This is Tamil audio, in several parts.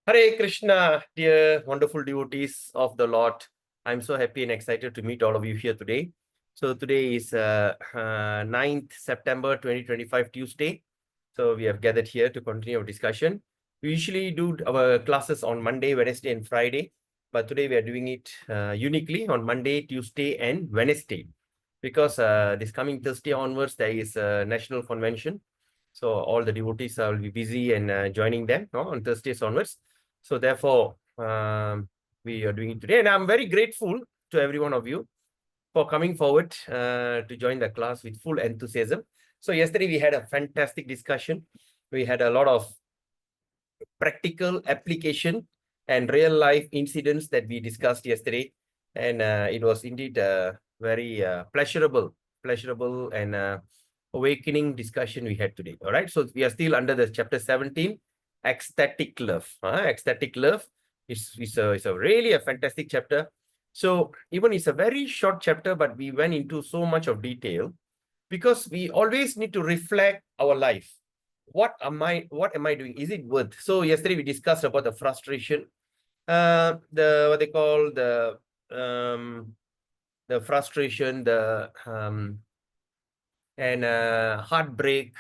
Hare Krishna, dear wonderful devotees of the Lord. I'm so happy and excited to meet all of you here today. So today is 9th September 2025, Tuesday. So we have gathered here to continue our discussion. We usually do our classes on Monday, Wednesday, and Friday. But today we are doing it uniquely on Monday, Tuesday, and Wednesday. Because this coming Thursday onwards, there is a national convention. So all the devotees will be busy and joining them on Thursdays onwards. So therefore, we are doing it today. And I'm very grateful to every one of you for coming forward to join the class with full enthusiasm. So yesterday we had a fantastic discussion. We had a lot of practical application and real life incidents that we discussed yesterday. And it was indeed a very pleasurable and awakening discussion we had today. All right. So we are still under the chapter 17, ecstatic love. Ecstatic love is a really a fantastic chapter. So even it's a very short chapter, but we went into so much of detail because we always need to reflect our life. What am I doing? Is it worth? So yesterday we discussed about the frustration, what they call the frustration, and heartbreak.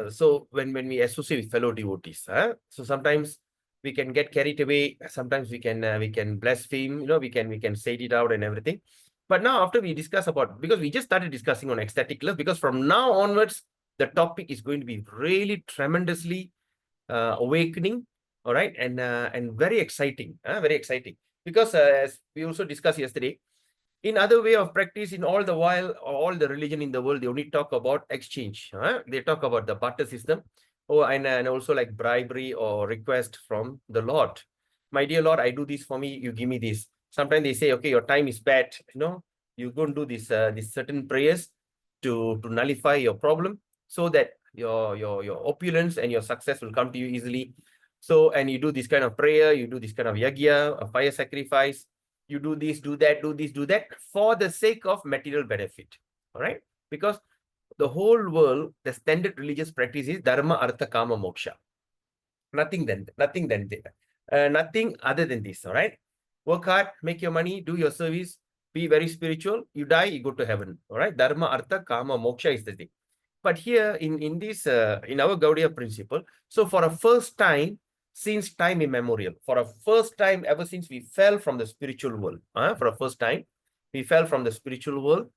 So when we associate with fellow devotees, so sometimes we can get carried away. Sometimes we can blaspheme. We can say it out and everything. But now after we discuss about, because we just started discussing on ecstatic love, because from now onwards the topic is going to be really tremendously awakening, all right, and very exciting, because as we also discussed yesterday, in other way of practice, in all the while, all the religion in the world, they only talk about exchange. They talk about the barter system, and also like bribery or request from the Lord. My dear Lord, I do this for me, you give me this. Sometimes they say, okay, your time is bad, you go and do this these certain prayers to nullify your problem, so that your opulence and your success will come to you easily. So, and you do this kind of prayer, you do this kind of yagya, a fire sacrifice, you do this, do that, do this, do that, for the sake of material benefit. All right? Because the whole world, the standard religious practice is dharma, artha, kama, moksha. Nothing other than this. All right? Work hard, make your money, do your service, be very spiritual. You die, you go to heaven. All right? Dharma, artha, kama, moksha is the thing. But here in this in our Gaudiya principle, so for a first time since time immemorial, for a first time ever since we fell from the spiritual world, for a first time we fell from the spiritual world,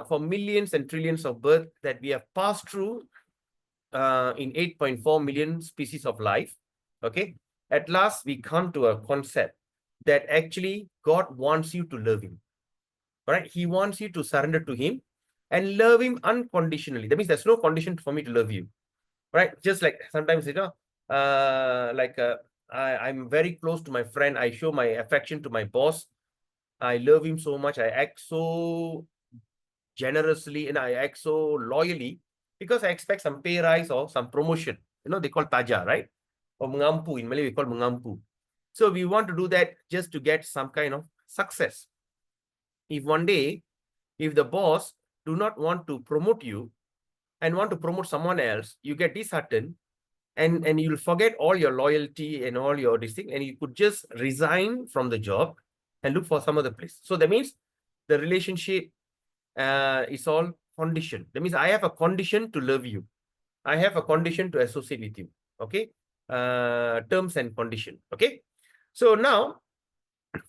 for millions and trillions of births that we have passed through in 8.4 million species of life. Okay, at last we come to a concept that actually God wants you to love him. All right, he wants you to surrender to him and love him unconditionally. That means there's no condition for me to love you, right? Just like sometimes, I'm very close to my friend. I show my affection to my boss. I love him so much. I act so generously and I act so loyally because I expect some pay rise or some promotion. They call taja, right? Or mengampu. In Malay, we call mengampu. So we want to do that just to get some kind of success. If one day, if the boss do not want to promote you and want to promote someone else, you get disheartened and you'll forget all your loyalty and all your this thing, and you could just resign from the job and look for some other place. So that means the relationship is all conditioned. That means I have a condition to love you. I have a condition to associate with you. Okay. Terms and condition. Okay. So now,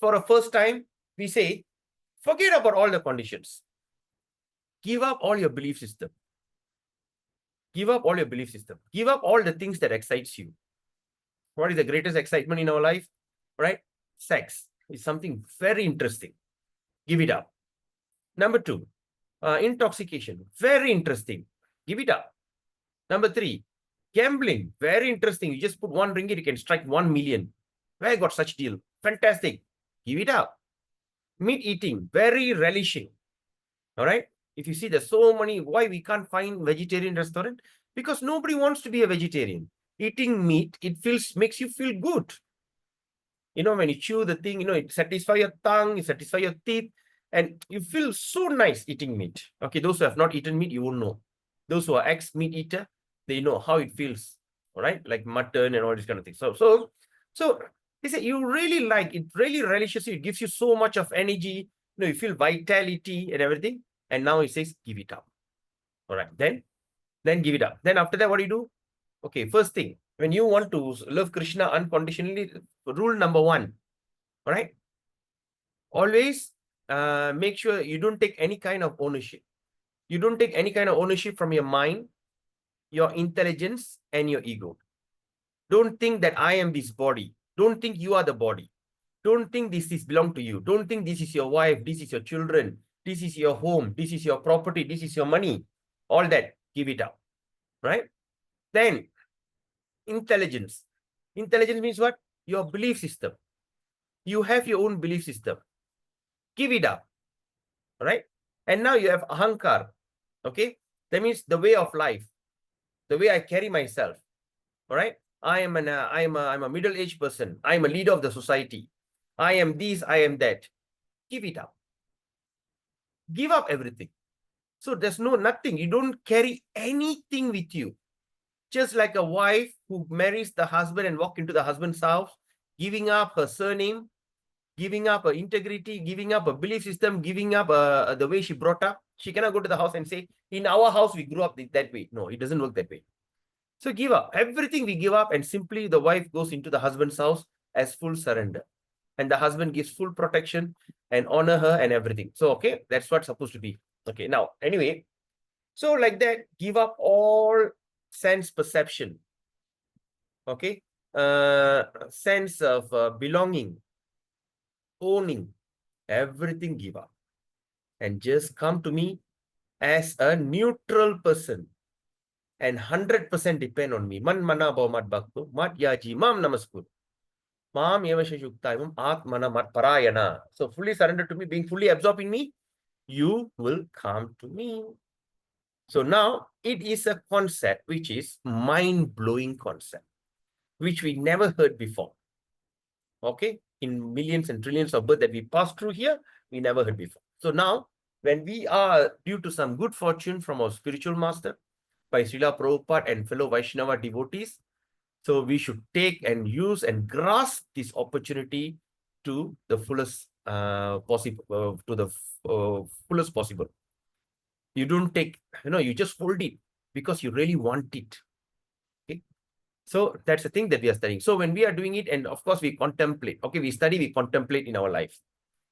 for a first time, we say, forget about all the conditions. Give up all your belief system. Give up all your belief system. Give up all the things that excites you. What is the greatest excitement in our life? Right? Sex is something very interesting. Give it up. Number 2, intoxication. Very interesting. Give it up. Number 3, gambling. Very interesting. You just put 1 ringgit, you can strike 1 million. Where I got such deal? Fantastic. Give it up. Meat eating. Very relishing. All right? If you see there's so many, why we can't find vegetarian restaurant? Because nobody wants to be a vegetarian. Eating meat, it makes you feel good. When you chew the thing, it satisfies your tongue, it satisfies your teeth, and you feel so nice eating meat. Okay, those who have not eaten meat, you won't know. Those who are ex-meat eater, they know how it feels all right, like mutton and all these kind of things. So he said, you really like it, really relishes you, it gives you so much of energy, you feel vitality and everything. And now he says, give it up. All right, then give it up. Then after that, what do you do? Okay, first thing, when you want to love Krishna unconditionally, rule number 1, all right, always make sure you don't take any kind of ownership. You don't take any kind of ownership from your mind, your intelligence, and your ego. Don't think that I am this body. Don't think you are the body. Don't think this is belong to you. Don't think this is your wife, this is your children, this is your home, this is your property, this is your money. All that, give it up, right? Then, intelligence. Intelligence means what? Your belief system. You have your own belief system. Give it up, right? And now you have ahankar, okay? That means the way of life, the way I carry myself, all right? I'm a middle-aged person. I'm a leader of the society. I am this, I am that. Give it up. Give up everything. So there's nothing. You don't carry anything with you. Just like a wife who marries the husband and walks into the husband's house, giving up her surname, giving up her integrity, giving up her belief system, giving up the way she brought up. She cannot go to the house and say, in our house, we grew up that way. No, it doesn't work that way. So give up. Everything we give up, and simply the wife goes into the husband's house as full surrender. And the husband gives full protection and honor her and everything. So, okay, that's what's supposed to be. Okay, now, anyway, so like that, give up all sense perception. Okay, sense of belonging, owning, everything give up. And just come to me as a neutral person. And 100% depend on me. Man mana bhav mat bhakto, mat yaji, mam namaskuru. Mam yavasha yuktaimam, atmana mat parayana. So fully surrender to me, being fully absorbed in me, you will come to me. So now it is a concept which is mind-blowing concept, which we never heard before. Okay, in millions and trillions of births that we passed through here, we never heard before. So now, when we are due to some good fortune from our spiritual master, by Srila Prabhupada and fellow Vaishnava devotees, so we should take and use and grasp this opportunity to the fullest possible, fullest possible. You don't take, you just hold it because you really want it. Okay. So that's the thing that we are studying. So when we are doing it, and of course we contemplate, okay, we study, we contemplate in our lives.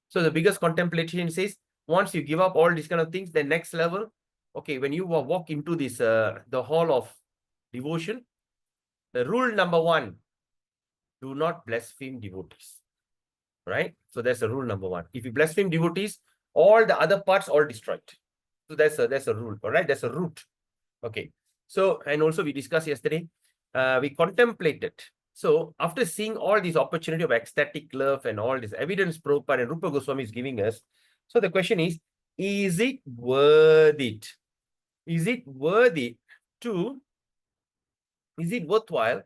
So the biggest contemplation says, once you give up all these kind of things, the next level, okay, when you walk into this, the hall of devotion, the rule number 1, do not blaspheme devotees, right? So that's the rule number 1. If you blaspheme devotees, all the other parts are destroyed. So that's a rule, all right? That's a root. Okay. So, and also we discussed yesterday, we contemplated. So after seeing all these opportunity of ecstatic love and all this evidence Prabhupada and Rupa Goswami is giving us, so the question is it worth it? Is it worthy to, is it worthwhile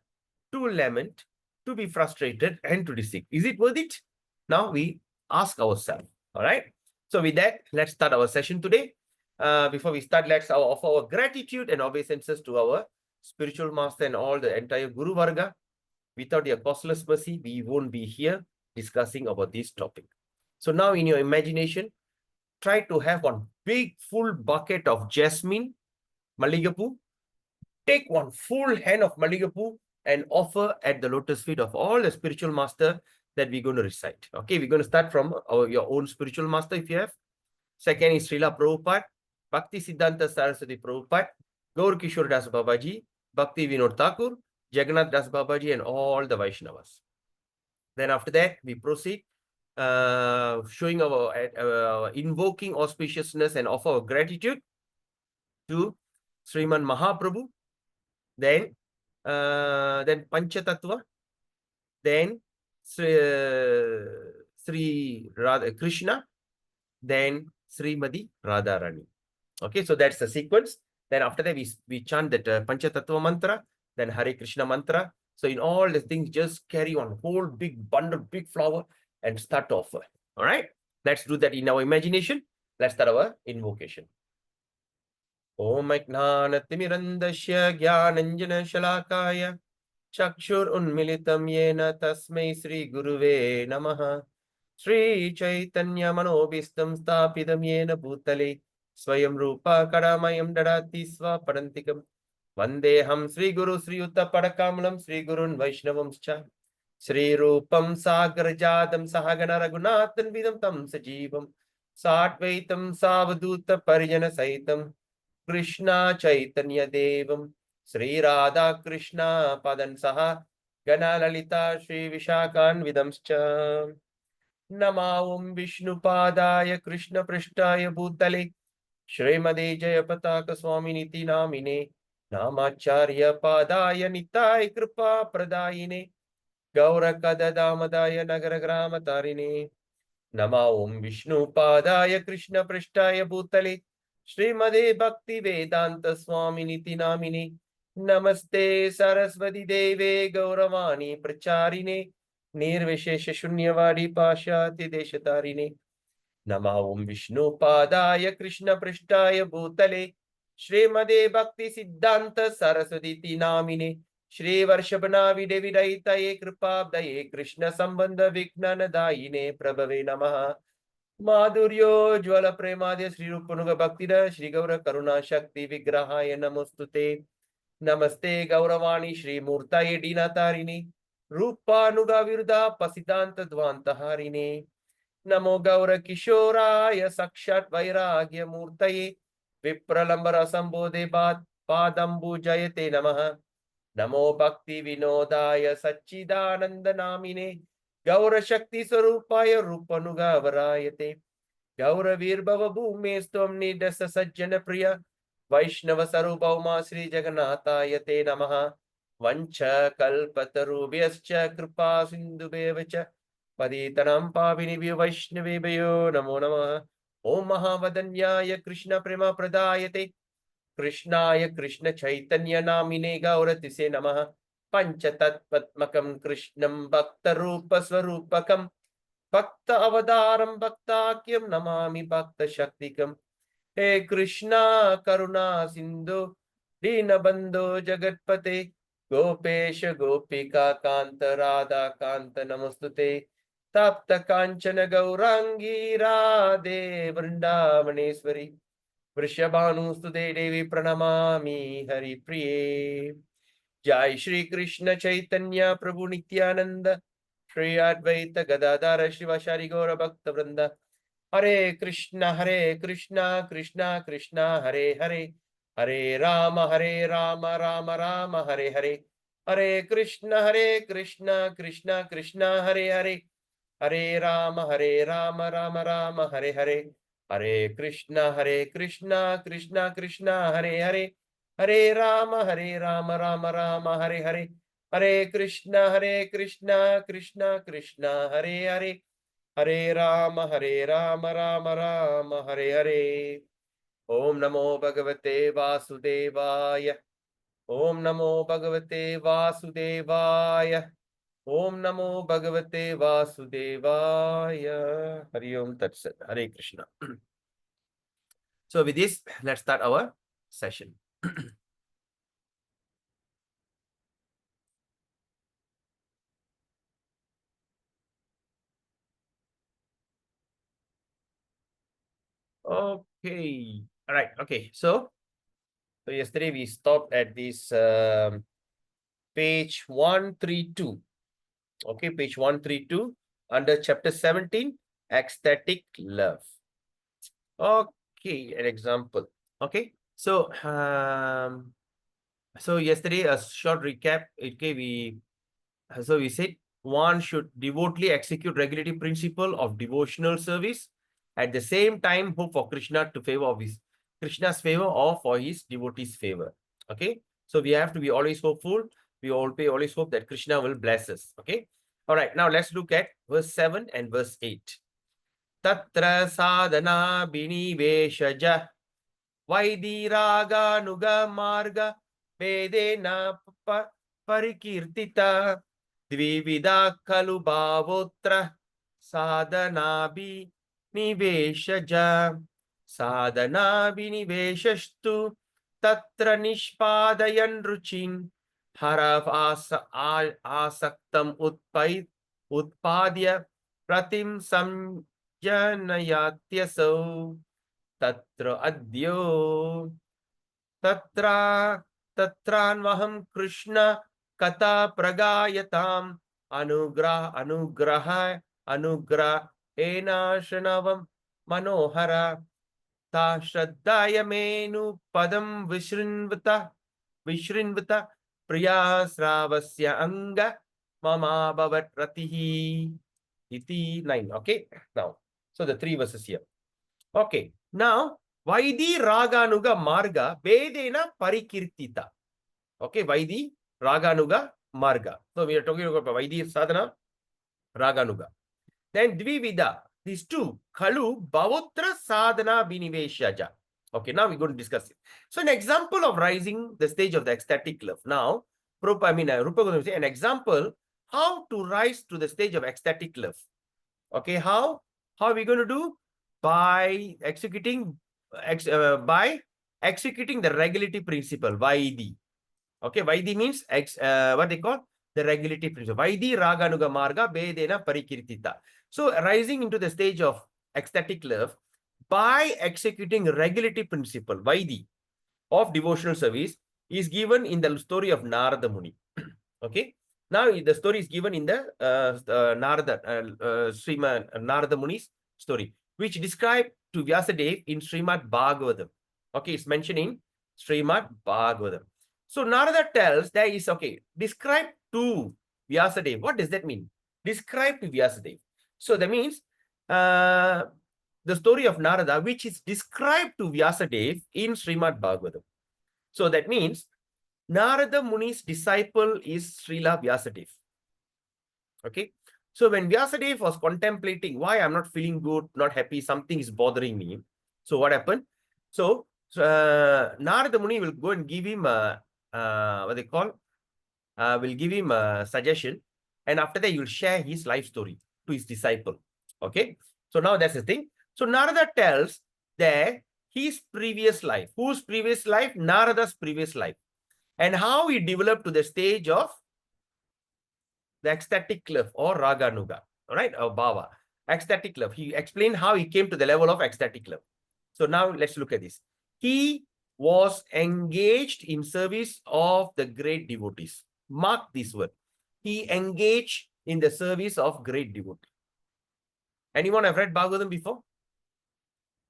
to lament, to be frustrated, and to be sick? Is it worth it? Now we ask ourselves, all right? So with that, let's start our session today. Before we start, let's offer our gratitude and obeisances to our spiritual master and all the entire Guru Varga. Without their costless mercy, we won't be here discussing about this topic. So now in your imagination, try to have one big full bucket of jasmine, Maligapu. Take one full hand of Maligapu and offer at the lotus feet of all the spiritual master that we're going to recite. Okay, we're going to start from your own spiritual master if you have. Second is Srila Prabhupada, Bhakti Siddhanta Saraswati Prabhupada, Gaur Kishore Das Babaji, Bhakti Vinod Thakur, Jagannath Das Babaji, and all the Vaishnavas. Then after that, we proceed, showing our invoking auspiciousness and offer our gratitude to Sriman Mahaprabhu, then Panchatattva, then Sri Radha Krishna, then Srimati Radharani. Okay, so that's the sequence. Then after that, we chant that Panchatattva mantra, then Hare Krishna mantra. So in all the things, just carry on whole big bundle, big flower, and start to offer. All right, let's do that in our imagination. Let's start our invocation. Om Ajnana Timirandasya Gyananjana Shalakaya चक्षुरुन्मिलितं येन तस्मै श्रीगुरुवे नमः। श्रीचैतन्यमनोभीष्टं स्थापितं येन भूतले स्वयं रूपा कडामयं ददाति स्वपदान्तिकम्। वन्देऽहं श्रीगुरु श्रीयुतपदकमलं श्रीगुरून् वैष्णवंश्च श्रीरूपं सागरजातं सहगण रघुनाथन्वितं तं सजीवं साद्वैतं सावधूतपरिजनसहितं कृष्णा चैतन्य देवं श्री राधा कृष्णा पदं सह गणा ललिता श्री विशाखान्विदंश्च नमां विष्णुपादाय कृष्ण पृष्ठाय भूतले श्रीमदे जयपताक स्वामिनिति नामिने नामाचार्य पादाय निताय कृपा प्रदायिने गौरकददामदाय नगर ग्राम तारिणे नमां विष्णुपादाय कृष्ण पृष्ठाय भूतले श्रीमदे भक्ति वेदांत स्वामिनिति नामिने नमस्ते सरस्वती देवे गौरवाणी प्रचारिणे निर्विशेष शून्यवादी पाश्चात्य देशतारिणे नमां विष्णुपादाय कृष्ण पृष्ठाय भूतले श्रीमदे भक्ति सिद्धांत सरस्वती नामिने श्री वर्षभनाविदे विदयितये कृपाब्दये कृष्ण संबंध विघ्नदायिने प्रभवे नमः माधुर्यो ज्वल प्रेमादि श्री रूपनुग भक्तिद श्री गौर करुणा शक्ति विग्रहाय नमोस्तुते नमस्ते गौरवाणी श्री मूर्तये दीनतारिणे रूपानुगा विरुद्धा पसिदांत ध्वांतहारिणे नमो गौर किशोराय साक्षात् वैराग्य मूर्तये विप्रलंबर संबोधे पादंबु जयते नमः नमो भक्ति विनोदाय सच्चिदानंद नामिने गौर शक्ति स्वरूपाय रूपनुगावरायते गौर वीरभव भूमे स्तोम निदस सज्जन प्रिय वैष्णव स्वरूपौमा श्री जगन्नाथाय ते नमः वंच कल्पतरुभ्यश्च कृपा सिन्धुभ्यः च पतितानां पावनेभ्यो वैष्णवेभ्यो नमो नमः ओम महावदन्याय कृष्ण प्रेम प्रदायते कृष्णाय कृष्ण चैतन्य नामिने गौरतिसे नमः पंचतत्त्वात्मकं कृष्णं भक्त रूप स्वरूपकं भक्त अवतारं भक्ताख्यं नमामि भक्त शक्तिकं हे कृष्णा करुणा सिंधु दीनबंधो जगत्पते गोपेश गोपिका कांत राधा कांत नमस्तुते तप्त कांचन गौरांगी राधे वृंदावनेश्वरी वृषभानुस्तुते देवी प्रणमामि हरिप्रिये जय श्री कृष्ण चैतन्य प्रभु नित्यानंद श्री अद्वैत गदाधर शिवाचार्य गौर भक्त वृंद हरे कृष्ण कृष्ण कृष्ण हरे हरे हरे राम राम राम हरे हरे हरे कृष्ण कृष्ण कृष्ण हरे हरे हरे राम राम राम हरे हरे हरे कृष्ण कृष्ण कृष्ण हरे हरे हरे राम राम राम हरे हरे हरे कृष्ण कृष्ण कृष्ण हरे हरे हरे राम राम राम हरे हरे ओम नमो भगवते वासुदेवाय ओम नमो भगवते वासुदेवाय ओम नमो भगवते वासुदेवाय हरि ओम तत्सत हरे Krishna So with this, let's start our session. Okay. All right. Okay. So yesterday we stopped at this page 132. Okay, page 132 under chapter 17, ecstatic love. Okay, an example. Okay. So yesterday a short recap. Okay, we said one should devotedly execute regulative principle of devotional service. At the same time, hope for Krishna to favor of his Krishna's favor or for his devotees' favor. Okay, so we have to be always hopeful. We always hope that Krishna will bless us. Okay, all right. Now let's look at verse 7 and verse 8. Tatra sadhana biniveshaja vaidiraga nuga marga vedena parikirtita द्विविधा खलु भावोत्र साधनाभिनिवेशजा साधनाभिनिवेशस्तु तत्र निष्पादयन् रुचिं harav asaktam utpadya pratim samjanayatyasau tatra adyo tatra tatranvaham Krishna kata pragayatam anugraha enashanavam manohara ta shraddaya menu padam vishrinvata priya sravasya anga mama bhavat ratihi iti 9. Okay, now so the 3 verses here. Okay, now Vaidi Raganuga Marga Vedena Parikirtita. Okay, Vaidi Raganuga Marga. So we are talking about Vaidi Sadhana Raganuga. Then Dvivida, these two, Kalu Bhavotra Sadhana Biniveshaja. Okay, now we're going to discuss it. So an example of rising the stage of the ecstatic love. Now, Rupa going to say an example how to rise to the stage of ecstatic love. Okay, how are we going to do? By executing the regulative principle, Vaidi. Okay, Vaidi means what they call the regulative principle. Vaidi Raganuga Marga Bedena Parikirtita. So rising into the stage of ecstatic love by executing regulative principle, Vaidi, of devotional service is given in the story of Narada Muni. Okay. Now the story is given in the Srimad Narada Muni's story, which described to Vyasadeva in Srimad Bhagavatam. Okay, it's mentioned in Srimad Bhagavatam. So Narada tells that is okay. Describe to Vyasadeva. What does that mean? Describe to Vyasadeva. So that means the story of Narada, which is described to Vyasadeva in Srimad Bhagavatam. So that means Narada Muni's disciple is Srila Vyasadeva. Okay. So when Vyasadeva was contemplating why I'm not feeling good, not happy, something is bothering me. So what happened? So Narada Muni will go and give him what they call, will give him a suggestion. And after that, he will share his life story to his disciple. Okay. So now that's the thing. So Narada tells that his previous life, whose previous life? Narada's previous life. And how he developed to the stage of the ecstatic love or Raganuga, all right, or Bhava, ecstatic love. He explained how he came to the level of ecstatic love. So now let's look at this. He was engaged in service of the great devotees. Mark this word. He engaged in the service of great devotees. Anyone have read Bhagavatam before?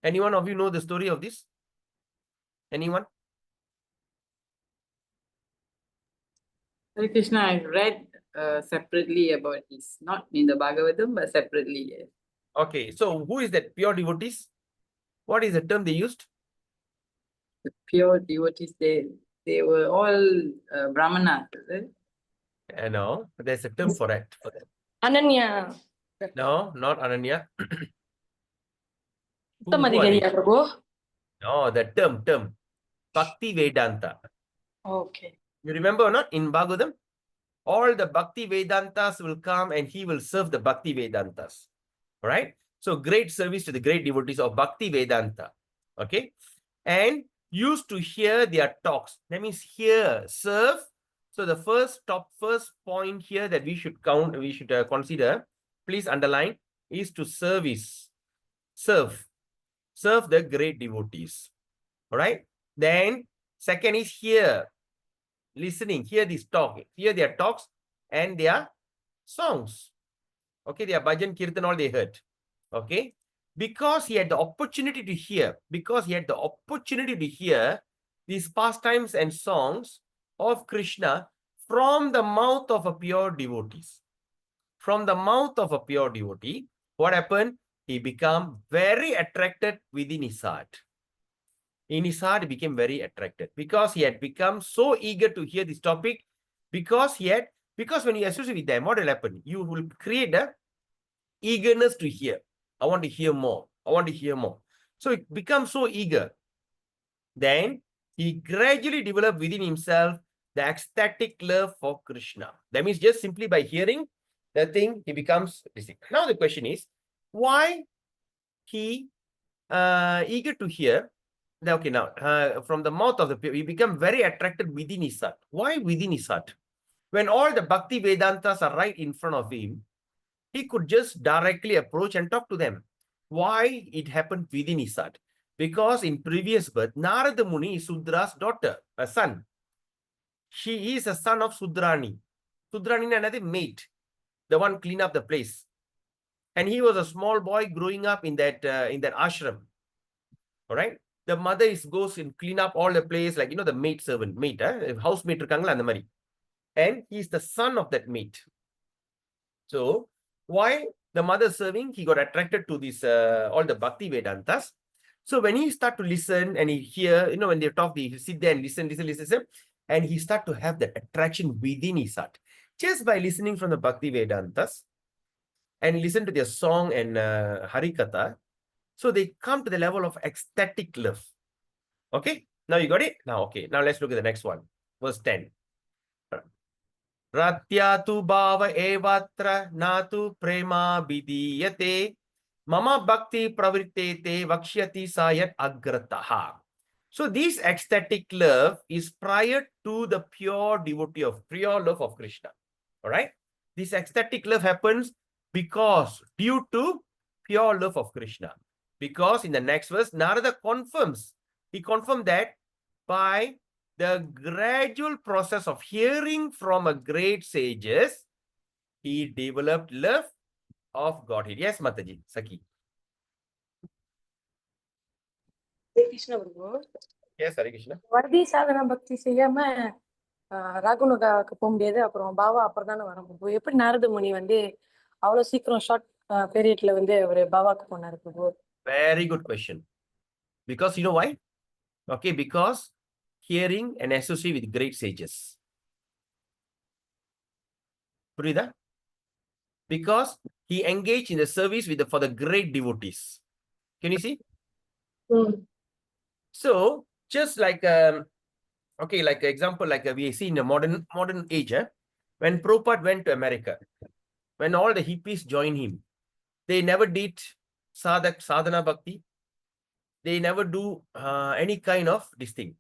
Anyone of you know the story of this? Anyone? Hare Krishna, I read separately about this, not in the Bhagavatam, but separately. Yes. Okay, so who is that? Pure devotees? What is the term they used? The pure devotees, they were all Brahmanas, is it? No, there's a term for it. Ananya. No, not Ananya. Uttam Who are they? Adhikariya, Prabhu. No, the term. Bhakti Vedanta. Okay. You remember or not? In Bhagavatam, all the Bhakti Vedantas will come and he will serve the Bhakti Vedantas. All right? So great service to the great devotees of Bhakti Vedanta. Okay? And used to hear their talks. That means hear, serve. So the first point here that we should consider, please underline, is to service. Serve the great devotees. All right. Then second is hear, listening, hear this talk, hear their talks and their songs. Okay, their bhajan, kirtan, all they heard. Okay. Because he had the opportunity to hear, these pastimes and songs of Krishna from the mouth of a pure devotees. From the mouth of a pure devotee, what happened? He became very attracted within his heart. In his heart, he became very attracted because he had become so eager to hear this topic. Because when you associate with them, what will happen? You will create a eagerness to hear. I want to hear more. I want to hear more. So it becomes so eager. Then he gradually developed within himself the ecstatic love for Krishna. That means just simply by hearing the thing, he becomes distinct. Now the question is, why he eager to hear? Okay, now from the mouth of the he become very attracted within his heart. Why within his heart? When all the Bhakti Vedantas are right in front of him, he could just directly approach and talk to them. Why it happened within his heart? Because in previous birth, Narada Muni is Sudra's daughter, a son. She is a son of Sudrani. Sudrani is another mate, the one clean up the place. And he was a small boy growing up in that ashram. All right. The mother goes and clean up all the place, like, the maid servant, housemate irukangala andha mari. And he's the son of that maid. So why the mother serving, he got attracted to this all the Bhakti Vedantas. So when he start to listen and he hear, when they talk, he sit there and listen, and he start to have that attraction within his heart. Just by listening from the Bhakti Vedantas and listen to their song and Harikatha, so they come to the level of ecstatic love. Okay, now you got it? Now, okay, now let's look at the next one. Verse 10. Ratyatu bhava evatra natu prema vidiyate mama bhakti pravrittete vakshyati sayat agrataha. So this ecstatic love is prior to the pure love of Krishna. All right? This ecstatic love happens due to pure love of Krishna. Because in the next verse, Narada confirms. He confirmed that by the gradual process of hearing from a great sages, he developed love of Godhead. Yes, Mataji, Saki. Krishna Prabhu Yes, Hare Krishna. வர்தி சாதனா பக்தி செய்யாம ராகுனுகாவுக்கு போக முடியாது, அப்புறம் பாவா அப்புறம் தானே வர பிரபு. எப்படி நாரத முனி வந்து அவ்வளவு சீக்கிரம் ஷார்ட் பீரியட்ல வந்து ஒரு பாவாக்கு போனாரு பிரபு? Very good question. Because you know why? Okay, because hearing and associate with great sages. Purida? Because he engaged in the service for the great devotees. Can you see? So just like okay, like example, like we see in the modern age, when Prabhupada went to America, when all the hippies joined him, they never did sadhana bhakti. They never do any kind of this thing.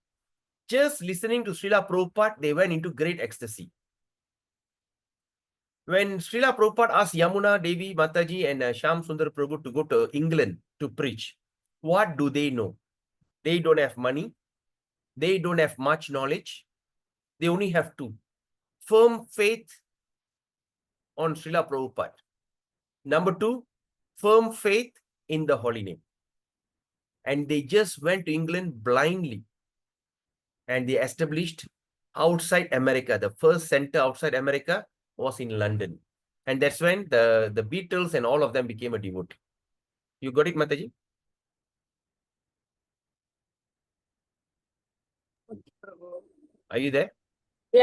Just listening to Srila Prabhupada, they went into great ecstasy. When Srila Prabhupada asked Yamuna Devi Mataji and Shyam Sundar Prabhu to go to England to preach, what do they know? They don't have money. They don't have much knowledge. They only have two. Firm faith on Srila Prabhupada. Number two, firm faith in the holy name. And they just went to England blindly. And they established outside America. The first center outside America was in London. And that's when the Beatles and all of them became a devotee. You got it, Mataji? Are you there?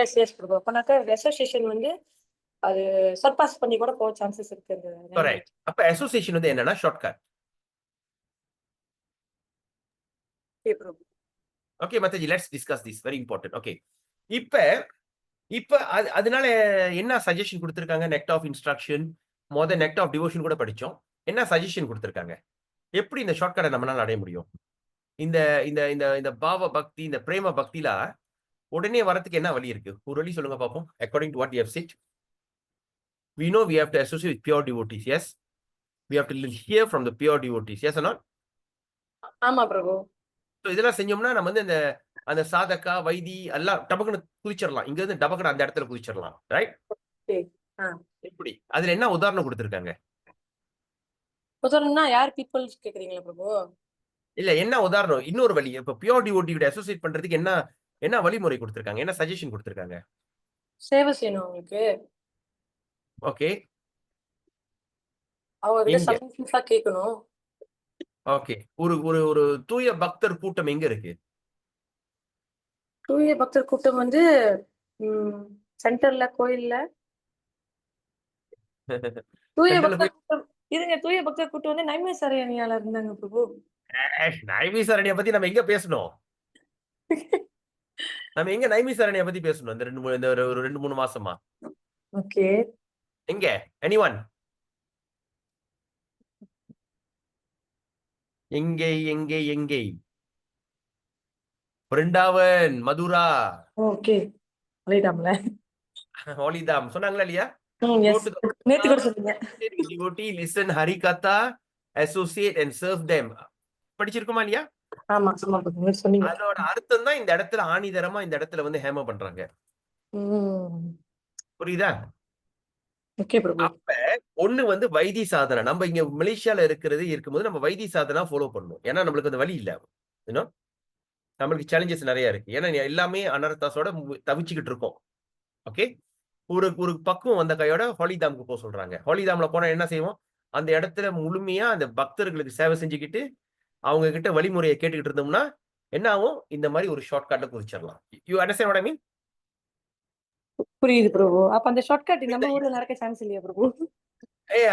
Yes yes Prabhu. அப்பனாக்கா அசோசியேஷன் வந்து அது சர்பாஸ் பண்ணி கூட போக சான்சஸ் இருக்கு. Correct. அப்ப அசோசியேஷன் வந்து என்னன்னா shortcut. Okay, Mataji, let's discuss this. Very important. Okay. இப்ப அதனால என்ன சஜஷன் கொடுத்திருக்காங்க? நெக்ட் ஆஃப் இன்ஸ்ட்ரக்ஷன், நெக்ட் ஆஃப் டிவோஷன் கூட படிச்சோம். என்ன சஜஷன் கொடுத்திருக்காங்க? எப்படி இந்த ஷார்ட்கட்டை நம்மளால அடைய முடியும்? இந்த இந்த இந்த இந்த பாவ பக்தி, இந்த பிரேம பக்தில உடனே வரதுக்கு என்ன வழி இருக்கு? ஒரு வழி சொல்லுங்க பாப்போம். According to what you have said, we know we have to associate with pure devotees. Yes, we have to hear from the pure devotees. Yes or not? ஆமா பிரபு. So இதெல்லாம் செஞ்சோம்னா நம்ம வந்து அந்த சாதகா வைதி எல்லாம் டபக்குன்னு குதிச்சிடலாம். இங்க இருந்து டபக்குன்னு அந்த இடத்துல குதிச்சிடலாம். ரைட்? எப்படி? அதுல என்ன உதாரணம் கொடுத்திருக்காங்க? உதாரணம்னா யார் பீப்புள்ஸ் கேக்குறீங்களா பிரபு? இல்ல, என்ன உதாரணம்? இன்னொரு வழி. இப்ப பியூர் டிவோட்டியோட அசோசியேட் பண்றதுக்கு என்ன வழிமுறை கொடுத்திருக்காங்க? என்ன சஜஷன் கொடுத்திருக்காங்க? சேவை செய்யணும் உங்களுக்கு. ஓகே. அவங்க கிட்ட சப்மிஷன்ஸா கேட்கணும். ஓகே. ஒரு தூய பக்தர் கூட்டம் எங்க இருக்கு? தூய பக்தர் கூட்டம் வந்து சென்டர்ல, கோயில்ல. தூய பக்தர் கூட்டம் இருங்க. தூய பக்தர் கூட்டம் வந்து நைமிசாரண்யால இருந்தாங்க பிரபு. நைமிசாரண்யா பத்தி நம்ம எங்க பேசணும்? நம்ம எங்க நைமிசாரண்யா பத்தி பேசணும்? இந்த ஒரு 2-3 மாசமா. ஓகே. எங்க? எனிவன்? எங்கே? Vrindavan, Madura, ஓகே சொல்லிட்டாம்ல. Holidam. சொன்னாங்களா இல்லையா? Go எஸ் to the நேத்து கூட சொன்னீங்க. devotee, listen Harikatha, associate and serve them. படிச்சிருக்குமா இல்லையா? ஆமா ஆமா பிரபு சொன்னீங்க. அதோட அர்த்தம் தான் இந்த இடத்துல ஆணிதரமா இந்த இடத்துல வந்து ஹேம பண்றாங்க. புரியுதா? ஓகே பிரபு. அப்ப ஒண்ணு வந்து வைத்தி சாதனா. நம்ம இங்க மலேசியால இருக்கும்போது நம்ம வைத்தி சாதனா ஃபாலோ பண்ணணும். ஏன்னா நம்மளுக்கு அந்த வழி இல்ல. யூனோ நம்மளுக்கு சேலஞ்சஸ் நிறைய இருக்கு. ஏன்னா எல்லாமே அனர்த்தாஸோட தவிச்சுக்கிட்டு இருக்கோம். ஓகே, ஒரு ஒரு பக்குவம் வந்த கையோட ஹாலிதாமுக்கு போக சொல்றாங்க. ஹாலிதாம்ல போனா என்ன செய்வோம்? அந்த இடத்துல முழுமையா அந்த பக்தர்களுக்கு சேவை செஞ்சுக்கிட்டு அவங்க கிட்ட வழிமுறையை கேட்டுக்கிட்டு இருந்தோம்னா என்ன ஆகும்? இந்த மாதிரி ஒரு ஷார்ட்கட்ல குறிச்சிடலாம். யூ அண்டர்ஸ்டாண்ட் வாட் ஐ மீன்? புரியுது பிரபு. அப்ப அந்த ஷார்ட்கட் நம்ம ஊர்ல நடக்க சான்ஸ் இல்லையா பிரபு?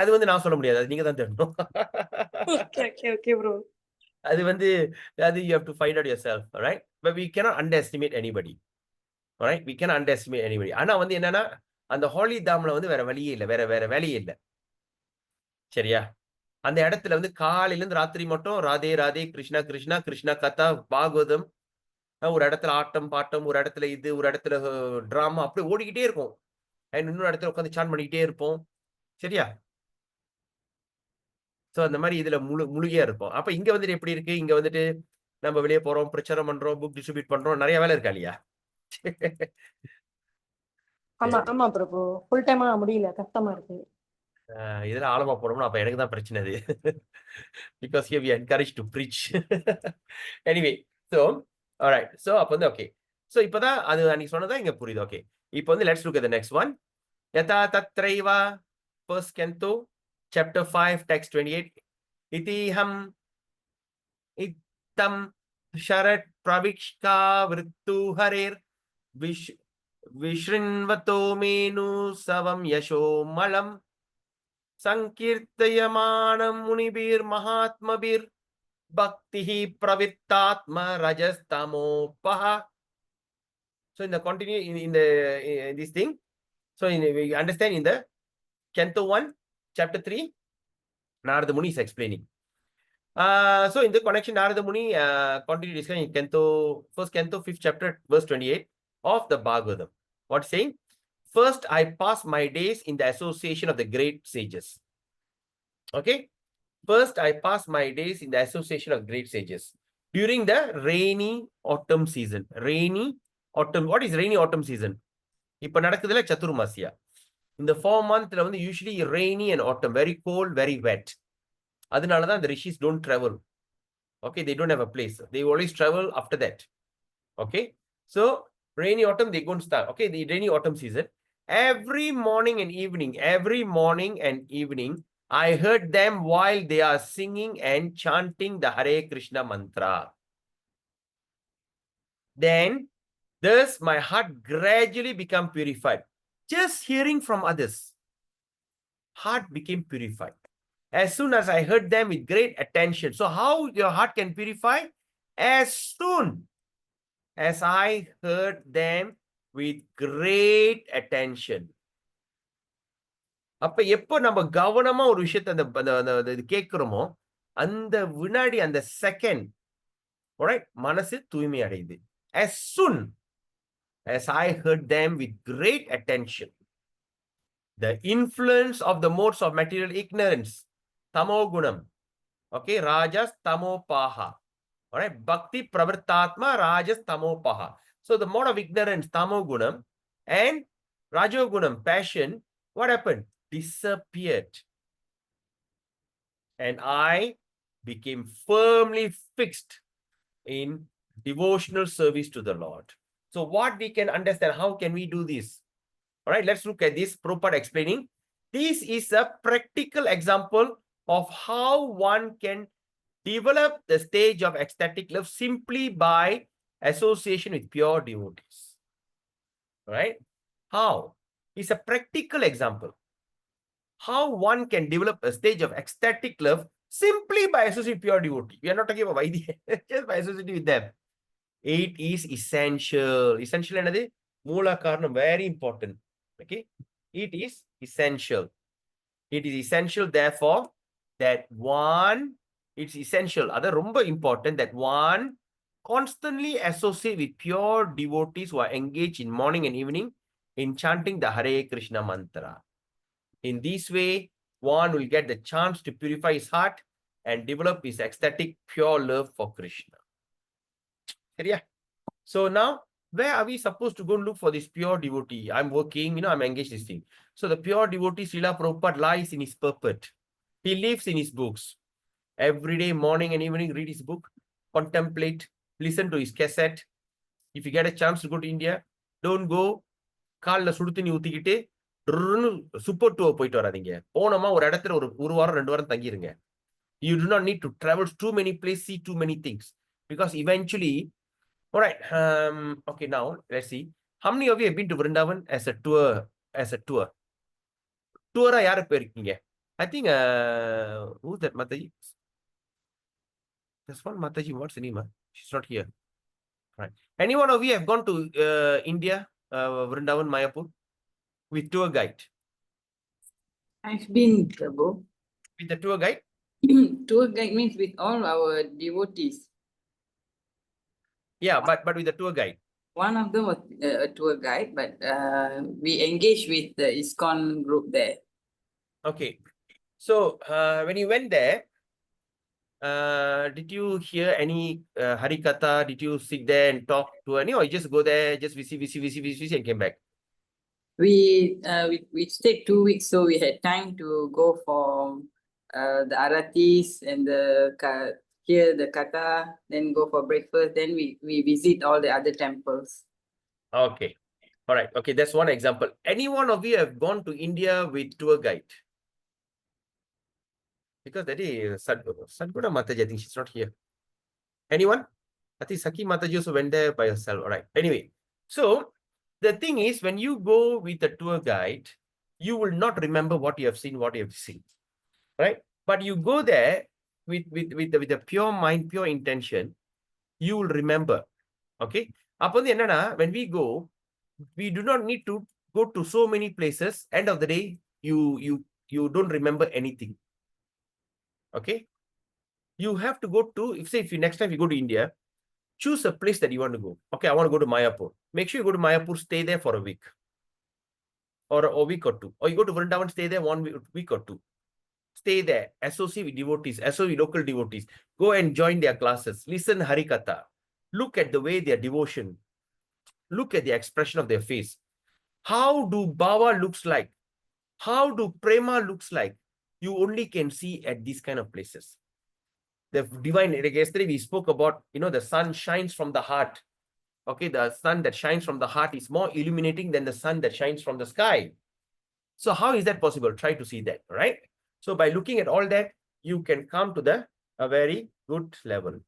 அது வந்து நான் சொல்ல முடியாது. அது நீங்க தான் தேடணும். Okay okay okay bro. அது வந்து you have to find out yourself, alright? But we cannot underestimate anybody. Alright? We cannot underestimate anybody. ஆனா வந்து என்னன்னா அந்த ஹாலி தாம்ல வந்து வேற வழியே இல்ல. வேற வேலையே இல்ல. சரியா? அந்த இடத்துல வந்து காலையில இருந்து ராத்திரி மட்டும் ராதே ராதே கிருஷ்ணா கிருஷ்ணா கிருஷ்ணா கதா பாகவதம், ஒரு இடத்துல ஆட்டம் பாட்டம், ஒரு இடத்துல இது, ஒரு இடத்துல டிராமா அப்படி ஓடிக்கிட்டே இருக்கும். இன்னொரு இடத்துல உட்காந்து சான் பண்ணிக்கிட்டே இருப்போம். சரியா? சோ அந்த மாதிரி இதுல முழுகியா இருப்போம். அப்ப இங்க வந்துட்டு எப்படி இருக்கு? இங்க வந்துட்டு நம்ம வெளியே போறோம், பிரச்சாரம் பண்றோம், புக் டிஸ்ட்ரிபியூட் பண்றோம், நிறைய வேலை இருக்கா இல்லையா? ஆமா ஆமா பிரபு. ஃபுல் டைமா முடியல, கஷ்டமா இருக்கு. இதுல ஆழமா போனோம்னா அப்ப எனக்கு தான் பிரச்சனை அது. Because here we are encouraged to preach. Anyway, so alright. So அப்ப வந்து okay. So இப்பதான் அது அன்னைக்கு சொன்னதா இங்க புரியுது. Okay. இப்போ வந்து let's look at the next one. Yata tatraiva, first canto, chapter 5, text 28. Itiham ittam sharat pravikshka vrittu harer vishrinvato menu savam yasho malam sankirtayamanam munibir mahatmabir bhaktihi pravittatma rajastamopaha. So in the continue in the this thing, so we understand in the Canto 1, chapter 3, Narada Muni is explaining. So in the connection, Narada Muni continue discussing in Canto, first Canto, 5th chapter, verse 28 of the Bhagavatam. What saying? First, I pass my days in the association of the great sages. Okay. First, I pass my days in the association of great sages during the rainy autumn season. Rainy autumn. What is rainy autumn season? இப்ப நடக்குதுல சதுர்மாசியா. In the 4 months வந்து usually rainy and autumn, very cold, very wet. அதனாலதான் the rishis don't travel. Okay, they don't have a place. They always travel after that. Okay, so rainy autumn they go and start. Okay, the rainy autumn season. Every morning and evening, I heard them while they are singing and chanting the Hare Krishna mantra. Then, thus my heart gradually became purified. Just hearing from others, heart became purified. As soon as I heard them with great attention. So how your heart can purify? As soon as I heard them with great attention. அப்ப எப்போ நம்ம கவனமா ஒரு விஷயத்தை அந்த கேட்கிறோமோ அந்த வினாடி அந்த செகண்ட் மனசு தூய்மை அடையுது. As soon as I heard them with great attention, the influence of the modes of material ignorance, tamogunam, okay, rajas tamopaha, all right, bhakti pravrittatma rajas tamopaha. So the mode of ignorance, tamogunam, and rajogunam, passion, what happened? Disappeared. And I became firmly fixed in devotional service to the Lord. So what we can understand, how can we do this? All right, let's look at this. Prabhupada explaining. This is a practical example of how one can develop the stage of ecstatic love simply by association with pure devotees. All right, how? It's a practical example. How one can develop a stage of ecstatic love simply by associating with pure devotee. We are not talking about Vaidya, just by associating with them. It is essential. Essential என்னது? மூல காரணம், very important. Okay, it is essential. It is essential, therefore, that one, it's essential, அது ரொம்ப important that one constantly associate with pure devotees who are engaged in morning and evening in chanting the Hare Krishna mantra. In this way, one will get the chance to purify his heart and develop his ecstatic pure love for Krishna. Yeah. So now, where are we supposed to go look for this pure devotee? I'm working, I'm engaged in this thing. So the pure devotee, Srila Prabhupada, lies in his pulpit. He lives in his books. Every day, morning and evening, read his book, contemplate, listen to his cassette. If you get a chance to go to India, don't go. காலில் சுடு தண்ணி ஊத்திக்கிட்டு சூப்பர் டூர் போயிட்டு வராதீங்க. போனோமா ஒரு இடத்துல ஒரு வாரம் 2 வாரம் தங்கிருங்க. You do not need to travel too many places, see too many things, because eventually, all right. Okay, now let's see. How many of you have been to Vrindavan as a tour? Tour யாரு போயிருக்கீங்க? I think who's that Mataji? There's one Mataji. What's the name? She's not here. Right. Any one of you have gone to India, Vrindavan, Mayapur, with tour guide? I've been, Prabhu. With the tour guide? Tour guide means with all our devotees. Yeah, but with the tour guide. One of them was a tour guide, but we engaged with the ISKCON group there. Okay. So when you went there, did you hear any Harikatha? Did you sit there and talk to any, or you just go there, just visit and came back? We stayed 2 weeks, so we had time to go for the aratis and hear the katha, then go for breakfast, then we visit all the other temples. Okay. All right. Okay, that's one example. Any one of you have gone to India with tour guide? Because that is Sadguna Mataji, I think she's not here. Anyone? I think Saki Mataji also went there by herself. All right. Anyway, so the thing is, when you go with a tour guide, you will not remember what you have seen, right? But you go there with a pure mind, pure intention, you will remember. Okay. When we go, we do not need to go to so many places. End of the day, you don't remember anything. Okay. You have to go to, if you next time you go to India, choose a place that you want to go. Okay, I want to go to Mayapur. Make sure you go to Mayapur, stay there for a week. Or a week or 2. Or you go to Vrindavan, stay there 1 week or 2. Stay there, associate with devotees, associate with local devotees. Go and join their classes. Listen Harikatha. Look at the way their devotion. Look at the expression of their face. How do Bhava looks like? How do Prema looks like? You only can see at these kind of places. The divine, like yesterday we spoke about, the sun shines from the heart. Okay, the sun that shines from the heart is more illuminating than the sun that shines from the sky. So how is that possible? Try to see that, right? So by looking at all that, you can come to a very good level.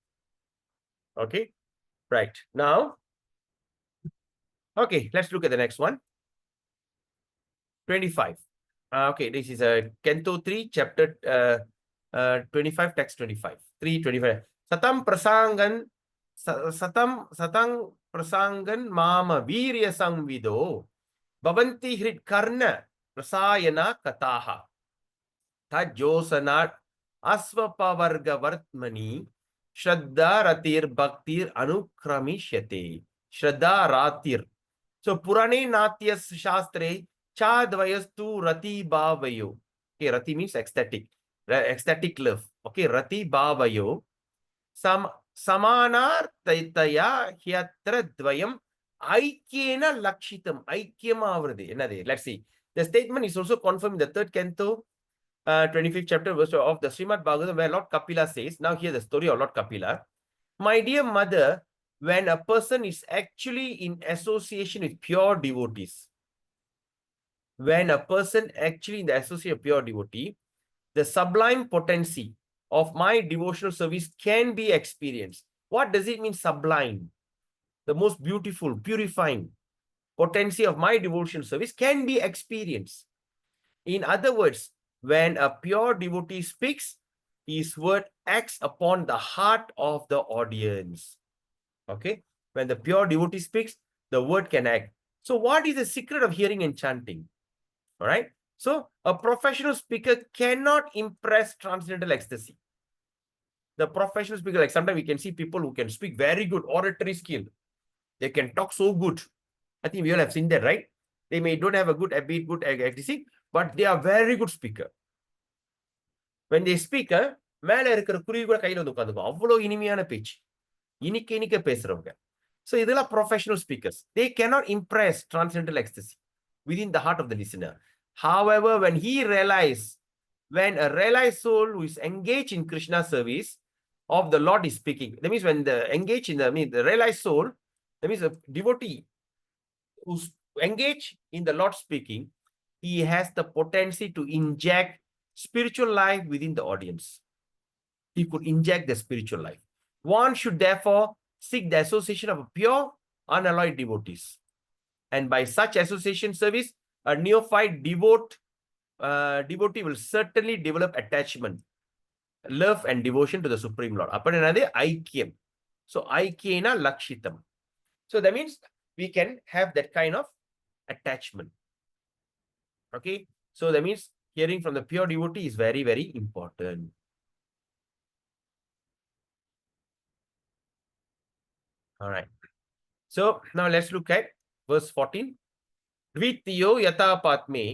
Okay, right. Now, okay, let's look at the next one. 25. Okay, this is a Canto 3, chapter 25, text 25. 3:25. Satam prasangan mama virya samvido bhavanti hrit karna prasayana kataha tajosanat asvapavarga vartmani shraddha ratir bhaktir anukramishate. Shraddha ratir. So Purane Natyas Shastre Chadvayastu Rati Bhavayo. Okay, Rati means ecstatic love. Okay, Rati Bhavayo. Samanartaya Hyatra Dvayam Aikyena Lakshitam. Aikyamavrade. Let's see. The statement is also confirmed in the 3rd canto, 25th chapter, verse of the Srimad Bhagavatam, where Lord Kapila says, now hear the story of Lord Kapila. My dear mother, when a person is actually in association with pure devotees, the sublime potency of my devotional service can be experienced. What does it mean, sublime? The most beautiful, purifying potency of my devotional service can be experienced. In other words, when a pure devotee speaks, his word acts upon the heart of the audience. Okay, when the pure devotee speaks, the word can act. So what is the secret of hearing and chanting? All right. So a professional speaker cannot impress transcendental ecstasy. the professional speaker, like sometimes we can see people who can speak very good oratory skill. They can talk so good. I think we all have seen that, right? They may don't have a good habit, good accuracy, but they are very good speaker. When they speak, மேல இருக்கிற குருவி கூட கையில வந்து உட்காந்துக்கும். அவ்வளவு இனிமையான பேச்சு. இனிக்க பேசுறவங்க. So இதெல்லாம் professional speakers. They cannot impress transcendental ecstasy within the heart of the listener. However, when a realized soul who is engaged in Krishna service of the Lord is speaking. That means when the realized soul, that means a devotee who's engaged in the Lord speaking, he has the potency to inject spiritual life within the audience. He could inject the spiritual life. One should therefore seek the association of pure, unalloyed devotees. And by such association service, a neophyte devotee will certainly develop attachment, love and devotion to the Supreme Lord. Appa enadhu aikyam. So aikyena lakshitam. So that means we can have that kind of attachment. Okay. So that means hearing from the pure devotee is very, very important. All right. So now let's look at verse 14. Dvitiyo yata patme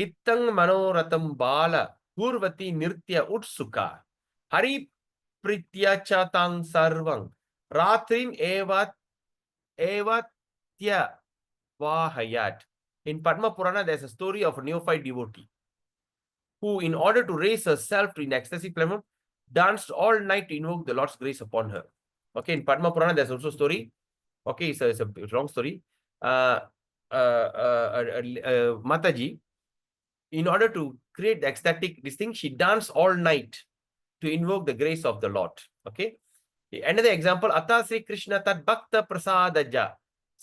ittang manoratam bala purvati nirtya utsuka hari pritya chatang sarvang ratrim evatya vahayat. In Padma Purana, there's a story of a neophyte devotee who, in order to raise herself in ecstasy flame, danced all night to invoke the Lord's grace upon her. Okay, in Padma Purana, there's also a story. Okay, it's a long story. Mataji, in order to create the ecstatic thing, she danced all night to invoke the grace of the Lord. Okay. Another example, Ata Sri Krishna Tat Bhakta Prasadaja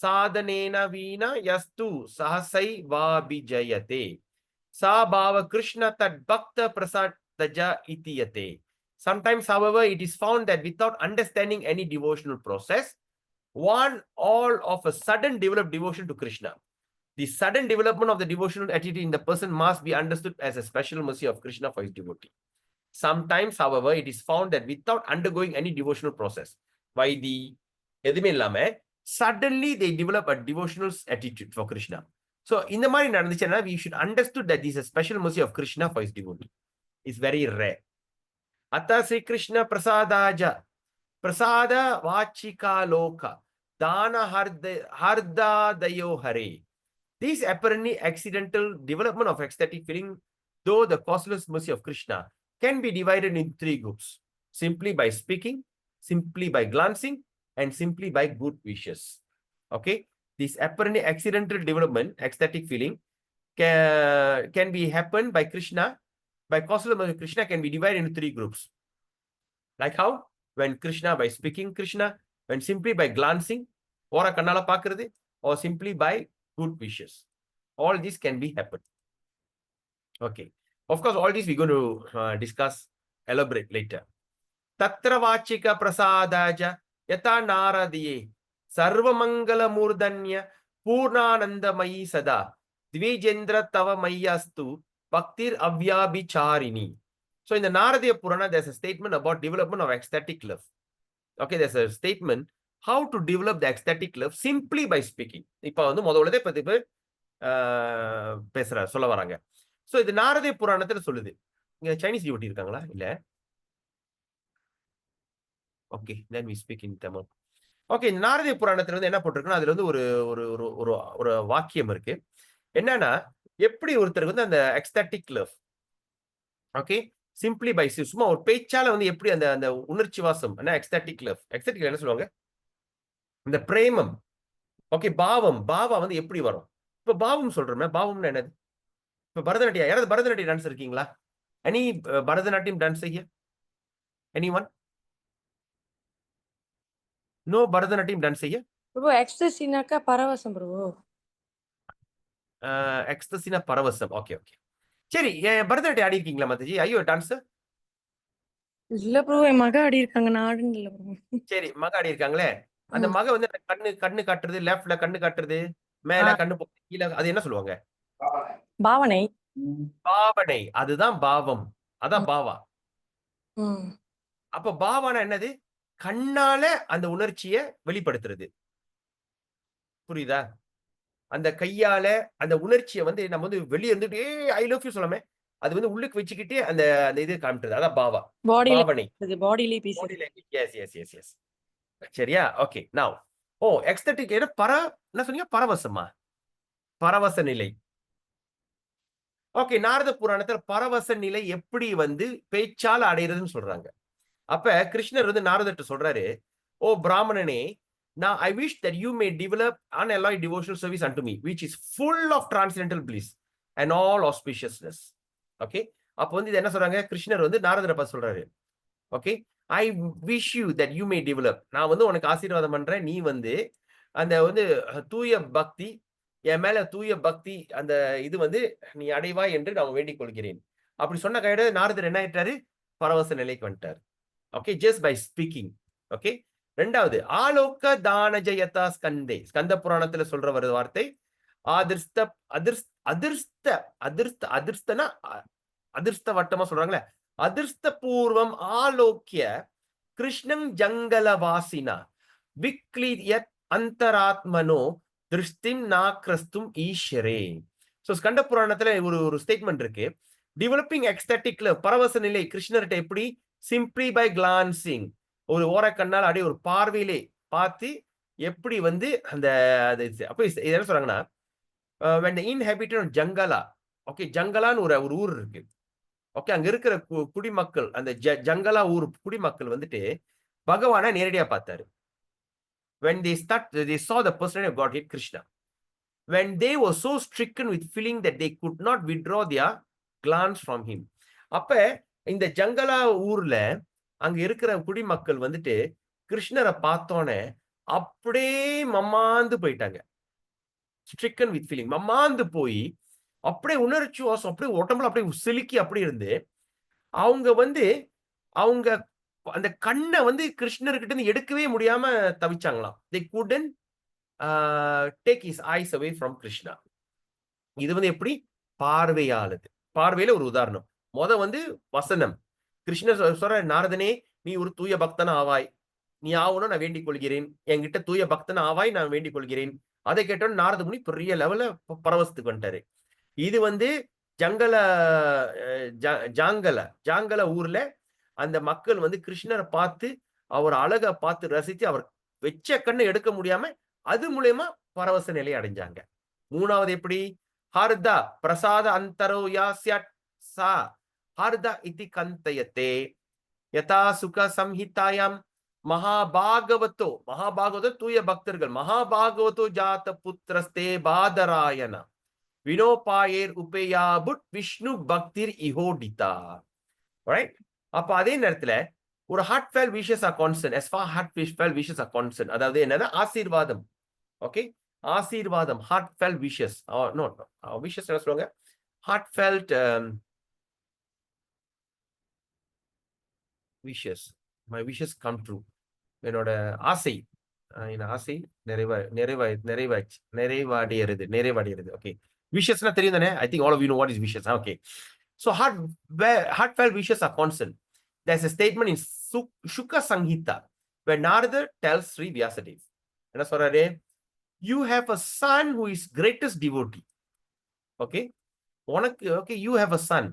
Sadhanena Veena Yastu Sahasai Vabhijayate Sa Bhava Krishna Tat Bhakta Prasadaja Itiyate. Sometimes, however, it is found that without understanding any devotional process, one all of a sudden develop devotion to Krishna. The sudden development of the devotional attitude in the person must be understood as a special mercy of Krishna for his devotee. Sometimes, however, it is found that without undergoing any devotional process, suddenly they develop a devotional attitude for Krishna. So, in the mind, we should understood that this is a special mercy of Krishna for his devotee. It's very rare. Atta Sri Krishna Prasadaja Prasada Vachika Loka Dana Harda Dayo Hare. This apparently accidental development of ecstatic feeling, though the causeless mercy of Krishna, can be divided into 3 groups: simply by speaking, simply by glancing, and simply by good wishes. Okay, this apparently accidental development, ecstatic feeling, can be happened by Krishna, by causeless mercy of Krishna, can be divided into 3 groups. Like how? When Krishna, by speaking Krishna, when simply by glancing, or kannala paakradhu, or simply by good wishes. All this can be happened. Okay. Of course, all this we're going to discuss, elaborate later. Tatra vachika prasadaja yata naradiye sarvamangala murdanya purnanandamayi sada dvijendra tava mayastu bhaktir avyabhicharini. So in the Naradiya Purana, there's a statement about development of ecstatic love. Okay, there's a statement how to develop the ecstatic love simply by speaking. இப்போ வந்து முதல்ல பத்தி சொல்ல வராங்க. So இது நாரதிய புராணத்துல சொல்லுது. இங்க சைனீஸ் டிவோட்டி இருக்காங்களா? இல்ல. Okay, then we speak in Tamil. Okay, நாரதிய புராணத்துல வந்து என்ன போட்டிருக்குன்னா, அதுல வந்து ஒரு வாக்கியம் இருக்கு. என்னன்னா, எப்படி ஒருத்தருக்கு வந்து அந்த ecstatic love, okay, simply by சும்மா ஒரு பேச்சால வந்து எப்படி அந்த உணர்ச்சி வாசம், எக்ஸ்டாட்டிக் லவ், எக்ஸ்டாட்டிக் என்ன சொல்லுவாங்க, இந்த பிரேமம், ஓகே, பாவா வந்து எப்படி வரும்? இப்ப பாவம் சொல்றோமே, பாவம்னா என்னது? இப்ப பரதநாட்டியம், யாராவது பரதநாட்டியம் டான்ஸ் இருக்கீங்களா? எனி பரதநாட்டியம் டான்ஸ் செய்ய? எனிஒன்? நோ பரதநாட்டியம் டான்ஸ் செய்ய? ப்ரோ எக்ஸ்டசினாக்கா பரவசம் ப்ரோ. எக்ஸ்டசினா பரவசம். ஓகே ஓகே, சரி. பரதநாட்டியம் ஆடி இருக்கீங்களா மாதாஜி? ஐயோ டான்ஸ் இல்ல ப்ரோ, என் மக ஆடி இருக்காங்க, நான் ஆடுன்னு இல்ல ப்ரோ. சரி, மக ஆடி இருக்காங்களே, அந்த மக வந்து கண்ணு காட்டுறது, லெஃப்ட்ல கண்ணு காட்டுறது, மேல கண்ணு கீழே, அது என்ன சொல்லுவாங்க? பாவனை. அதுதான் பாவம், அதான் பாவா. அப்ப பாவானா என்னது? கண்ணால அந்த உணர்ச்சிய வெளிப்படுத்துறது. புரியுதா? அந்த கையால அந்த உணர்ச்சிய வந்து நம்ம வந்து வெளிய இருந்துட்டு ஐ லவ் யூ சொல்லாம, அது வந்து உள்ளுக்கு வச்சுக்கிட்டு அந்த அந்த இது காமிக்கிறது. அதான் பாவா. பாவனை. பாடியிலே பேசுறது. Body language. Yes, yes, yes, yes. சரியா? ஓகே. நவ் எக்ஸ்டேட்டிக் என்ன என்ன சொன்னீங்க? பரவசமா? பரவச நிலை. ஓகே. நாரத புராணத்துல பரவச நிலை எப்படி வந்து பேச்சால அடையறதுன்னு சொல்றாங்க. அப்ப கிருஷ்ணர் வந்து நாரதர்ட்ட சொல்றாரு, "ஓ பிராமணனே, now I wish that you may develop unalloyed devotional service unto me, which is full of transcendental bliss and all auspiciousness." Okay. அப்ப வந்து இது என்ன சொல்றாங்க? கிருஷ்ணர் வந்து நாரதரை பார்த்து சொல்றாரு. Okay. "I wish you that you may develop." நான் வந்து உனக்கு ஆசீர்வாதம் பண்றேன். நீ வந்து அந்த வந்து தூய பக்தி, என் மேல தூய பக்தி அந்த இது வந்து நீ அடைவாய் என்று நான் வேண்டிக் கொள்கிறேன். அப்படி சொன்ன கையோட நாரதர் என்ன ஆயிட்டாரு? பரவச நிலைக்கு வந்துட்டார். Okay. Just by speaking. Okay. 2வது ஆலோக தான ஜெயதா ஸ்கந்தே. ஸ்கந்த புராணத்துல சொல்ற ஒரு வார்த்தை. ஆதிர்ஸ்த அதிர்ஸ் அதிர்ஸ்த அதிர்ஸ்த அதிர்ஸ்தனா அதிர்ஸ்த வட்டமா சொல்றாங்களே. அதிர்ஸ்த பூர்வம் ஆலோக்கிய கிருஷ்ணம் ஜங்கல வாசினா விக்லீயத் அந்தராத்மனோ திருஷ்டிம் நாக்ரஸ்தும் ஈஸ்வரே. சோ ஸ்கந்த புராணத்துல ஒரு ஸ்டேட்மெண்ட் இருக்கு. டெவலப்பிங் எக்ஸ்டேட்டிக்ல பரவச நிலை கிருஷ்ணர்கிட்ட எப்படி? Simply by glancing. ஒரு ஓரக்கண்ணால் அப்படியே ஒரு பார்வையிலே பார்த்து எப்படி வந்து அந்த அப்ப இது என்ன சொல்றாங்கன்னா, when the inhabitant of Jangala, okay, ஜங்கலான்னு ஒரு ஒரு ஊர் இருக்கு. ஓகே, அங்க இருக்கிற குடிமக்கள் அந்த ஜங்கலா ஊர் குடிமக்கள் வந்துட்டு பகவானை நேரடியா பார்த்தாரு. when they saw the personality of Godhead Krishna, when they were so stricken with feeling that they could not withdraw their glance from him. அப்ப இந்த ஜங்கலா ஊர்ல அங்க இருக்கிற குடிமக்கள் வந்துட்டு கிருஷ்ணரை பார்த்தோன்னே அப்படியே மம்மாந்து போயிட்டாங்க. ஸ்ட்ரிக்கன் வித் ஃபீலிங், மம்மாந்து போய் அப்படியே உணர்ச்சி வாசம் அப்படியே உடம்புல அப்படியே சிலுக்கி அப்படியே இருந்து அவங்க வந்து அவங்க அந்த கண்ணை வந்து கிருஷ்ணர்கிட்ட இருந்து எடுக்கவே முடியாம தவிச்சாங்களாம். they couldn't take his eyes away from Krishna. இது வந்து எப்படி? பார்வையாளது. பார்வையில ஒரு உதாரணம். வந்து வசனம். கிருஷ்ணர் சொல்ற, நாரதனே நீ ஒரு தூய பக்தன் ஆவாய். நீ ஆவணும் நான் வேண்டிக் கொள்கிறேன். என்கிட்ட தூய பக்தன் ஆவாய் நான் வேண்டிக் கொள்கிறேன். அதை கேட்டோன்னு நாரத முனி பெரிய லெவல்ல பரவசத்துக்கு வந்துட்டாரு. இது வந்து ஜங்கல ஜாங்கல ஊர்ல அந்த மக்கள் வந்து கிருஷ்ணரை பார்த்து அவர் அழகை பார்த்து ரசித்து அவர் வெச்ச கண்ணை எடுக்க முடியாம அது மூலயமா பரவச நிலை அடைஞ்சாங்க. 3வது எப்படி? ஹர்தா பிரசாத அந்தரோ யாஸ்யட் சா ஹர்தா இதி கந்தயத்தே யதா சுக சம்ஹிதாயாம் மகாபாகவதோ தூய பக்தர்கள் மகாபாகவதோ ஜாத புத்திரஸ்தே பாதராயன வினோபாயேர் உபேயாபுட் விஷ்ணு பக்திர் இஹோடிதா. ரைட்? அப்ப அதே நேரத்துல ஒரு heartfelt wishes are concerned, as far heartfelt wishes are concerned, அதாவது என்னன்னா ஆசீர்வாதம். ஓகே, ஆசீர்வாதம், heartfelt wishes, no wishes என்ன சொல்லுவாங்க? heartfelt wishes, my wishes come true. என்னோட ஆசை என் ஆசை நிறைவாடியது. ஓகே, விஷஸ்னா தெரியும் தானே? I think all of you know what is wishes. Okay, so heartfelt wishes are constant. There's a statement in Shuka Samhita where Narada tells Sri Vyasadeva, என்ன சொல்றாரு? You have a son who is greatest devotee. Okay, உனக்கு okay, you have a son.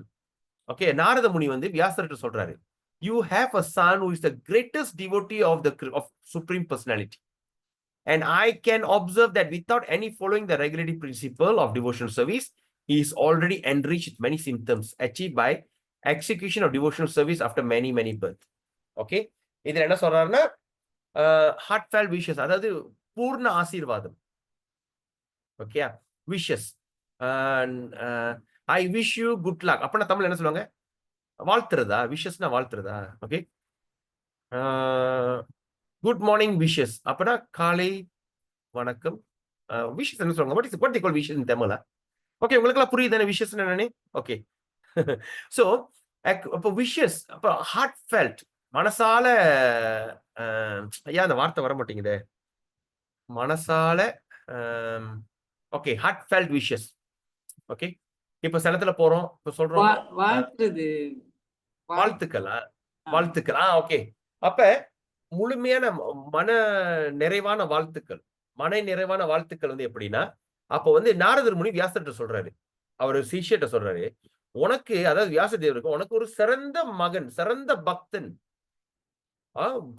Okay, Narada Muni வந்து வியாசர்கிட்ட சொல்றாரு, you have a son who is the greatest devotee of Supreme Personality. And I can observe that without any following the regulative principle of devotional service, he is already enriched with many symptoms achieved by execution of devotional service after many births. Okay, இதுல என்ன சொல்றாருன்னா heartfelt wishes, அதாவது பூர்ண ஆசீர்வாதம். Okay, wishes, I wish you good luck. அப்பனா தமிழ்ல என்ன சொல்லுவாங்க? வாழ்த்துறதா? விஷஸ்னா வாழ்த்துறதா? ஓகே, குட் மார்னிங் விஷஸ் அப்பனா காலை வணக்கம். விஷஸ் என்ன சொல்லுவாங்க? what they call wishes in Tamil? Okay, உங்களுக்கெல்லாம் புரியுதானே விஷஸ் என்னன்னு? ஓகே, சோ அப்போ விஷஸ், அப்போ ஹார்ட் ஃபெல்ட், மனசால ஐயா அந்த வார்த்தை வர மாட்டேங்குது, மனசால okay, heartfelt wishes. Okay, இப்ப சிலத்துல போறோம், இப்ப சொல்றோம் வாழ்த்துறது வாழ்த்துக்கள். வாழ்த்துக்கள். ஓகே. அப்ப முழுமையான மன நிறைவான வாழ்த்துக்கள். மன நிறைவான வாழ்த்துக்கள் வந்து எப்படின்னா, அப்ப வந்து நாரதர் முனி வியாசர்ட்ட சொல்றாரு. அவரு சிஷ்யர்ட்ட சொல்றாரு. உனக்கு அதாவது வியாசதேவருக்கு உனக்கு ஒரு சிறந்த மகன், சிறந்த பக்தன்.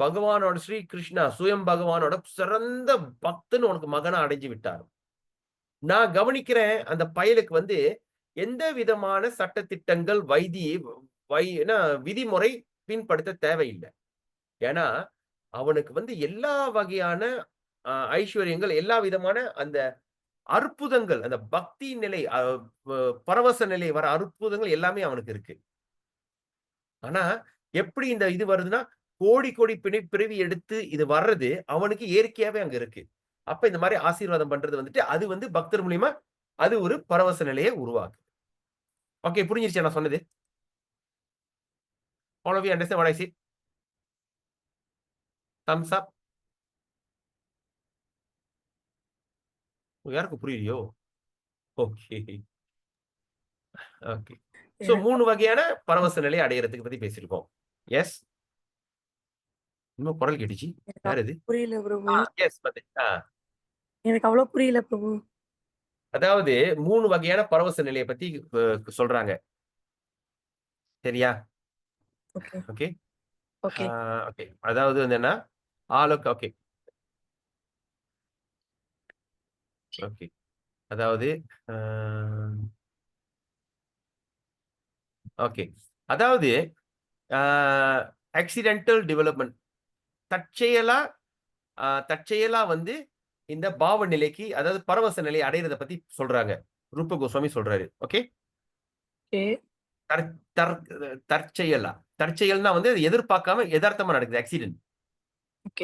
பகவானோட ஸ்ரீ கிருஷ்ணா சுயம் பகவானோட சிறந்த பக்தன் உனக்கு மகனா அடைஞ்சு விட்டார். நான் கவனிக்கிறேன் அந்த பயலுக்கு வந்து எந்த விதமான சட்டதிட்டங்கள் விதிமுறை பின்படுத்த தேவையில்லை. ஏன்னா அவனுக்கு வந்து எல்லா வகையான ஐஸ்வர்யங்கள், எல்லா விதமான அந்த அற்புதங்கள், அந்த பக்தி நிலை, பரவச நிலை வர அற்புதங்கள் எல்லாமே அவனுக்கு இருக்கு. ஆனா எப்படி இந்த இது வருதுன்னா, கோடி கோடி பிறவி எடுத்து இது வர்றது அவனுக்கு இயற்கையாவே அங்க இருக்கு. அப்ப இந்த மாதிரி ஆசீர்வாதம் பண்றது வந்துட்டு அது வந்து பக்தர் மூலியமா அது ஒரு பரவச நிலையை உருவாக்குது. ஓகே, புரிஞ்சிருச்சா நான் சொன்னது? All of you understand what I said? Thumbs up. யாருக்கு புரியலையோ? ஓகே. ஓகே. சோ 3 வகையான பரவச நிலை அடையறதுக்கு பத்தி பேசியிருக்கோம். எஸ். இன்னும் குரல் கேட்டுச்சு. யார் இது? புரியல பிரபு. எஸ் பத்தி. எனக்கு அவ்வளவு புரியல பிரபு. அதாவது 3 வகையான பரவச நிலையை பத்தி சொல்றாங்க. சரியா? ஓகே. ஓகே. ஓகே. ஓகே. அதாவது என்னன்னா ஓகே. ஓகே. அதாவது ஓகே. அதாவது ஆக்சிடென்டல் டெவலப்மெண்ட் தற்செயலா வந்து இந்த பாவ நிலைக்கு அதாவது பரவச நிலை அடையறத பத்தி சொல்றாங்க. ரூப கோஸ்வாமி சொல்றாரு. ஓகே. தற்செயல்னா வந்து எதிர்பார்க்காம யதார்த்தமா நடக்குது. Accident.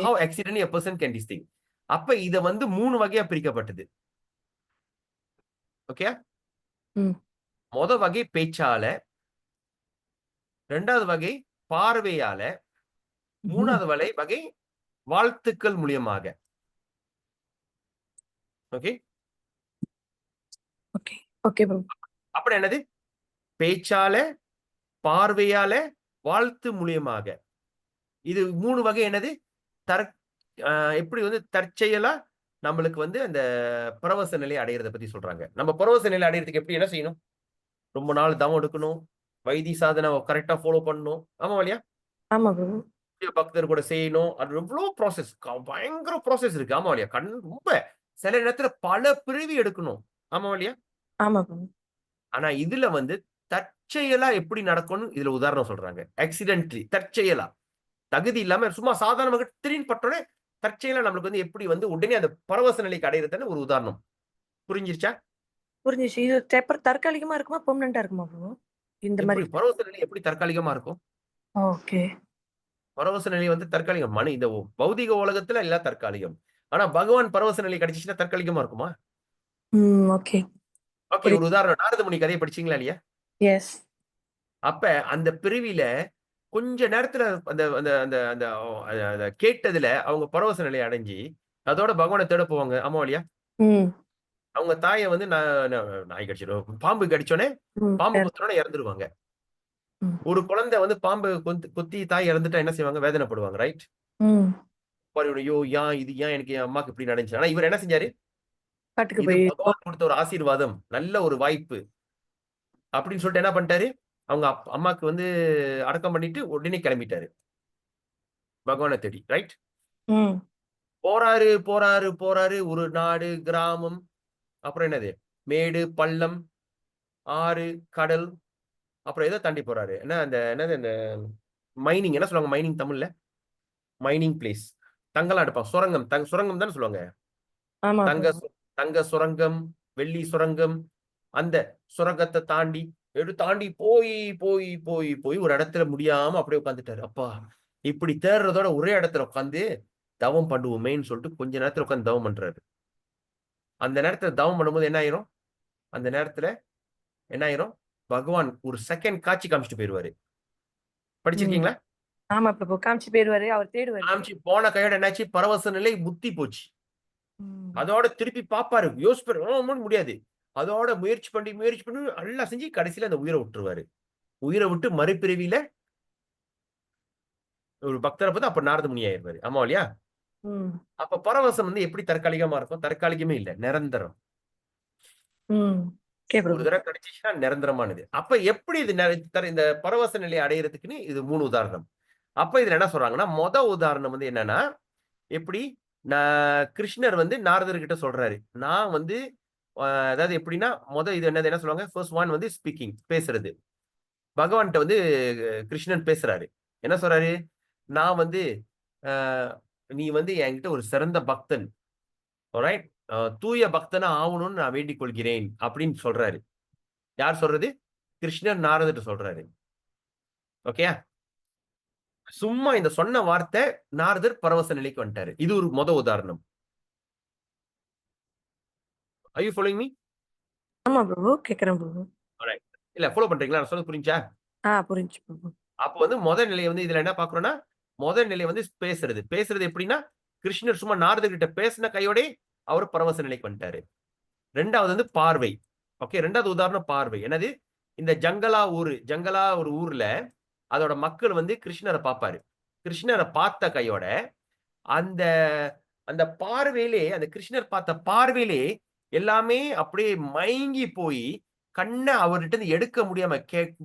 How accidentally a person can this thing. அப்ப இத வந்து 3 வகையா பிரிக்கப்பட்டது. ஓகே. முத வகை பேச்சால, 2வது வகை பார்வையால, 3வது வகை வாழ்த்துக்கள் மூலியமாக. ஓகே. ஓகே. Okay bro. அப்படி என்னது? பேச்சால, பார்வையால, வாழ்த்து மூலியமாக. இது 3 வகை என்னது? எப்படி வந்து தற்செயலா நம்மளுக்கு வந்து அந்த பரவச நிலை அடையறத பத்தி சொல்றாங்க. நம்ம பரவச நிலை அடையறதுக்கு எப்படி என்ன செய்யணும்? ரொம்ப நாள் தவம் எடுக்கணும். வைதி சாதனை கரெக்டா ஃபாலோ பண்ணணும். ஆமா இல்லையா? ஆமா ப்ரோ. பக்தர் கூட செய்யணும். அது எவ்வளவு ப்ராசஸ், பயங்கர ப்ராசஸ் இருக்கு. ஆமா இல்லையா? ரொம்ப சில நேரத்துல பல பிறவி எடுக்கணும். ஆமா இல்லையா? ஆமா ப்ரோ. ஆனா இதுல வந்து தற்செயலா எப்படி நடக்கும்னு இதுல உதாரணம் சொல்றாங்க. ஆக்சிடென்ட்லி தற்செயலா தகுதி இல்லாம சும்மா சாதாரணமாக திடீர்னு பட்டோனே தற்செயலா நம்மளுக்கு வந்து எப்படி வந்து உடனே அந்த பரவச நிலைக்கு அடையிறதுன்னு ஒரு உதாரணம். புரிஞ்சிருச்சா? புரிஞ்சிருச்சு. இது தற்காலிகமா இருக்குமா பெர்மனன்ட்டா இருக்குமா ப்ரோ? இந்த மாதிரி பரவச நிலை எப்படி தற்காலிகமா இருக்கும்? ஓகே. பரவச நிலை வந்து தற்காலிகம். இந்த பௌதிக உலகத்துல எல்லாம் தற்காலிகம். ஆனா பகவான் பரவச நிலை கிடைச்சிச்சுன்னா தற்காலிகமா இருக்குமா? ஓகே. ஓகே, ஒரு உதாரணம். நாரத முனி கதையை படிச்சீங்களா இல்லையா? எஸ். அப்ப அந்த பிரிவில கொஞ்ச நேரத்துல அந்த அந்த அந்த அந்த கேட்டதுல அவங்க பரவச நிலை அடைஞ்சு அதோட பகவானை தேட போவாங்க. ஆமா இல்லையா? அவங்க தாயை வந்து நாய் கடிச்சிடும், பாம்பு கடிச்சோடனே பாம்பு குத்துனோட இறந்துருவாங்க. ஒரு குழந்தை வந்து பாம்பு குத்தி தாய் இறந்துட்டா என்ன செய்வாங்க? வேதனைப்படுவாங்க. ரைட்? ஐயோ இது ஏன் எனக்கு என் அம்மாக்கு இப்படி நடந்துச்சு. ஆனா இவர் என்ன செஞ்சாரு? பகவான் கொடுத்த ஒரு ஆசீர்வாதம், நல்ல ஒரு வாய்ப்பு அப்படின்னு சொல்லிட்டு என்ன பண்ணிட்டாரு? அவங்க அம்மாக்கு வந்து அடக்கம் பண்ணிட்டு உடனே கிளம்பிட்டாரு பகவானை தேடி. ரைட்? போறாரு போறாரு போறாரு. ஒரு நாடு, கிராமம், அப்புறம் என்னது, மேடு, பள்ளம், ஆறு, கடல், அப்புறம் ஏதோ தாண்டி போறாரு. என்னது இந்த மைனிங், என்ன சொல்லுவாங்க மைனிங் தமிழ்ல? Mining place. தங்கலாம் எடுப்பாங்க. சுரங்கம். சுரங்கம் தானே சொல்லுவாங்க. தங்க சுரங்கம், வெள்ளி சுரங்கம். அந்த சுரங்கத்தை தாண்டி தாண்டி போய் போய் போய் போய் ஒரு இடத்துல முடியாம அப்படியே உட்காந்துட்டாரு. அப்பா, இப்படி தேடுறதோட ஒரே இடத்துல உட்காந்து தவம் பண்ணுவோமேன்னு சொல்லிட்டு கொஞ்ச நேரத்துல உட்காந்து தவம் பண்றாரு. அந்த நேரத்துல தவம் பண்ணும்போது என்ன ஆயிரும்? அந்த நேரத்துல என்ன ஆயிரும்? பகவான் ஒரு செகண்ட் காட்சி காமிச்சிட்டு போயிருவாரு. படிச்சிருக்கீங்களா? ஆமா பிரபு, காமிச்சு போயிருவாரு. அவர் தேடுவாரு. காமிச்சு போன கையோட என்னாச்சு? பரவச நிலை புத்தி போச்சு. அதோட திருப்பி பாப்பாரு, யோசிப்பாரு, முடியாது. அதோட முயற்சி பண்ணி நல்லா செஞ்சு கடைசியில அந்த உயிரை விட்டுருவாரு. உயிரை விட்டு மறுபிறவியில ஒரு பக்தரை பார்த்து அப்ப நாரத முனி ஆயிருவாரு. ஆமா இல்லையா? ம். அப்ப பரவசம் வந்து எப்படி தற்காலிகமா இருக்கும்? தற்காலிகமே இல்ல. நிரந்தரம். ம். ஓகே ஒரு பிரபு. தடவை கிடைச்சிச்சுன்னா நிரந்தரமானது. அப்ப எப்படி இது இந்த பரவச நிலையை அடையறதுக்குன்னு இது 3 உதாரணம். அப்ப இதுல என்ன சொல்றாங்கன்னா, உதாரணம் வந்து என்னன்னா, எப்படி நான் கிருஷ்ணர் வந்து நாரதர்கிட்ட சொல்றாரு. நான் வந்து அதாவது எப்படின்னா, இது என்னது என்ன சொல்லுவாங்க? ஃபர்ஸ்ட் ஒன் வந்து ஸ்பீக்கிங் பேசுறது. பகவான்ட்ட வந்து கிருஷ்ணன் பேசுறாரு. என்ன சொல்றாரு? நான் வந்து அ நீ வந்து என்கிட்ட ஒரு சிறந்த பக்தன். ஆல்ரைட். தூய பக்தனா ஆவணும்னு நான் வேண்டிக் கொள்கிறேன் அப்படின்னு சொல்றாரு. யார் சொல்றது? கிருஷ்ணர் நாரதர்ட்ட சொல்றாரு. ஓகேயா? சும்மா இந்த சொன்ன வார்த்தை நாரதர் பரவச நிலைக்கு வந்துட்டாரு. இது ஒரு உதாரணம். Are you following me? ஆமா பிரபு. கேட்கிறேன் பிரபு. ஆல்ரைட். இல்ல ஃபாலோ பண்றீங்களா? நான் சொன்னது புரிஞ்சா? புரிஞ்சுச்சு பிரபு. அப்ப வந்து நிலை வந்து இதுல என்ன பார்க்கிறோம்னா, நிலை வந்து பேசுறது. பேசுறது எப்படின்னா, கிருஷ்ணர் சும்மா நாரதர் கிட்ட பேசின கையோடே அவரு பரவச நிலைக்கு வந்துட்டாரு. 2வது வந்து பார்வை. ஓகே. 2வது உதாரணம் பார்வை. என்னது? இந்த ஜங்கலா ஒரு ஊர்ல அதோட மக்கள் வந்து கிருஷ்ணர பார்ப்பாரு. கிருஷ்ணர பார்த்த கையோட அந்த அந்த பார்வையிலே அந்த கிருஷ்ணர் பார்த்த பார்வையிலே எல்லாமே அப்படியே மயங்கி போய் கண்ண அவர்கிட்ட இருந்து எடுக்க முடியாம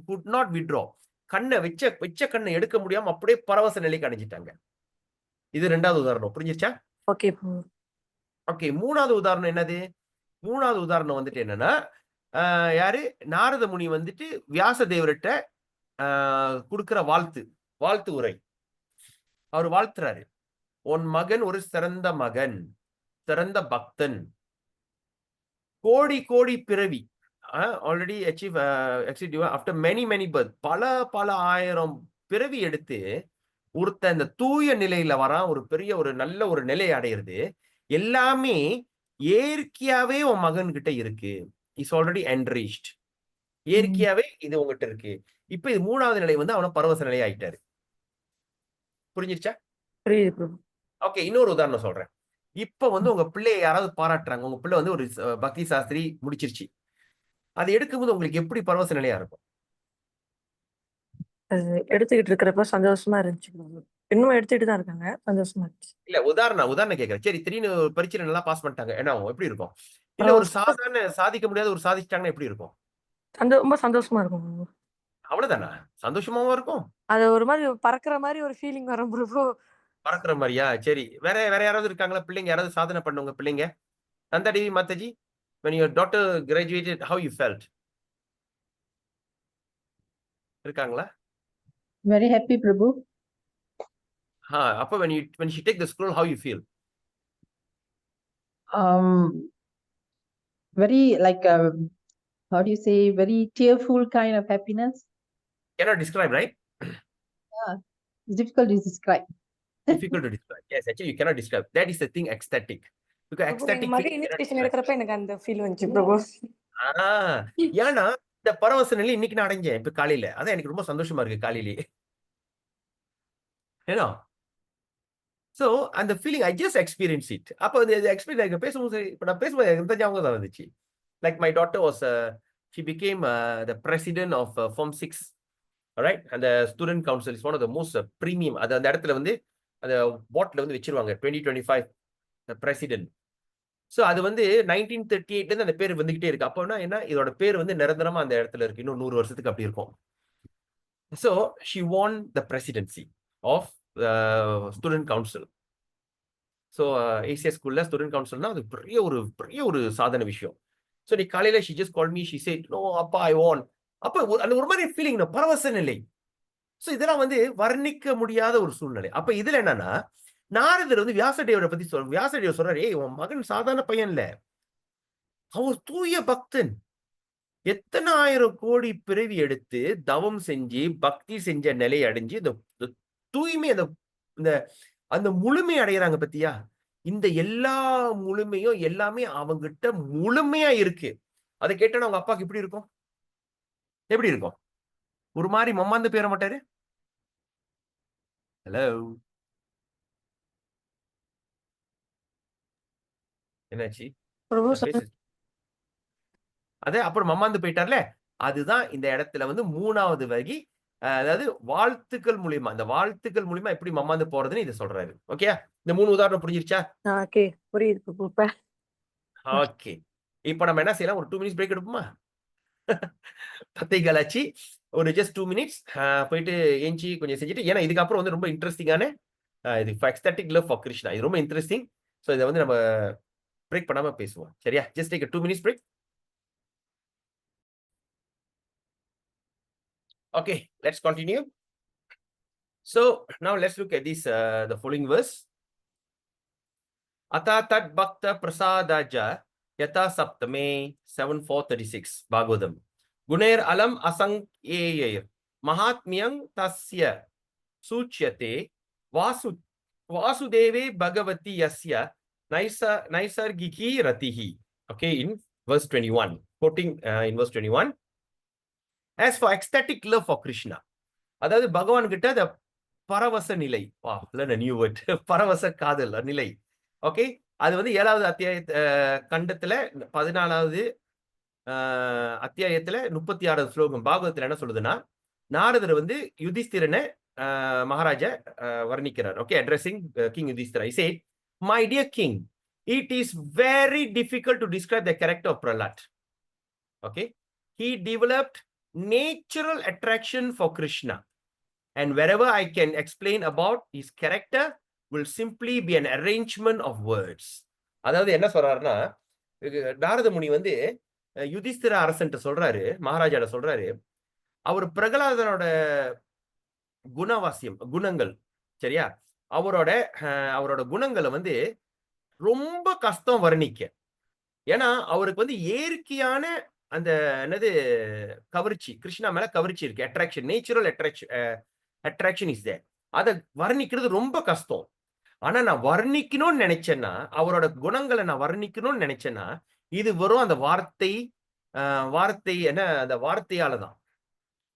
குட் நாட் வித்ட்ரா. கண்ண வச்ச கண்ண எடுக்க முடியாம அப்படியே பரவச நிலைக்கு அடைஞ்சிட்டாங்க. இது 2வது உதாரணம். புரிஞ்சிருச்சா? ஓகே பிரபு. ஓகே. 3வது உதாரணம் என்னது? 3வது உதாரணம் வந்துட்டு என்னன்னா, யாரு? நாரத முனி வந்துட்டு வியாசதேவர்ட்ட குடுக்கிற வாழ்த்து உரை. அவர் வாழ்த்துறாரு. உன் மகன் ஒரு சிறந்த மகன், சிறந்த பக்தன். கோடி கோடி பிறவி. Already achieve after many birth. பல 1000 பிறவி எடுத்து ஒருத்தன் இந்த தூய நிலையில வரான். ஒரு பெரிய ஒரு நல்ல ஒரு நிலை அடையிறது. எல்லாமே இயற்கையாவே உன் மகன் கிட்ட இருக்கு. Is already enriched. இயற்கையாவே இது உங்ககிட்ட இருக்கு. இப்ப இது 3வது நிலை வந்து அவன பரவச நிலை ஆயிட்டாரு. புரிஞ்சிருச்சா? புரியுது பிரபு. ஓகே. இன்னொரு உதாரணம் சொல்றேன். இப்ப வந்து உங்க பிள்ளைய யாராவது பாராட்டுறாங்க. உங்க பிள்ளை வந்து ஒரு பக்தி சாஸ்திரி முடிச்சிருச்சு. அது எடுக்கும்போது உங்களுக்கு எப்படி பரவச நிலையா இருக்கும்? அது எடுத்துக்கிட்டு இருக்கிறப்ப சந்தோஷமா இருந்துச்சு பிரபு. இன்னும் எடுத்துட்டு தான் இருக்காங்க. சந்தோஷமா இருந்துச்சு. இல்ல உதாரணம் கேட்கிறேன். சரி திடீர்னு பரீட்சையில நல்லா பாஸ் பண்ணிட்டாங்க. என்ன ஆகும்? எப்படி இருக்கும்? இல்ல ஒரு சந்தோஷ சாதிக்க முடியாத ஒரு சாதிச்சுட்டாங்கன்னா எப்படி இருக்கும்? ரொம்ப சந்தோஷமா இருக்கும் பிரபு. அவ்வளவுதானா? சந்தோஷமாவும் இருக்கும். அது ஒரு மாதிரி பறக்கிற மாதிரி ஒரு ஃபீலிங் வரும் பிரபு. பறக்குற மாரியா? சரி. வேற வேற யாராவது இருக்காங்களா? பிள்ளைங்க யாராவது சாதனை பண்ணவங்க பிள்ளைங்க? நந்தா தேவி Mataji, when your daughter graduated, how you felt? இருக்காங்களா? Very happy, Prabhu. அப்ப when she take the scroll, how you feel? Very like how do you say, very cheerful kind of happiness. Cannot describe, right? It's difficult to describe. Difficult to describe. Yes, actually you cannot describe. That is the thing, ecstatic. Because பிரபு, எங்க ecstatic மகன் feeling cannot இனிஷியேஷன் describe. எடுக்கிறப்ப எனக்கு அந்த ஃபீல் வந்துச்சு பிரபு. ஏன்னா இந்த பரவச நிலை இன்னைக்கு நான் அடைஞ்சேன் இப்ப காலையில. அதான் எனக்கு ரொம்ப சந்தோஷமா இருக்கு காலையிலேயே. ஏன்னா சோ அந்த feeling I just experience it. அப்ப அந்த எக்ஸ்பீரியன்ஸ் பேசும்போது இப்ப நான் பேசும்போது எனக்கு இந்த ஞாபகம் தான் வந்துச்சு. Like my daughter was she became the president of form 6. alright, அந்த student council is one of the most premium. அது அந்த இடத்துல வந்து அந்த போட்ல வந்து வச்சிருவாங்க 2025 the president. சோ அது வந்து 1938ல இருந்து அந்த பேர் வந்துகிட்டே இருக்கு. அப்போனா என்ன இதோட பேர் வந்து நிரந்தரமா அந்த இடத்துல இருக்கு. இன்னும் 100 வருஷத்துக்கு அப்படி இருக்கும். So she won the presidency of the student council. So ACS ஸ்கூல்ல ஸ்டூடெண்ட் கவுன்சில்னா அது பெரிய ஒரு சாதனை விஷயம். ஸோ நீ காலையில she just call me, she said no அப்பா ஐ வான். அப்ப அந்த ஒரு மாதிரி ஃபீலிங் பரவச நிலை. ஸோ இதெல்லாம் வந்து வர்ணிக்க முடியாத ஒரு சூழ்நிலை. அப்ப இதுல என்னன்னா நாரதர் வந்து வியாசதேவரை பத்தி வியாசதேவர் சொல்றாரு, ஏய் உன் மகன் சாதாரண பையன் இல்ல, அவர் தூய பக்தன். எத்தனை 1000 கோடி பிறவி எடுத்து தவம் செஞ்சு பக்தி செஞ்ச நிலை அடைஞ்சு இந்த தூய்மை அந்த அந்த முழுமை அடைகிறாங்க பத்தியா? இந்த எல்லா முழுமையும் எல்லாமே அவங்கிட்ட முழுமையா இருக்கு. அதை கேட்டா அவங்க அப்பாக்கு எப்படி இருக்கும்? எப்படி இருக்கும்? ஒரு மாதிரி மம்மாந்து பேர மாட்டாரு? ஹலோ, என்னாச்சு? பிரபு அதே அப்புறம் மம்மாந்து போயிட்டார்ல. அதுதான் இந்த இடத்துல வந்து 3வது வகை அதாவது வாழ்த்துக்கள் மூலியமா, இந்த வாழ்த்துக்கள் மூலியமா எப்படி மம்மாந்து போறதுன்னு இதை சொல்றாரு. ஓகே, இந்த 3 உதாரணம் புரிஞ்சிருச்சா? ஓகே, புரியுது இப்ப. ஓகே, இப்போ நம்ம என்ன செய்யலாம், ஒரு 2 மினிட்ஸ் பிரேக் எடுப்போமா? 10 கலாச்சி ஒரு ஜஸ்ட் 2 மினிட்ஸ் போயிட்டு ஏஞ்சி கொஞ்சம் செஞ்சுட்டு, ஏன்னா இதுக்கப்புறம் வந்து ரொம்ப இன்ட்ரெஸ்டிங்கான இது எக்ஸ்டாட்டிக் லவ் ஃபார் கிருஷ்ணா, இது ரொம்ப இன்ட்ரெஸ்டிங். ஸோ இதை வந்து நம்ம பிரேக் பண்ணாம பேசுவோம். சரியா? Just take 2 minutes break. Okay, let's continue. So now let's look at this the following verse. Ata tat bhakta prasadaja yata saptame 7:436 Bhagavatam. Gunair alam asankyeyir mahatmyam tasya suchyate vasudeve bhagavati yasya naisargiki ratihi. Okay, in verse 21, quoting in verse 21. As for ecstatic love for Krishna, அதாவது பகவான் கிட்ட அந்த பரவச நிலை, நியூ வேர்ட், பரவச காதல் நிலை. ஓகே, அது வந்து 7வது அத்தியாய கண்டத்துல 14வது அத்தியாயத்துல 36வது ஸ்லோகம் பாகவத்துல என்ன சொல்லுதுன்னா, நாரதர் வந்து யுதிஷ்திரனை மகாராஜா வர்ணிக்கிறார். Okay, addressing king Yudhishthira. He said, "My dear king, it is very difficult to describe the character of Prahlad." Okay, he developed natural attraction for Krishna, and wherever I can explain about his character will simply be an arrangement of words. அதாவது என்ன சொல்றாருன்னா, நாரத முனி வந்து யுதிஷ்திர அரசன்ட்ட சொல்றாரு, மகாராஜாட சொல்றாரு, அவர் பிரகலாதனோட குணவாசியம், குணங்கள், சரியா, அவரோட குணங்களை வந்து ரொம்ப கஷ்டம் வர்ணிக்க. ஏன்னா அவருக்கு வந்து இயற்கையான அந்த என்னது கவர்ச்சி, கிருஷ்ணா மேல கவர்ச்சி இருக்கு, attraction, natural attraction is there. அதை வர்ணிக்கிறது ரொம்ப கஷ்டம். ஆனா நான் வர்ணிக்கணும்னு நினைச்சேன்னா, அவரோட குணங்களை நான் வர்ணிக்கணும்னு நினைச்சேன்னா, இது வெறும் அந்த வார்த்தை என்ன, அந்த வார்த்தையால தான்.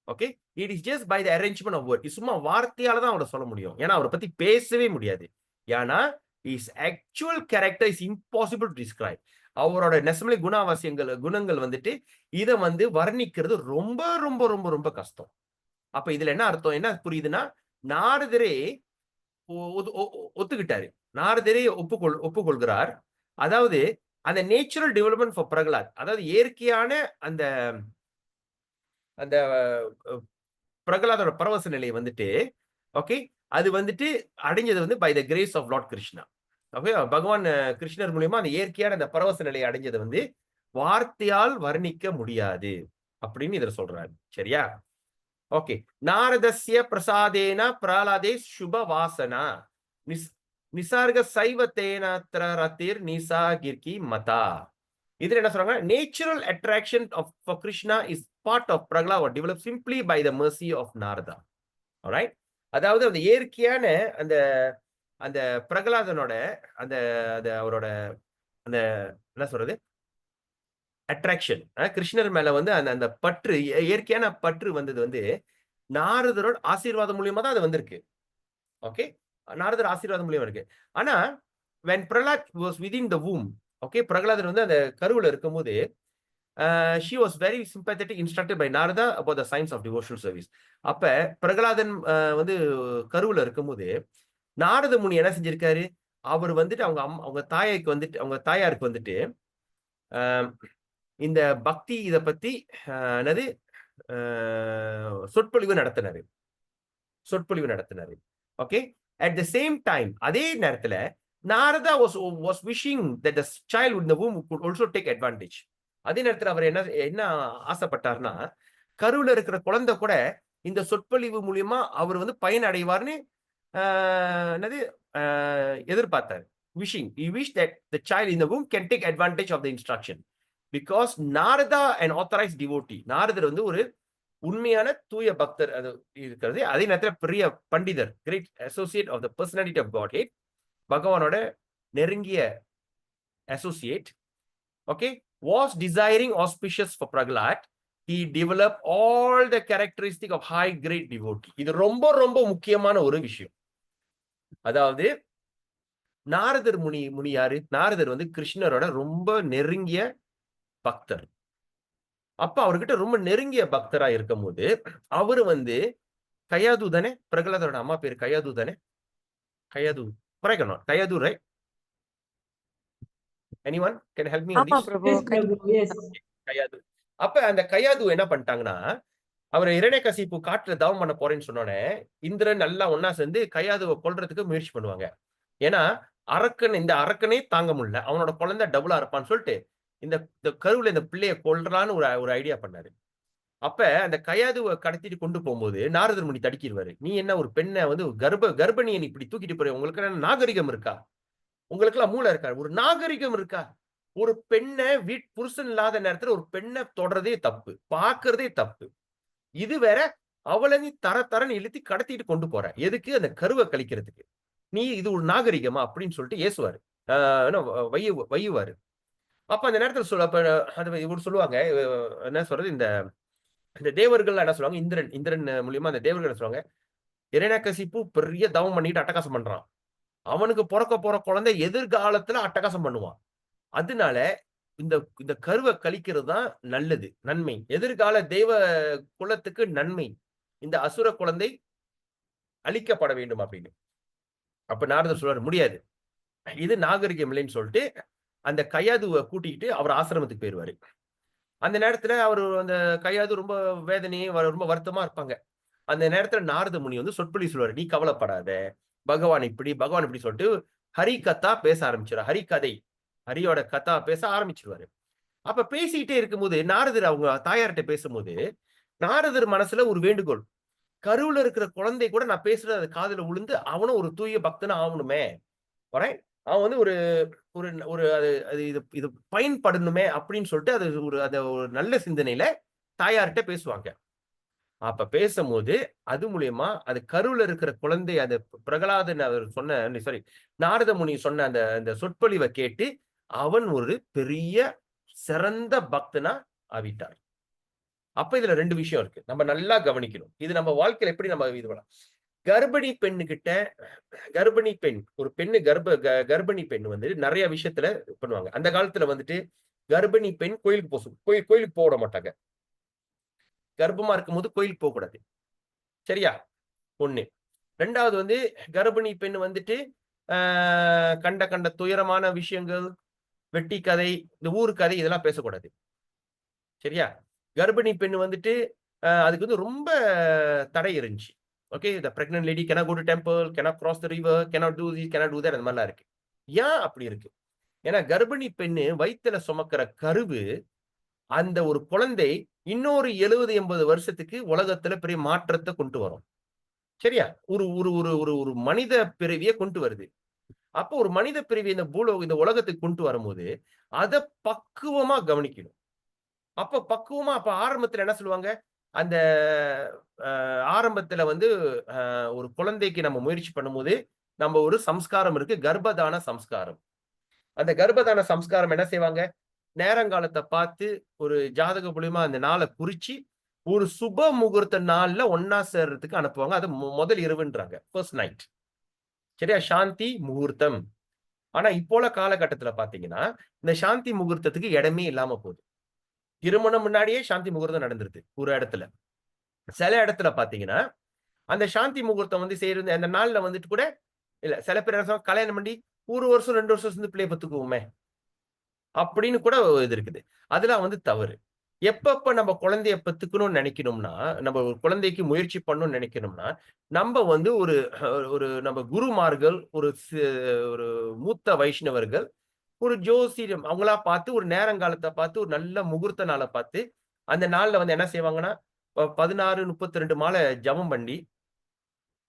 Okay, it is just by the arrangement of word. சும்மா வார்த்தையால தான் அவரை சொல்ல முடியும். ஏன்னா அவரை பத்தி பேசவே முடியாது. ஏன்னா is actual character is impossible to describe. அவரோட நெசமலை குணங்கள் வந்துட்டு இதை வந்து வர்ணிக்கிறது ரொம்ப ரொம்ப ரொம்ப ரொம்ப கஷ்டம். அப்ப இதுல என்ன அர்த்தம், என்ன புரியுதுன்னா, நாரதரே ஒத்துக்கிட்டாரு, நாரதரே ஒப்புக்கொள்கிறார். அதாவது அந்த நேச்சுரல் டெவலப்மெண்ட் ஃபார் பிரகலாத், அதாவது இயற்கையான அந்த அந்த பிரகலாதோட பரவச நிலையை வந்துட்டு, ஓகே, அது வந்துட்டு அடைஞ்சது வந்து by the grace of Lord Krishna. Okay, Bhagavan கிருஷ்ணர் மூலியமா அந்த இயற்கையான அந்த பரவச நிலையை அடைஞ்சது வந்து வார்த்தையால் வர்ணிக்க முடியாது அப்படின்னு இதுல சொல்றாரு. சரியா? ஓகே, நாரதஸ்ய பிரசாதேன பிரஹ்லாதே சுப வாசனா நிசார்க சைவத்தேன ரத்திர் நிசாகிர்கி மதா. இதுல என்ன சொல்றாங்க, natural attraction of for Krishna is part of Prahlad develop simply by the mercy of Narada. Alright, அதாவது அந்த இயற்கையான அந்த அந்த பிரகலாதனோட அந்த அவரோட அந்த என்ன சொல்றது அட்ராக்ஷன், கிருஷ்ணர் மேல வந்து அந்த அந்த பற்று, இயற்கையான பற்று வந்தது வந்து நாரதரோட ஆசீர்வாதம் மூலியமா தான் அது வந்திருக்கு. ஓகே, நாரதர் ஆசீர்வாதம் மூலியமா இருக்கு. ஆனா when Prahlad was within the womb, okay, பிரகலாதர் வந்து அந்த கருவுல இருக்கும்போது she was very sympathetic, instructed by Narada about the science of devotional service. அப்ப பிரகலாதன் வந்து கருவுல இருக்கும்போது நாரத முனி என்ன செஞ்சிருக்காரு, அவர் வந்துட்டு அவங்க தாயாருக்கு வந்துட்டு இந்த பக்தி இத பத்தி என்னது சொற்பொழிவு நடத்தினாரு. Okay, at the same time, அதே நேரத்துல Narada was wishing that the child in the womb could also take advantage. அதே நேரத்துல அவர் என்ன ஆசைப்பட்டார்னா, கருவுல இருக்கிற குழந்தை கூட இந்த சொற்பொழிவு மூலியமா அவர் வந்து பயன் அடைவார்னு என்னது எதிர்பார்த்தார். he wished that the child in the womb can take advantage of the instruction because Narada an authorized devotee. நாரதர் வந்து ஒரு உண்மையான தூய பக்தர் அது இருக்கிறது. அதே நேரத்தில் பெரிய பண்டிதர், great associate of the personality of Godhead, பகவானோட நெருங்கிய associate. Okay, was desiring auspicious for Prahlad, he developed all the characteristic of high great devotee. இது ரொம்ப ரொம்ப முக்கியமான ஒரு விஷயம். அதாவது நாரதர் முனி யாரு, நாரதர் வந்து கிருஷ்ணரோட ரொம்ப நெருங்கிய பக்தர். அப்ப அவர்கிட்ட ரொம்ப நெருங்கிய பக்தரா இருக்கும் போது அவரு வந்து கையாது தானே? பிரகலாதோட அம்மா பேரு கையாது தானே? கையாது. Correct or not? கையாது, right? Anyone can help me on ஆமா this? Prabhu Yes, Prabhu, yes. கையாது. அப்ப அந்த கையாது என்ன பண்ணிட்டாங்கன்னா, அவர் இரணியகசிப்பு காட்டுல தவம் பண்ண போறேன்னு சொன்னோனே, இந்திரன் எல்லாம் ஒண்ணா சேர்ந்து கையாதுவை கொல்றதுக்கு முயற்சி பண்ணுவாங்க. ஏன்னா, இந்த அரக்கனே தாங்க முடியல. அவனோட குழந்தை டபுளா இருப்பான்னு சொல்லிட்டு, இந்த இந்த கருவுல இந்த பிள்ளைய கொல்றான்னு ஒரு ஐடியா பண்ணாரு. அப்ப அந்த கையாதுவை கடத்திட்டு கொண்டு போகும்போது நாரதர் முனி தடுக்கிடுவாரு. நீ என்ன ஒரு பெண்ணை வந்து கர்ப்பிணியை நீ இப்படி தூக்கிட்டு போற? உங்களுக்கு என்ன நாகரிகம் இருக்கா? உங்களுக்கு எல்லாம் மூளை இருக்கா? ஒரு நாகரிகம் இருக்கா? ஒரு பெண்ணை புருஷன் இல்லாத நேரத்துல ஒரு பெண்ணை தொடறதே தப்பு, பாக்குறதே தப்பு. இது வேற, அவளை நீ தரன்னு இழுத்தி கடத்திட்டு கொண்டு போற. எதுக்கு? அந்த கருவை கழிக்கிறதுக்கு. நீ இது ஒரு நாகரிகமா அப்படின்னு சொல்லிட்டு ஏசுவாரு. வையுவாரு. அப்ப அந்த நேரத்துல அப்ப இவர் சொல்லுவாங்க, என்ன சொல்றது, இந்த தேவர்கள் என்ன சொல்லுவாங்க, இந்திரன் மூலியமா அந்த தேவர்கள் என்ன சொல்லுவாங்க, இரணியகசிப்பு பெரிய தவம் பண்ணிட்டு அட்டகாசம் பண்றான். அவனுக்கு பிறக்க போற குழந்தை எதிர்காலத்துல அட்டகாசம் பண்ணுவான். அதனால இந்த இந்த கருவை கழிக்கிறது தான் நல்லது, நன்மை. எதிர்கால தெய்வ குலத்துக்கு நன்மை. இந்த அசுர குழந்தை அழிக்கப்பட வேண்டும் அப்படின்னு. அப்ப நாரதர் சொல்றாரு, முடியாது, இது நாகரிகம் இல்லைன்னு சொல்லிட்டு அந்த கையாதுவை கூட்டிக்கிட்டு அவர் ஆசிரமத்துக்கு போயிருவாரு. அந்த நேரத்துல அவரு அந்த கையாது ரொம்ப ரொம்ப வருத்தமா இருப்பாங்க. அந்த நேரத்துல நாரத முனி வந்து சொற்பொழி சொல்லுவாரு, நீ கவலைப்படாத, பகவான் இப்படி சொல்லிட்டு ஹரி கதா பேச ஆரம்பிச்சிருவாரு. ஹரிகதை, ஹரியோட கதா பேச ஆரம்பிச்சிருவாரு. அப்ப பேசிக்கிட்டே இருக்கும்போது நாரதர் அவங்க தாயார்கிட்ட பேசும்போது நாரதர் மனசுல ஒரு வேண்டுகோள், கருவுல இருக்கிற குழந்தை கூட நான் பேசுறது அது காதுல விழுந்து அவனும் ஒரு தூய பக்தனா ஆகணுமே, அவன் வந்து ஒரு ஒரு ஒரு அது அது இது இது பயன்படணுமே அப்படின்னு சொல்லிட்டு அது ஒரு நல்ல சிந்தனையில தாயார்கிட்ட பேசுவாங்க. அப்ப பேசும்போது அது மூலியமா அது கருவுல இருக்கிற குழந்தை, அது பிரகலாதன் அவர் சொன்ன சாரி நாரத முனி சொன்ன அந்த அந்த சொற்பொழிவை கேட்டு அவன் ஒரு பெரிய சிறந்த பக்தனா ஆவிட்டார். அப்ப இதுல 2 விஷயம் இருக்கு, நம்ம நல்லா கவனிக்கணும். இது நம்ம வாழ்க்கையில எப்படி நம்ம இது பண்ணலாம். கர்ப்பிணி பெண்ணுகிட்ட, கர்ப்பிணி பெண், ஒரு பெண்ணு கர்ப்பிணி பெண் வந்து நிறைய விஷயத்துல பண்ணுவாங்க. அந்த காலத்துல வந்துட்டு கர்ப்பிணி பெண் கோயிலுக்கு போக விட மாட்டாங்க. கர்ப்பமா இருக்கும்போது கோயிலுக்கு போக கூடாது. சரியா? 1. 2வது வந்து கர்ப்பிணி பெண் வந்துட்டு கண்ட துயரமான விஷயங்கள், வெட்டி கதை, இந்த ஊர் கதை இதெல்லாம் பேசக்கூடாது. சரியா? கர்ப்பிணி பெண் வந்துட்டு அதுக்கு வந்து ரொம்ப தடை இருந்துச்சு. Okay, the pregnant lady cannot go to temple, cannot cross the river, cannot do this, cannot do that, அந்த மாதிரிலாம் இருக்கு. ஏன் அப்படி இருக்கு? ஏன்னா கர்ப்பிணி பெண்ணு வயித்துல சுமக்கிற கருவு, அந்த ஒரு குழந்தை இன்னொரு 70-80 வருஷத்துக்கு உலகத்துல பெரிய மாற்றத்தை கொண்டு வரும். சரியா? ஒரு ஒரு ஒரு ஒரு ஒரு மனித பிறவியை கொண்டு வருது. அப்போ ஒரு மனித பிறவி இந்த உலகத்துக்கு கொண்டு வரும்போது அத பக்குவமா கவனிக்கணும். அப்ப ஆரம்பத்துல என்ன சொல்லுவாங்க, அந்த ஆரம்பத்துல வந்து ஒரு குழந்தைக்கு நம்ம முயற்சி பண்ணும்போது நம்ம ஒரு சம்ஸ்காரம் இருக்கு, கர்ப்பதான சம்ஸ்காரம். அந்த கர்ப்பதான சம்ஸ்காரம் என்ன செய்வாங்க, நேரங்காலத்தை பார்த்து ஒரு ஜாதக மூலியமா அந்த நாளை குறிச்சு ஒரு சுப முகூர்த்த நாள்ல ஒன்னா சேர்றதுக்கு அனுப்புவாங்க. அது முதல் இரவுன்றாங்க, ஃபர்ஸ்ட் நைட். சரியா? சாந்தி முகூர்த்தம். ஆனா இப்போ காலகட்டத்துல பாத்தீங்கன்னா இந்த சாந்தி முகூர்த்தத்துக்கு இடமே இல்லாம போகுது. திருமணம் முன்னாடியே சாந்தி முகூர்த்தம் நடந்துருது ஒரு இடத்துல. சில இடத்துல பாத்தீங்கன்னா அந்த சாந்தி முகூர்த்தம் வந்து செய்யறது அந்த நாள்ல வந்துட்டு கூட இல்ல, சில பேர் என்ன சொல்றாங்க, கல்யாணம் பண்ணி 1 வருஷம் 2 வருஷம் சேர்ந்து பிள்ளைய பத்துக்குவோமே அப்படின்னு கூட இது இருக்குது. அதெல்லாம் வந்து தவறு. எப்பப்ப நம்ம குழந்தைய பெத்துக்கணும்னு நினைக்கணும்னா, நம்ம ஒரு குழந்தைக்கு முயற்சி பண்ணணும்னு நினைக்கணும்னா, நம்ம வந்து ஒரு ஒரு நம்ம குருமார்கள், ஒரு மூத்த வைஷ்ணவர்கள், ஒரு ஜோசியம் அவங்களா பார்த்து ஒரு நேரங்காலத்தை பார்த்து ஒரு நல்ல முகூர்த்த நாளை பார்த்து அந்த நாள்ல வந்து என்ன செய்வாங்கன்னா 16-32 மாலை ஜபம் பண்ணி,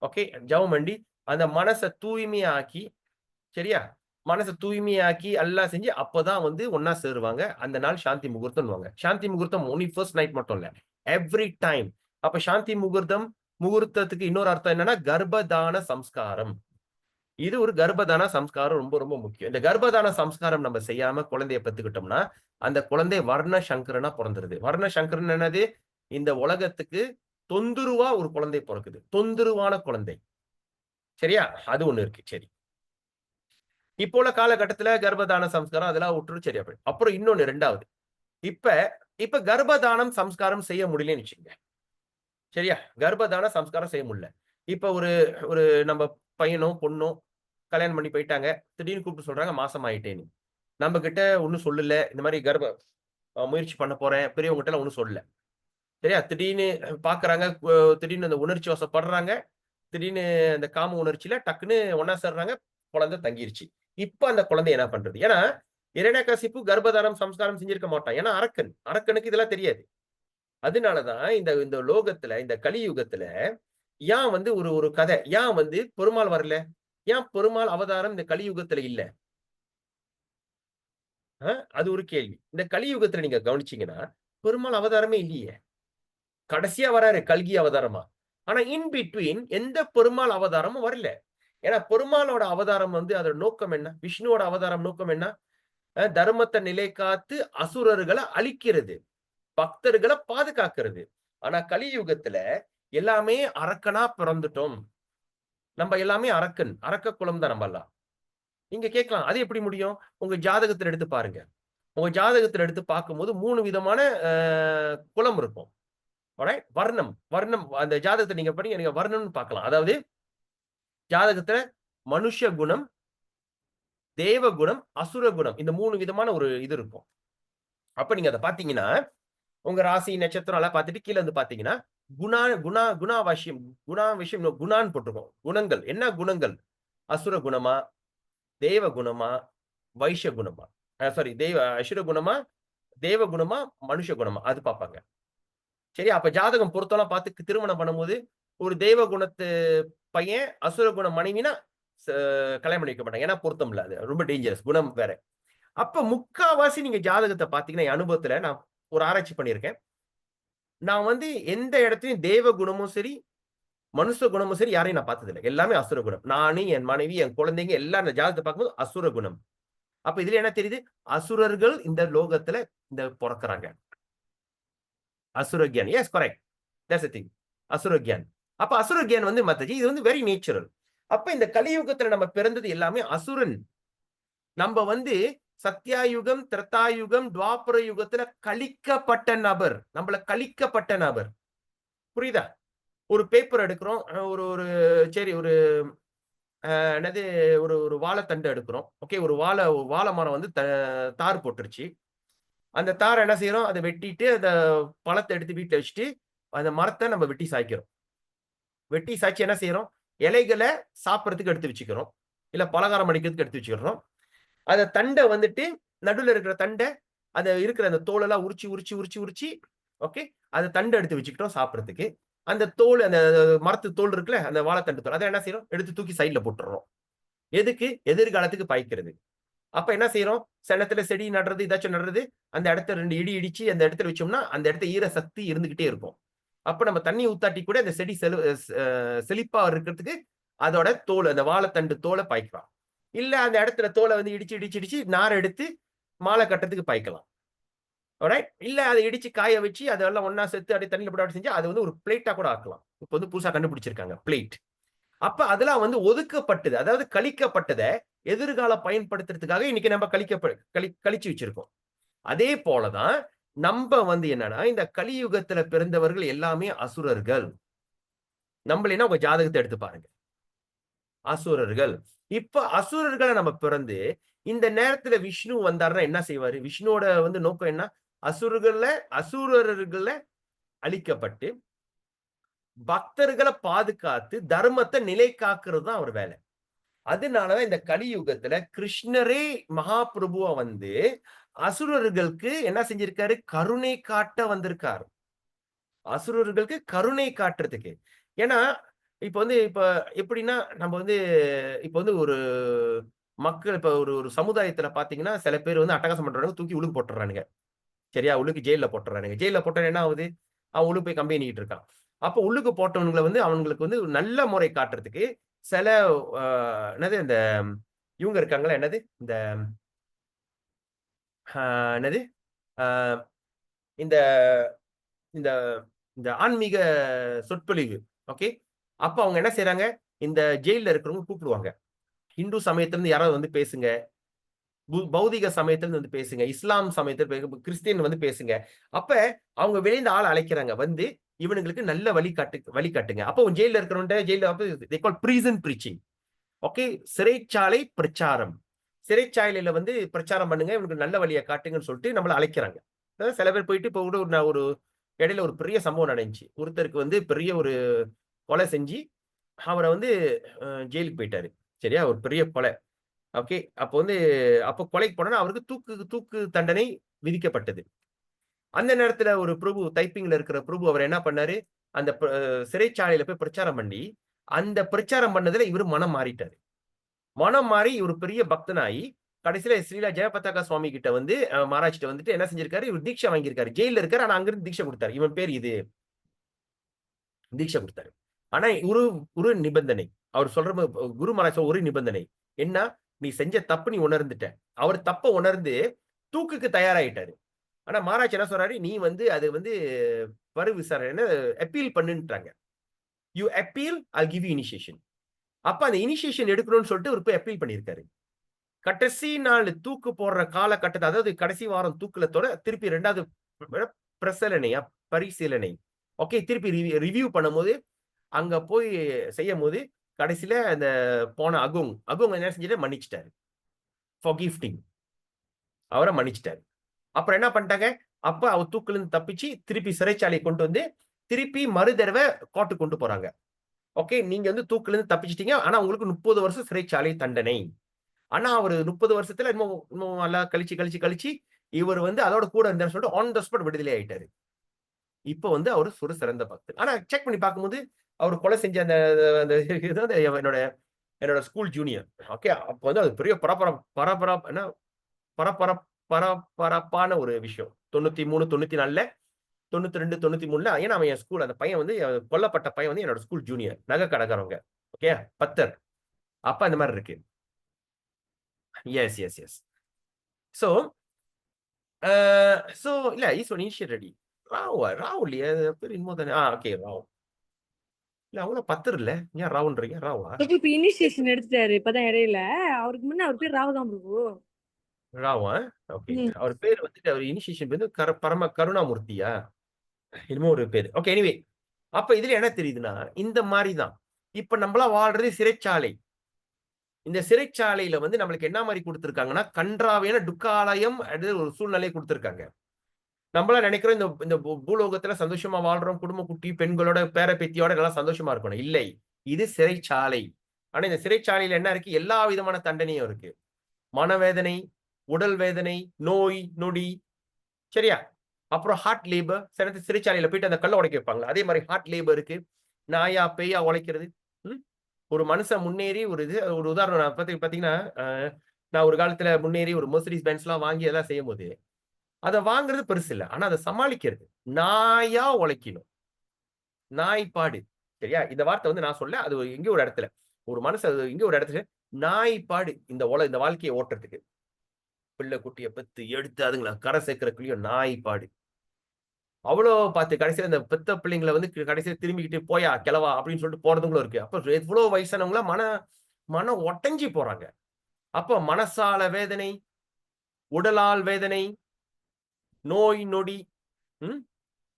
ஓகே, ஜபம் பண்ணி அந்த மனசை தூய்மையாக்கி, சரியா, மனசை தூய்மையாக்கி எல்லாம் செஞ்சு அப்பதான் வந்து ஒன்னா சேருவாங்க. அந்த நாள் சாந்தி முகூர்த்தம்வாங்க. சாந்தி முகூர்த்தம் ஒன்லி ஃபர்ஸ்ட் நைட் மட்டும் இல்ல, எவ்ரி டைம். அப்ப சாந்தி முகூர்த்தத்துக்கு இன்னொரு அர்த்தம் என்னன்னா கர்ப்பதான சம்ஸ்காரம். இது ஒரு கர்ப்பதான சம்ஸ்காரம் ரொம்ப ரொம்ப முக்கியம். இந்த கர்ப்பதான சம்ஸ்காரம் நம்ம செய்யாம குழந்தைய பெத்துக்கிட்டோம்னா அந்த குழந்தை வர்ண சங்கரனா பிறந்துருது. வர்ண சங்கரன் என்னது, இந்த உலகத்துக்கு தொந்தரவா ஒரு குழந்தை பிறக்குது, தொந்தரவான குழந்தை. சரியா? அது ஒண்ணு இருக்கு. சரி, இப்போ உள்ள காலகட்டத்துல கர்ப்பதான சம்ஸ்காரம் அதெல்லாம் விட்டுரு. சரியா போய் அப்புறம் இன்னொன்னு 2வது, இப்ப கர்ப்பதானம் சம்ஸ்காரம் செய்ய முடியலன்னு வச்சுக்கோங்க. சரியா? கர்ப்பதான சம்ஸ்காரம் செய்ய முடியல. இப்ப ஒரு ஒரு நம்ம பையனோ பொண்ணோ கல்யாணம் பண்ணி போயிட்டாங்க. திடீர்னு கூப்பிட்டு சொல்றாங்க மாசம் ஆயிட்டேன்னு. நம்ம கிட்ட ஒண்ணும் சொல்லல. இந்த மாதிரி முயற்சி பண்ண போறேன். பெரியவங்க கிட்ட ஒண்ணும் சொல்லல. சரியா? திடீர்னு பாக்குறாங்க. திடீர்னு அந்த உணர்ச்சி வசப்படுறாங்க. திடீர்னு அந்த காம உணர்ச்சியில டக்குன்னு ஒண்ணா சேர்றாங்க. குழந்தை தங்கிருச்சு. இப்ப அந்த குழந்தை என்ன பண்றது? ஏன்னா இரண்யகசிப்பு கர்ப்பதானம் சம்ஸ்காரம் செஞ்சிருக்க மாட்டான். ஏன்னா அரக்கன். அரக்கனுக்கு இதெல்லாம் தெரியாது. அதனாலதான் இந்த இந்த லோகத்துல, இந்த கலியுகத்துல ஏன் வந்து ஒரு ஒரு கதை, ஏன் வந்து பெருமாள் வரல? ஏன் பெருமாள் அவதாரம் இந்த கலியுகத்துல இல்ல? அது ஒரு கேள்வி. இந்த கலியுகத்துல நீங்க கவனிச்சீங்கன்னா, பெருமாள் அவதாரமே இல்லையே. கடைசியா வராரு கல்கி அவதாரமா. ஆனா இன் பிட்வீன் எந்த பெருமாள் அவதாரமும் வரல. ஏன்னா பெருமாளோட அவதாரம் வந்து அதோட நோக்கம் என்ன? விஷ்ணுவோட அவதாரம் நோக்கம் என்ன? தர்மத்தை நிலை காத்து அசுரர்களை அழிக்கிறது. பக்தர்களை பாதுகாக்கிறது. ஆனா கலியுகத்துல எல்லாமே அரக்கனா பிறந்துட்டோம். நம்ம எல்லாமே அரக்கன். அரக்க குலம் தான் நம்ம எல்லாம். நீங்க கேட்கலாம். அது எப்படி முடியும்? உங்க ஜாதகத்துல எடுத்து பாருங்க. உங்க ஜாதகத்துல எடுத்து பார்க்கும்போது 3 விதமான குலம் இருக்கும். ஆல்ரைட்? வர்ணம். வர்ணம் அந்த ஜாதகத்தை நீங்க படிங்க. நீங்க வர்ணம்னு பார்க்கலாம். அதாவது ஜாதகத்துல மனுஷ குணம், தேவ குணம், அசுர குணம். இந்த 3 விதமான ஒரு இது இருக்கும். அப்ப நீங்க அத பார்த்தீங்கன்னா, உங்க ராசி, நட்சத்திரம் எல்லாம் பார்த்துட்டு கீழ வந்து பார்த்தீங்கன்னா, குணா குணா குணாவசியம் குணாவிஷயம் குணான்னு போட்டிருக்கும். குணங்கள். என்ன குணங்கள்? அசுர குணமா? தேவ குணமா? வைஷ்ய குணமா? சாரி அசுர குணமா? தேவ குணமா? மனுஷ குணமா? அது பார்ப்பாங்க. சரி, அப்ப ஜாதகம் பொருத்தம்லாம் பார்த்து திருமணம் பண்ணும்போது, ஒரு தேவ குணத்து பையன், அசுர குண மனைவினா கல்யாணம் பண்ணி வைக்க மாட்டாங்க. ஏன்னா பொருத்தம் இல்ல. அது ரொம்ப டேஞ்சரஸ். குணம் வேற. அப்ப முக்காவாசி நீங்க ஜாதகத்த பார்த்தீங்கன்னா, என் அனுபவத்துல நான் ஒரு ஆராய்ச்சி பண்ணியிருக்கேன். நான் வந்து எந்த இடத்துலயும் தேவ குணமும் சரி, மனுஷ குணமும் சரி யாரையும் நான் பார்த்ததில்ல. எல்லாமே அசுர குணம். நானு, என் மனைவி, என் குழந்தைங்க எல்லாம் அந்த ஜாதகத்த பார்க்கும்போது அசுர குணம். அப்ப இதுல என்ன தெரியுது? அசுரர்கள் இந்த லோகத்துல பொறக்குறாங்க. அசுரக்யான். Yes correct. That's the thing. அசுரக்யான். அப்ப அசுரக்யான் வந்து மத்தஜி இது வந்து வெரி நேச்சுரல். அப்ப இந்த கலியுகத்துல நம்ம பிறந்தது எல்லாமே அசுரன். நம்ம வந்து சத்யாயுகம், திரேதாயுகம், துவாபர யுகத்துல கழிக்கப்பட்ட நபர். நம்மள கழிக்கப்பட்ட நபர். புரியுதா? ஒரு பேப்பர் எடுக்கிறோம். ஒரு ஒரு சரி ஒரு என்னது ஒரு ஒரு வாழைத்தண்டு எடுக்கிறோம். ஓகே, ஒரு வாழை மரம் வந்து தார் போட்டுருச்சு. அந்த தார என்ன செய்யறோம்? அத வெட்டிட்டு அந்த பழத்த எடுத்து வீட்ல வச்சுட்டு, அந்த மரத்த நம்ம வெட்டி சாய்க்கிறோம். வெட்டி சாய்ச்சு என்ன செய்யறோம்? இலைகள சாப்பிடறதுக்கு எடுத்து வச்சுக்கிறோம். இல்ல பலகாரம் அடிக்கிறதுக்கு எடுத்து வச்சுக்கிறோம். அத தண்ட வந்துட்டு நடுவுல இருக்கிற தண்ட, அத இருக்கிற அந்த தோலெல்லாம் உரிச்சு, ஓகே, அத தண்ட எடுத்து வச்சுக்கிட்டோம் சாப்பிடறதுக்கு. அந்த தோல் அந்த மரத்து தோல் இருக்குல்ல, அந்த வாழைத்தண்டு தோல். அத என்ன செய்யறோம்? எடுத்து தூக்கி சைடுல போட்டுறோம். எதுக்கு? எதிர்காலத்துக்கு பாய்க்கிறது. அப்ப என்ன செய்யறோம்? செனத்துல செடி நடுறது, ஏதாச்சும் நடுறது, அந்த இடத்த 2 இடி இடிச்சு அந்த இடத்துல வச்சோம்னா, அந்த இடத்த ஈர சக்தி இருந்துகிட்டே இருக்கும். அப்ப நம்ம தண்ணி ஊத்தாட்டி கூட அந்த செடி செழிப்பா இருக்கிறதுக்கு அதோட தோல், அந்த வாழைத்தண்டு தோலை பாய்க்கலாம். இல்ல அந்த இடத்துல தோலை வந்து இடிச்சு நார் எடுத்து மாலை கட்டுறதுக்கு பாய்க்கலாம். ஆல்ரைட்? இல்ல அதை இடிச்சு காய வச்சு அதெல்லாம் ஒண்ணா சேர்த்து அப்படியே தண்ணியில போட்டு செஞ்சு அது வந்து ஒரு பிளேட்டா கூட ஆக்கலாம். இப்ப வந்து புதுசா கண்டுபிடிச்சிருக்காங்க பிளேட். அப்ப அதெல்லாம் வந்து ஒதுக்கப்பட்டது. அதாவது கழிக்கப்பட்டத எதிர்கால பயன்படுத்துறதுக்காக இன்னைக்கு நம்ம கழிச்சு வச்சிருக்கோம். அதே போலதான் நம்ம வந்து என்னன்னா, இந்த கலியுகத்துல பிறந்தவர்கள் எல்லாமே அசுரர்கள். நம்மள உங்க ஜாதகத்தை எடுத்து பாருங்க. அசுரர்கள். இப்ப அசுரர்களை நம்ம பிறந்து இந்த நேரத்துல விஷ்ணு வந்தாருன்னா என்ன செய்வாரு? விஷ்ணுவோட வந்து நோக்கம் என்ன? அசுரர்களை அழிக்கப்பட்டு பக்தர்களை பாதுகாத்து தர்மத்தை நிலை காக்குறது தான் அவர் வேலை. அதனாலதான் இந்த கலியுகத்துல கிருஷ்ணரே மகாபிரபுவா வந்து அசுரர்களுக்கு என்ன செஞ்சிருக்காரு? கருணை காட்ட வந்திருக்காரு. அசுரர்களுக்கு கருணை காட்டுறதுக்கு. ஏன்னா இப்ப எப்படின்னா நம்ம வந்து இப்ப வந்து ஒரு மக்கள் இப்ப ஒரு ஒரு சமுதாயத்துல பாத்தீங்கன்னா சில பேர் வந்து அட்டகாசம் பண்றாங்க, தூக்கி உள்ளுக்கு போட்டுறானுங்க. சரியா? உள்ளுக்கு ஜெயில்ல போட்டுறானுங்க. ஜெயில்ல போட்டா என்ன ஆகுது? அவன் உள்ளுக்கு போய் கம்பி எண்ணிட்டு இருக்கான். அப்ப உள்ளுக்கு போட்டவனுங்களை வந்து அவங்களுக்கு வந்து நல்ல முறை காட்டுறதுக்கு சில என்னது இந்த இவங்க இருக்காங்களா? என்னது இந்த என்னது இந்த இந்த இந்த ஆன்மீக சொற்பொழிவு. ஓகே, அப்ப அவங்க என்ன செய்யறாங்க? இந்த ஜெயில்ல இருக்கிறவங்க கூப்பிடுவாங்க. இந்து சமயத்துல இருந்து யாராவது வந்து பேசுங்க, பௌதிக சமயத்துல இருந்து பேசுங்க, இஸ்லாம் சமயத்துல கிறிஸ்டியன் வந்து பேசுங்க. அப்ப அவங்க வெளியில ஆள் அழைக்கிறாங்க. வந்து இவனுங்களுக்கு நல்ல வழிகாட்டுங்க. அப்போ ஜெயில இருக்கிறவன்ட்ட ஜெயில பிரீசன் பிரீச்சிங். ஓகே, சிறைச்சாலை பிரச்சாரம். சிறைச்சாலையில வந்து பிரச்சாரம் பண்ணுங்க, இவனுக்கு நல்ல வழியை காட்டுங்கன்னு சொல்லிட்டு நம்மள அழைக்கிறாங்க. சில பேர் போயிட்டு இப்போ கூட ஒரு இடையில ஒரு பெரிய சம்பவம் நடந்துச்சு. ஒருத்தருக்கு வந்து பெரிய ஒரு கொலை செஞ்சு அவரை வந்து ஜெயிலுக்கு போயிட்டாரு. சரியா, ஒரு பெரிய கொலை. ஓகே, அப்போ கொலைக்கு போனா அவருக்கு தூக்கு தண்டனை விதிக்கப்பட்டது. அந்த நேரத்துல ஒரு பிரபு, டைப்பிங்ல இருக்கிற பிரபு, அவர் என்ன பண்ணாரு, அந்த சிறைச்சாலையில போய் பிரச்சாரம் பண்ணி, அந்த பிரச்சாரம் பண்ணதுல இவரு மனம் மாறிட்டாரு. மனம் மாறி இவரு பெரிய பக்தனாயி கடைசியில ஸ்ரீலா ஜெயபதாகா சுவாமி கிட்ட வந்து மகாராஜ்கிட்ட வந்துட்டு என்ன செஞ்சிருக்காரு, இவர் தீட்சை வாங்கியிருக்காரு. ஜெயில இருக்காரு, ஆனா அங்கிருந்து தீட்சை கொடுத்தாரு. இவன் பேர் இது, தீட்சை கொடுத்தாரு. ஆனா ஒரு நிபந்தனை, அவர் சொல்ற குரு மகாராஜ் ஒரு நிபந்தனை என்ன, நீ செஞ்ச தப்பு நீ உணர்ந்துட்ட. அவர் தப்ப உணர்ந்து தூக்குக்கு தயாராயிட்டாரு. ஆனா மகாராஜ் என்ன சொல்றாரு, நீ வந்து அது வந்து பரு விசாரணை அப்பீல் பண்ணுன்றாங்க. You appeal, I'll give you initiation. அப்ப அந்த இனிஷியேஷன் எடுக்கணும்னு சொல்லிட்டு ஒரு போய் அப்பீல் பண்ணியிருக்காரு. கடைசி நாள் தூக்கு போடுற காலகட்டத்தை, அதாவது கடைசி வாரம் தூக்குலத்தோட திருப்பி 2வது பிரசலனையா பரிசீலனை, ஓகே, திருப்பி ரிவ்யூ பண்ணும்போது அங்க போய் செய்யும் போது கடைசியில அந்த போன அகுங் என்ன செஞ்சுட்டு மன்னிச்சிட்டாரு. forgifting, அவரை மன்னிச்சிட்டாரு. அப்புறம் என்ன பண்ணிட்டாங்க, அப்ப அவர் தூக்குல இருந்து தப்பிச்சு திருப்பி சிறைச்சாலையை கொண்டு வந்து திருப்பி மறு தடவை கோர்ட்டுக்கு கொண்டு போறாங்க. ஓகே, நீங்க வந்து தூக்குல இருந்து தப்பிச்சிட்டீங்க, ஆனா உங்களுக்கு 30 வருஷம் சிறைச்சாலை தண்டனை. ஆனா அவரு 30 வருஷத்துல இன்னும் நல்லா கழிச்சு இவர் வந்து அதோட கூட இருந்தான்னு சொல்லிட்டு ஆன் த ஸ்பாட் விடுதலை ஆயிட்டாரு. இப்ப வந்து அவரு ஒரு சிறந்த பக்தர். ஆனா செக் பண்ணி பார்க்கும்போது அவர் கொலை செஞ்ச அந்த என்னோட ஸ்கூல் ஜூனியர். ஓகே, அப்ப வந்து அது பெரிய பரபரப்பான ஒரு விஷயம். 93, 94, 92, 93. ஏன்னா அவன் என் ஸ்கூல், அந்த பையன் வந்து கொல்லப்பட்ட பையன் வந்து என்னோட ஸ்கூல் ஜூனியர், நகை கடைக்காரவங்க. ஓகே, பத்தர். அப்ப அந்த மாதிரி இருக்கு. எஸ். சோ இல்ல, இஸ் ஒன் இனிஷியேட்டட். ராவ் இல்லையா பேர், இன்னும் தானே. ஓகே, ராவ். இல்ல அவங்கள பத்தர் இல்ல, ஏன் ராவுன்றீங்க? ராவா? இப்ப இனிஷியேஷன் எடுத்துட்டாரு இப்பதான் இடையில. அவருக்கு முன்ன அவர் பேர் ராவ் தான் பிரபு. ராவா? ஓகே, அவர் பேர் வந்துட்டு அவர் இனிஷியேஷன் வந்து பரம கருணாமூர்த்தியா என்னமோ ஒரு பேரு. ஓகே, எனிவே, அப்ப இதுல என்ன தெரியுதுன்னா, இந்த மாதிரிதான் இப்ப நம்மளா வாழ்றது சிறைச்சாலை. இந்த சிறைச்சாலையில வந்து நம்மளுக்கு என்ன மாதிரி கொடுத்திருக்காங்கன்னா, கன்றாவியான துக்காலயம் ஒரு சூழ்நிலையை கொடுத்திருக்காங்க. நம்மளா நினைக்கிறோம் இந்த பூலோகத்துல சந்தோஷமா வாழ்றோம், குடும்ப குட்டி பெண்களோட பேர பேத்தியோட நல்லா சந்தோஷமா இருக்கணும். இல்லை, இது சிறைச்சாலை. ஆனா இந்த சிறைச்சாலையில என்ன இருக்கு, எல்லா விதமான தண்டனையும் இருக்கு. மனவேதனை, உடல் வேதனை, நோய் நொடி, சரியா, அப்புறம் ஹார்ட் லேபர். சிறைச்சாலையில போயிட்டு அந்த கல்லை உடைக்க வைப்பாங்க, அதே மாதிரி ஹார்ட் லேபர் இருக்கு. நாயா பேயா உழைக்கிறது. ஒரு மனுஷன் முன்னேறி ஒரு உதாரணம் பாத்தீங்கன்னா, நான் ஒரு காலத்துல முன்னேறி ஒரு மெர்சிடிஸ் பென்ஸ் எல்லாம் வாங்கி எல்லாம் செய்யும் போது அதை வாங்குறது பெருசு இல்ல, ஆனா அதை சமாளிக்கிறது நாயா உழைக்கணும். நாய்ப்பாடு, சரியா, இந்த வார்த்தை வந்து நான் சொல்ல, அது எங்க ஒரு இடத்துல ஒரு மனுஷன் இங்க ஒரு இடத்துல நாய்ப்பாடு இந்த வாழ்க்கையை ஓட்டுறதுக்கு. பிள்ளை குட்டியை பெத்து எடுத்து அதுங்களை கரை சேர்க்கிறதுக்குள்ளயும் நாய்ப்பாடு. அவ்வளோ பார்த்து கடைசியில் இந்த பெத்த பிள்ளைங்களை வந்து கடைசியில் திரும்பிக்கிட்டு போயா கிளவா அப்படின்னு சொல்லிட்டு போறதுங்களும் இருக்கு. அப்ப எவ்வளவு வயசானவங்களா மனம் ஒட்டஞ்சி போறாங்க. அப்ப மனசால வேதனை, உடலால் வேதனை, நோய் நொடி,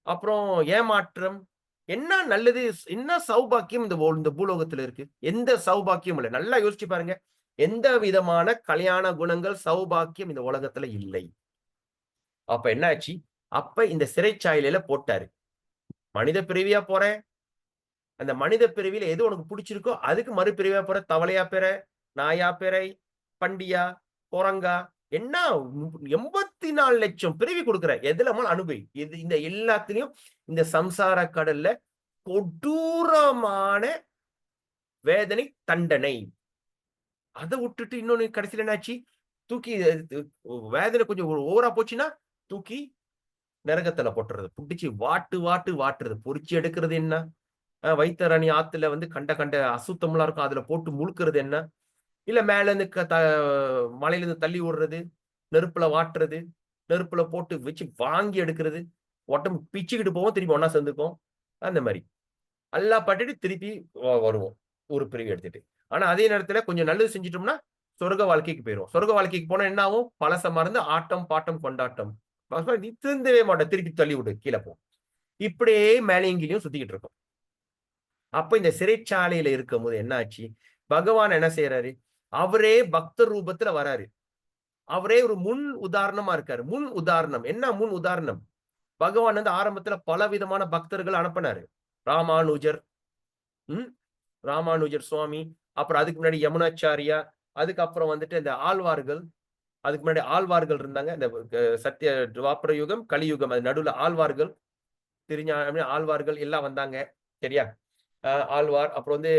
அப்புறம் ஏமாற்றம். என்ன நல்லது, என்ன சௌபாக்கியம் இந்த பூலோகத்துல இருக்கு? எந்த சௌபாக்கியம் இல்லை. நல்லா யோசிச்சு பாருங்க, எந்த விதமான கல்யாண குணங்கள், சௌபாக்கியம் இந்த உலகத்துல இல்லை. அப்ப என்னாச்சு, அப்ப இந்த சிறைச்சாலையில போட்டாரு. மனித பிறவியா போற, அந்த மனித பிறவியில எது உனக்கு பிடிச்சிருக்கோ அதுக்கு மறுபிறவியா போற. தவளையா பெற, நாயா பெறை, பண்டியா, குரங்கா, என்ன 84 லட்சம் பிறவி கொடுக்குற, எதுல அனுபவி. இந்த எல்லாத்திலையும் இந்த சம்சார கடல்ல கொடூரமான வேதனை, தண்டனை. அதை விட்டுட்டு இன்னொன்னு கடைசியில என்னாச்சு, தூக்கி வேதனை கொஞ்சம் ஓவரா போச்சுன்னா தூக்கி நரகத்துல போட்டுறது, புடிச்சு வாட்டுறது, பொறிச்சு எடுக்கிறது என்ன, வைத்தரணி ஆத்துல வந்து கண்ட அசுத்தம்லாம் இருக்கும், அதுல போட்டு முழுக்கிறது என்ன, இல்ல மேல இருந்து மலையில இருந்து தள்ளி விடுறது, நெருப்புல வாட்டுறது, நெருப்புல போட்டு வச்சு வாங்கி எடுக்கிறது, உடம்பு பிச்சுக்கிட்டு போவோம், திருப்பி ஒன்னா சேர்ந்துக்கும். அந்த மாதிரி எல்லாம் பட்டுட்டு திருப்பி வருவோம் ஒரு பிரிவு எடுத்துட்டு. ஆனா அதே நேரத்துல கொஞ்சம் நல்லது செஞ்சிட்டோம்னா சொர்க்க வாழ்க்கைக்கு போயிடும். சொர்க்க வாழ்க்கைக்கு போனா என்ன ஆகும், பழச மறந்து ஆட்டம் பாட்டம் கொண்டாட்டம். நீ திருந்தவே மாட்டேன், திருப்பி தள்ளி விடு, கீழே போ. இப்படியே மேலேங்கிலையும் சுத்திக்கிட்டு இருக்கோம். அப்ப இந்த சிறைச்சாலையில இருக்கும் போது என்ன ஆச்சு? பகவான் என்ன செய்யறாரு? அவரே பக்தர் ரூபத்துல வராரு. அவரே ஒரு முன் உதாரணமா இருக்காரு. முன் உதாரணம் என்ன? முன் உதாரணம் பகவான் வந்து ஆரம்பத்துல பல விதமான பக்தர்கள் அனுப்பினாரு. ராமானுஜர், ராமானுஜர் சுவாமி, அப்புறம் அதுக்கு முன்னாடி யமுனாச்சாரியா, அதுக்கப்புறம் வந்துட்டு இந்த ஆழ்வார்கள், அதுக்கு முன்னாடி ஆழ்வார்கள் இருந்தாங்க. இந்த சத்திய துவாபர யுகம், கலியுகம், அது நடுவுல ஆழ்வார்கள், ஆழ்வார்கள் எல்லாம் வந்தாங்க. சரியா? ஆழ்வார், அப்புறம் வந்து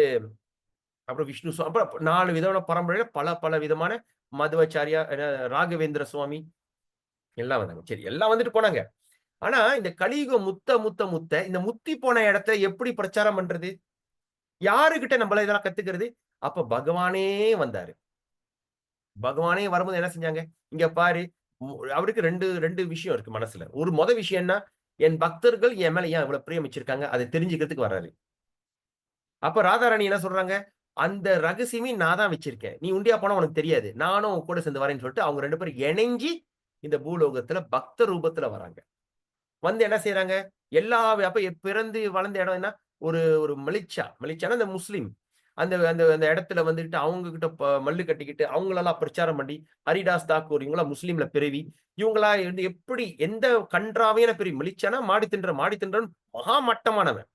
அப்புறம் விஷ்ணு சுவாமி, அப்புறம் 4 விதமான பரம்பரையில பல பல விதமான மதுவாச்சாரியா, ராகவேந்திர சுவாமி எல்லாம் வந்தாங்க. சரி, எல்லாம் வந்துட்டு போனாங்க. ஆனா இந்த கலியுகம் முத்த இந்த முத்தி போன இடத்துல எப்படி பிரச்சாரம் பண்றது? யாருகிட்ட நம்மள இதெல்லாம் கத்துக்கிறது? அப்ப பகவானே வந்தாரு. பகவானே வரும்போது என்ன செஞ்சாங்க? இங்க பாரு, அவருக்கு ரெண்டு விஷயம் இருக்கு மனசுல. ஒரு விஷயம் என்ன? என் பக்தர்கள் என் மேல ஏன் இவ்வளவு பிரியம் வச்சிருக்காங்க, அதை தெரிஞ்சுக்கிறதுக்கு வர்றாரு. அப்ப ராதாராணி என்ன சொல்றாங்க? அந்த ரகசியமே நான் தான் வச்சிருக்கேன். நீ உண்டியா போனா உனக்கு தெரியாது. நானும் உன் கூட சேர்ந்து வரேன்னு சொல்லிட்டு அவங்க 2 பேரும் இணைஞ்சி இந்த பூலோகத்துல பக்த ரூபத்துல வராங்க. வந்து என்ன செய்யறாங்க? எல்லா அப்ப பிறந்து வளர்ந்த இடம் என்ன? ஒரு ஒரு மலிச்சானா இந்த முஸ்லிம். அந்த அந்த அந்த இடத்துல வந்துட்டு அவங்க கிட்ட மல்லு கட்டிக்கிட்டு அவங்களெல்லாம் பிரச்சாரம் பண்ணி, ஹரிதாஸ் தாக்கூர் இவங்களாம் முஸ்லீம்ல பிறவி. இவங்களா வந்து எப்படி எந்த கன்றாவையான பிரிவு? மலிச்சானா மாடி தின்றன் மகா மட்டமானவன்.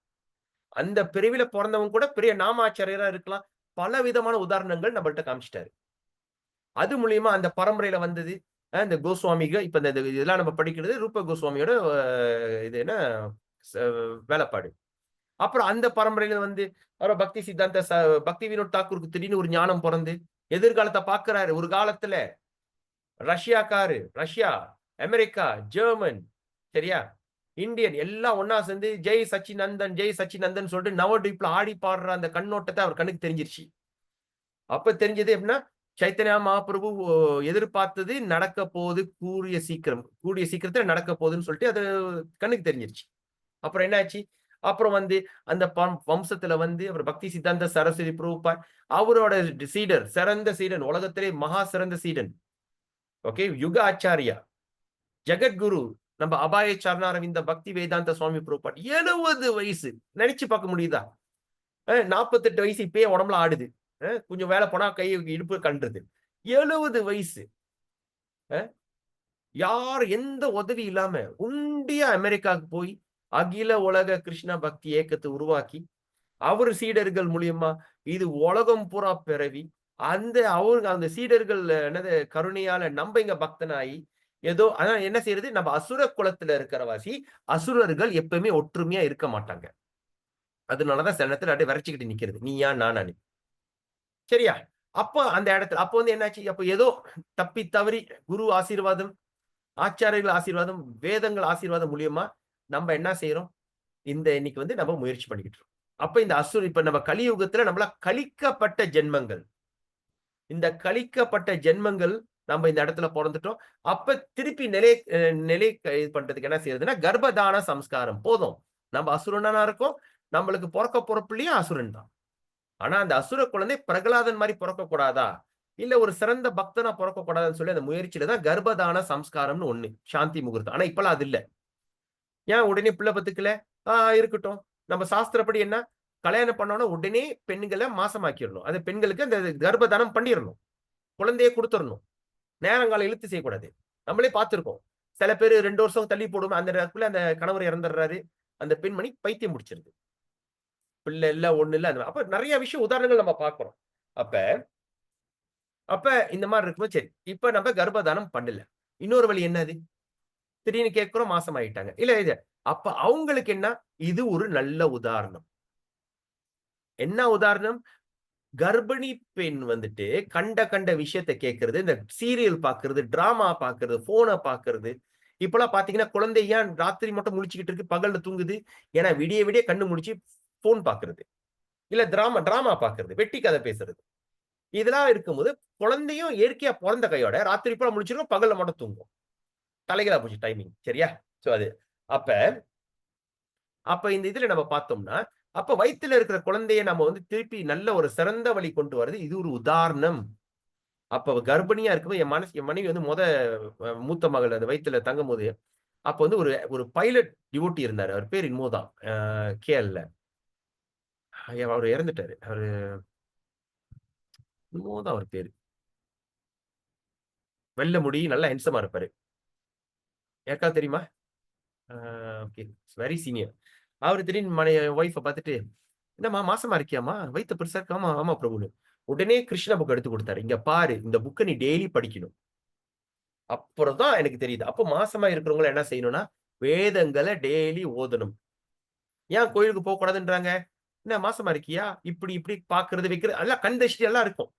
அந்த பிரிவில பிறந்தவங்க கூட பெரிய நாமாச்சாரியரா இருக்கலாம். பல விதமான உதாரணங்கள் நம்மள்ட்ட காமிச்சிட்டாரு. அது மூலியமா அந்த பரம்பரையில வந்தது இந்த கோஸ்வாமிகள். இப்ப இந்த இதெல்லாம் நம்ம படிக்கிறது ரூப கோஸ்வாமியோட இது என்ன வேலைப்பாடு. அப்புறம் அந்த பரம்பரையில வந்து அப்புறம் பக்தி சித்தாந்த பக்தி வினோத் தாக்கூருக்கு திடீர்னு ஒரு ஞானம் பிறந்து எதிர்காலத்தை பாக்குறாரு. ஒரு காலத்துல ரஷ்யா, அமெரிக்கா, ஜெர்மன், சரியா, இந்தியன் எல்லாம் ஒன்னா சேர்ந்து ஜெய் சச்சிநந்தன் சொல்லிட்டு நவடீப்ல ஆடி பாடுற அந்த கண்ணோட்டத்தை அவர் கண்ணுக்கு தெரிஞ்சிருச்சு. அப்ப தெரிஞ்சது எப்படின்னா, சைத்தன்யா மகாபிரபு எதிர்பார்த்தது நடக்க போகுது, கூடிய சீக்கிரத்துல நடக்க போகுதுன்னு சொல்லிட்டு அது கண்ணுக்கு தெரிஞ்சிருச்சு. அப்புறம் என்ன ஆச்சு? அப்புறம் வந்து அந்த வம்சத்துல வந்து அவர் பக்தி சித்தாந்த சரஸ்வதி பிரபுபாத், அவரோட சீடர், சிறந்த சீடன், உலகத்திலே மகா சிறந்த சீடன், ஓகே, யுக ஆச்சாரியா, ஜெகத்குரு நம்ம அபாய சரணாரவிந்த பக்தி வேதாந்த சுவாமி பிரபுபாத், 70 வயசு. நினைச்சு பார்க்க முடியுதா? 48 வயசு இப்பயே உடம்புல ஆடுது. கொஞ்சம் வேலை போனா கை இடுப்பு கண்டுறது. 70 வயசு. யார் எந்த உதவி இல்லாம உண்டியா அமெரிக்காவுக்கு போய் அகில உலக கிருஷ்ண பக்தி இயக்கத்தை உருவாக்கி அவர் சீடர்கள் மூலியமா இது உலகம் பூரா பிறவி அந்த சீடர்கள் என்னது கருணையால நம்ம இங்க பக்தனாயி ஏதோ ஆனா என்ன செய்யறது? நம்ம அசுர குலத்துல இருக்கிறவாசி அசுரர்கள் எப்பவுமே ஒற்றுமையா இருக்க மாட்டாங்க. அதனாலதான் சில நேரத்துல அப்படியே வரைச்சுக்கிட்டு நிக்கிறது, நீ ஏன் நானா நீ, சரியா? அப்போ அந்த இடத்துல அப்போ வந்து என்னாச்சு? அப்போ ஏதோ தப்பி தவறி குரு ஆசீர்வாதம், ஆச்சாரியர்கள் ஆசீர்வாதம், வேதங்கள் ஆசீர்வாதம் மூலியமா நம்ம என்ன செய்யறோம்? இன்னைக்கு வந்து நம்ம முயற்சி பண்ணிக்கிட்டு இருக்கோம். அப்ப இந்த இப்ப நம்ம கலியுகத்துல நம்மள கழிக்கப்பட்ட ஜென்மங்கள், இந்த கழிக்கப்பட்ட ஜென்மங்கள் நம்ம இந்த இடத்துல பிறந்துட்டோம். அப்ப திருப்பி நிலை இது பண்றதுக்கு என்ன செய்யறதுன்னா கர்ப்பதான சம்ஸ்காரம். போதும், நம்ம அசுரனா இருக்கோம், நம்மளுக்கு பிறக்க பொறப்புலயும் அசுரன் தான். ஆனா அந்த அசுர குழந்தை பிரகலாதன் மாதிரி பிறக்க கூடாதா, இல்ல ஒரு சிறந்த பக்தனா பிறக்க கூடாதுன்னு சொல்லி அந்த முயற்சியில தான் கர்ப்பதான சம்ஸ்காரம்னு ஒண்ணு, சாந்தி முகூர்த்தம். ஆனா இப்பெல்லாம் அது இல்ல. ஏன் உடனே பிள்ளை பத்துக்கல? இருக்கட்டும், நம்ம சாஸ்திரப்படி என்ன, கல்யாணம் பண்ணோன்னா உடனே பெண்களை மாசமாக்கிடணும். அது பெண்களுக்கு அந்த கர்ப்பதானம் பண்ணிடணும், குழந்தைய கொடுத்துடணும், நேரங்காலம் இழுத்து செய்யக்கூடாது. நம்மளே பார்த்திருக்கோம், சில பேர் 2 வருஷம் தள்ளி போடுவோம், அந்த நேரத்துல அந்த கணவர் இறந்துடுறாரு, அந்த பெண்மணி பைத்தியம் முடிச்சிருது, பிள்ளை இல்ல ஒண்ணு இல்ல. அப்ப நிறைய விஷயம் உதாரணங்கள் நம்ம பார்க்கிறோம். அப்ப இந்த மாதிரி இருக்கும்போது சரி, இப்ப நம்ம கர்ப்பதானம் பண்ணல, இன்னொரு வழி என்னது? திடீர்னு கேட்கிறோம், மாசம் ஆயிட்டாங்க, இல்ல இது அப்ப அவங்களுக்கு என்ன? இது ஒரு நல்ல உதாரணம். என்ன உதாரணம்? கர்ப்பிணி பெண் வந்துட்டு கண்ட விஷயத்தை கேட்கறது, இந்த சீரியல் பாக்குறது, டிராமா பாக்குறது, போனை பாக்குறது. இப்பெல்லாம் பாத்தீங்கன்னா குழந்தை ஏன் ராத்திரி மட்டும் முழிச்சுக்கிட்டு இருக்கு, பகல்ல தூங்குது? ஏன்னா விடிய கண்ணு முடிச்சு போன் பாக்குறது, இல்ல டிராமா பாக்குறது, வெட்டி கதை பேசுறது. இதெல்லாம் இருக்கும்போது குழந்தையும் இயற்கையா பிறந்த கையோட ராத்திரி போல முழிச்சிருக்கும், பகல்ல மட்டும் தூங்கும். தலைகளா போச்சு டைமிங், சரியா? சோ அது அப்ப இந்த இதுல நம்ம பார்த்தோம்னா, அப்ப வயித்துல இருக்கிற குழந்தைய நம்ம வந்து திருப்பி நல்ல ஒரு சிறந்த வழி கொண்டு வருது, இது ஒரு உதாரணம். அப்ப கர்ப்பிணியா இருக்கும்போது என் மனைவி வந்து மூத்த மகள் அந்த வயித்துல தங்கும் போது அப்போ வந்து ஒரு பைலட் டிவோட்டி இருந்தாரு. அவர் பேர் இன்னமோ தான் கேஎல்ல. அவர் இறந்துட்டாரு. அவரு இன்னமோ தான் அவர் பேரு. வெள்ள முடி, நல்லா ஹென்சமா இருப்பாரு. யாருக்காவது தெரியுமா? ஓகே. Very senior. அவரு திடீர்னு ஒய்ஃப பார்த்துட்டு, "என்னம்மா மாசமா இருக்கியாம்மா? வயித்து பெருசா இருக்கு." "ஆமா, ஆமா பிரபுன்னு." உடனே கிருஷ்ண புக் எடுத்து குடுத்தாரு. "இங்க பாரு, இந்த புக்க நீ டெய்லி படிக்கணும்." அப்புறம் தான் எனக்கு தெரியுது. அப்போ மாசமா இருக்கிறவங்க என்ன செய்யணும்னா, வேதங்கள டெய்லி ஓதணும். ஏன் கோயிலுக்கு போகக்கூடாதுன்றாங்க? "என்ன மாசமா இருக்கியா?" இப்படி இப்படி பார்க்கிறது, வைக்கிறது எல்லாம் கண் திருஷ்டி எல்லாம் இருக்கும்.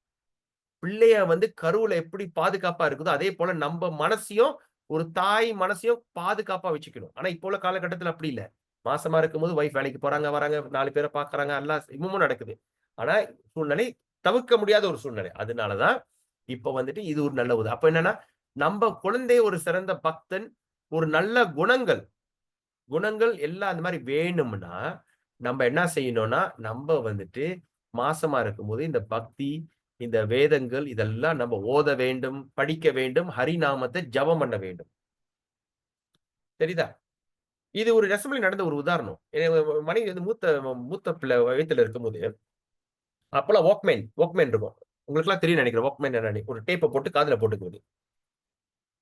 பிள்ளைய வந்து கருவுல எப்படி பாதுகாப்பா இருக்குதோ, அதே போல நம்ப மனசையும், ஒரு தாய் மனசையும் பாதுகாப்பா வச்சுக்கணும். ஆனா, இப்போ உள்ள காலகட்டத்தில அப்படி இல்ல. மாசமா இருக்கும்போது வைஃப் வேலைக்கு போறாங்க, வராங்க, 4 பேர பார்க்குறாங்க, எல்லாம் இன்னமும் நடக்குது. ஆனா, சூழ்நிலை தவிர்க்க முடியாத ஒரு சூழ்நிலை. அதனால தான் இப்ப வந்துட்டு இது ஒரு நல்ல அப்ப என்னன்னா, நம்ப குழந்தை ஒரு சிறந்த பக்தன், ஒரு நல்ல குணங்கள் குணங்கள் எல்லாம் அந்த மாரி வேணும்னா, நம்ப என்ன செய்யணும்னா, நம்ப வந்துட்டு மாசமா இருக்கும்போது இந்த பக்தி, இந்த வேதங்கள் இதெல்லாம் நம்ம ஓத வேண்டும், படிக்க வேண்டும், ஹரிநாமத்தை ஜெபம் பண்ண வேண்டும். தெரியுதா? இது ஒரு நெசமாலே நடந்த ஒரு உதாரணம். என் மனைவி வந்து மூத்த மூத்த பிள்ளை வயித்துல இருக்கும்போது, அப்பல்லாம் வாக்மேன் இருக்கும். உங்களுக்கெல்லாம் தெரியும்னு நெனைக்கிறேன். வாக்மேன் என்னன்னு. ஒரு டேப்ப போட்டு காதுல போட்டுக்கிறது.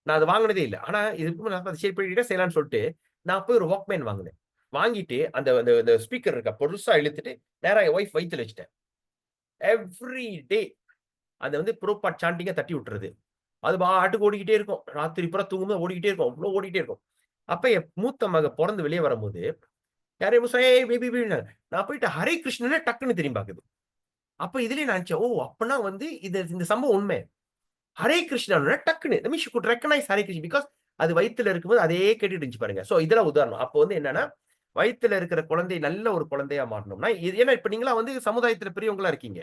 நான் அத வாங்குனதே இல்ல. ஆனா இதுக்கு நான் சரி போய் இத செய்யலாம்ன்னு சொல்லிட்டு, நான் போய் ஒரு வாக்மேன் வாங்குனேன். வாங்கிட்டு அந்த அந்த அந்த ஸ்பீக்கர் இருக்கா பெருசா இழுத்துட்டு, நேரா என் ஒய்ஃப் வயித்துல வச்சுட்டேன். எவ்ரி டே அத வந்து ப்ரோபாட் சாண்டிங்கா தட்டி விட்டுறது. அது பாட்டுக்கு ஓடிக்கிட்டே இருக்கும். ராத்திரி பூரா தூங்கும்போது ஓடிக்கிட்டே இருக்கும். அவ்ளோ ஓடிக்கிட்டே இருக்கும். அப்ப என் மூத்த மக பொறந்து வெளிய வரும்போது, யாரையோ "ஏய் பேபி பேபின்னாங்க." நான் போயிட்டு ஹரே கிருஷ்ணன்னு டக்குன்னு திரும்பி பாக்குது. அப்ப இதுலயே நான் நெனச்சேன், ஓ! அப்பன்னா வந்து இந்த சம்பவம் உண்மை. ஹரே கிருஷ்ணான்னா டக்குன்னு that means she could recognise Hare Krishna because அது வயித்துல இருக்கும்போது அதே கேட்டுட்டு இருந்துச்சு பாருங்க. சோ இதெல்லாம் உதாரணம். அப்போ வந்து என்னன்னா, வயித்துல இருக்கிற குழந்தை நல்ல ஒரு குழந்தையா மாறணும்னா, ஏன்னா இப்ப நீங்கலாம் வந்து சமுதாயத்துல பெரியவங்களா இருக்கீங்க.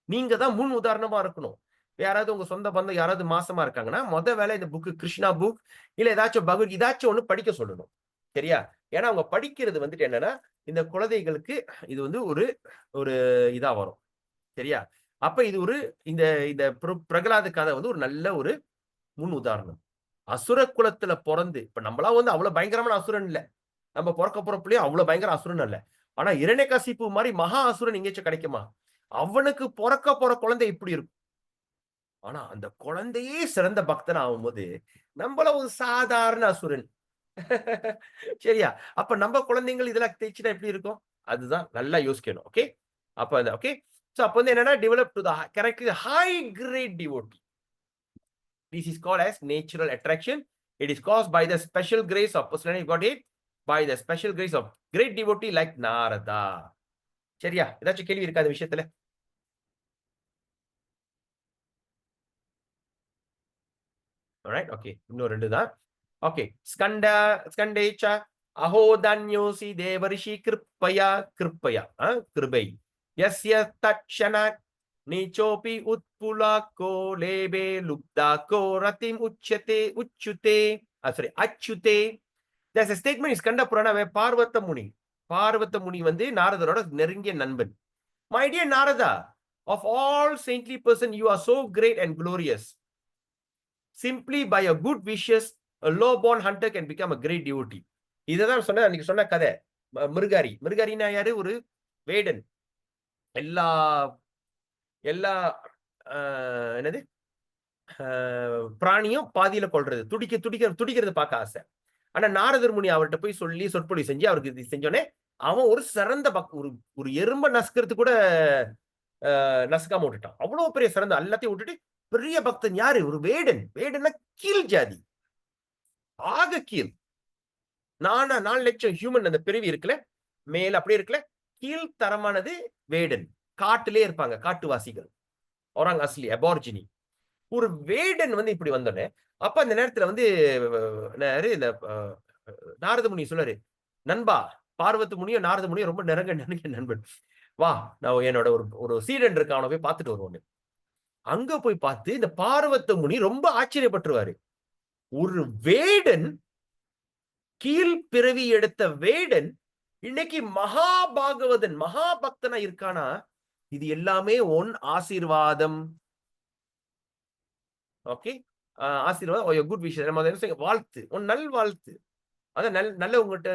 நீங்க தான் முன் உதாரணமா இருக்கணும். யாராவது உங்க சொந்த பந்தம் யாராவது மாசமா இருக்காங்கன்னா, வேலை இந்த புக் கிருஷ்ணா புக் இல்ல ஏதாச்சும் ஏதாச்சும் ஒண்ணு படிக்க சொல்லணும். சரியா? ஏன்னா அவங்க படிக்கிறது வந்துட்டு என்னன்னா, இந்த குழந்தைகளுக்கு இது வந்து ஒரு ஒரு இதா வரும். சரியா? அப்ப இது ஒரு இந்த இந்த பிரகலாத கதை வந்து ஒரு நல்ல ஒரு முன் உதாரணம். அசுர குலத்துல பொறந்து இப்ப நம்மலாம் வந்து அவ்வளவு பயங்கரமான அசுரன் இல்ல. நம்ம பொறக்க போற பிள்ளையும் அவ்வளவு பயங்கர அசுரன் அல்ல. ஆனா இரண்யகசிப்பு மாரி மகா அசுரன் எங்கேயாச்சும் கிடைக்குமா? அவனுக்கு பொறக்க போற குழந்தை இப்படி இருக்கும். ஆனா அந்த குழந்தையே சிறந்த பக்தன் ஆகும்போது, நம்மள ஒரு சாதாரண அசுரன். சரியா? அப்ப நம்ம குழந்தைகள் இதெல்லாம் தேய்ச்சுட்டா எப்படி இருக்கும்? அதுதான் நல்லா யோசிக்கணும். ஓகே? அப்ப அந்த ஓகே? சோ அப்ப வந்து என்னன்னா develop to the correct high grade devotee. This is called as natural attraction. It is caused by the special grace of personality got it by the special grace of great devotee like Narada. சரியா? ஏதாச்சும் கேள்வி இருக்கா இந்த விஷயத்துல? ஆல்ரைட். ஓகே. இன்னும் 2 தான். ஓகே. ஸ்கண்டேச்ச அஹோ தன்யோசி தேவரிஷி கிருப்பயா கிருபை. யஸ்ய தட்சணாத் நீச்சோபி உத்புலாக்கோ லேபே லுப்தாக்கோ ரதிம் உச்சுதே சாரி அச்சுதே. There's a statement in Skanda Purana where பார்வத்த முனி வந்து நாரதரோட நெருங்கிய நண்பன். My dear Narada, of all saintly person, you are so great and glorious. Simply by a good wishes, a low-born hunter can become a great devotee. இததான் அன்னைக்கு சொன்ன கதை. மிருகாரின்னா யாரு? ஒரு வேடன். எல்லா எல்லா என்னது பிராணியும் பாதியில கொல்றது. துடிக்கிறது பார்க்க ஆசை. ஆனா நாரதர் முனி அவர்கிட்ட போய் சொல்லி சொற்பொழிவு செஞ்சு அவருக்கு இது செஞ்சோனே, அவன் ஒரு சிறந்த ஒரு எறும்ப நசுக்கிறது கூட நசுக்காம விட்டுட்டான். அவ்வளவு பெரிய சிறந்த எல்லாத்தையும் விட்டுட்டு பெரிய பக்தன் யாரு? ஒரு வேடன். வேடன்னா கீழ் ஜாதி. ஆக கீழ். 4 லட்சம் ஹியூமன் அந்த பிறவி இருக்குல்ல, மேல் அப்படியே இருக்குல்ல, கீழ் தரமானது வேடன். காட்டிலே இருப்பாங்க, காட்டுவாசிகள். ஒராங் அஸ்லி, அபார்ஜினி. ஒரு வேடன் வந்து இப்படி வந்தோடனே, அப்ப அந்த நேரத்துல வந்து இந்த நாரத முனி சொல்றாரு, நண்பா, பார்வத்து முனியும் நாரத முனியும் ரொம்ப நெருங்கிய நண்பன். வா, நான் என்னோட ஒரு சீடன் இருக்கான், அவனை போய் பார்த்துட்டு வருவோன்னு. அங்க போய் பார்த்து இந்த பார்வத்த முனி ரொம்ப ஆச்சரியப்பட்டுருவாரு. ஒரு வேடன், கீழ் பிறவி எடுத்த வேடன் இன்னைக்கு மகாபாகவதன் மகாபக்தனா இருக்கானா, இது எல்லாமே உன் ஆசீர்வாதம். ஓகே, ஆசீர்வாதம் குட் விஷயம். வாழ்த்து, உன் நல் வாழ்த்து. அதான் நல்லவங்ககிட்ட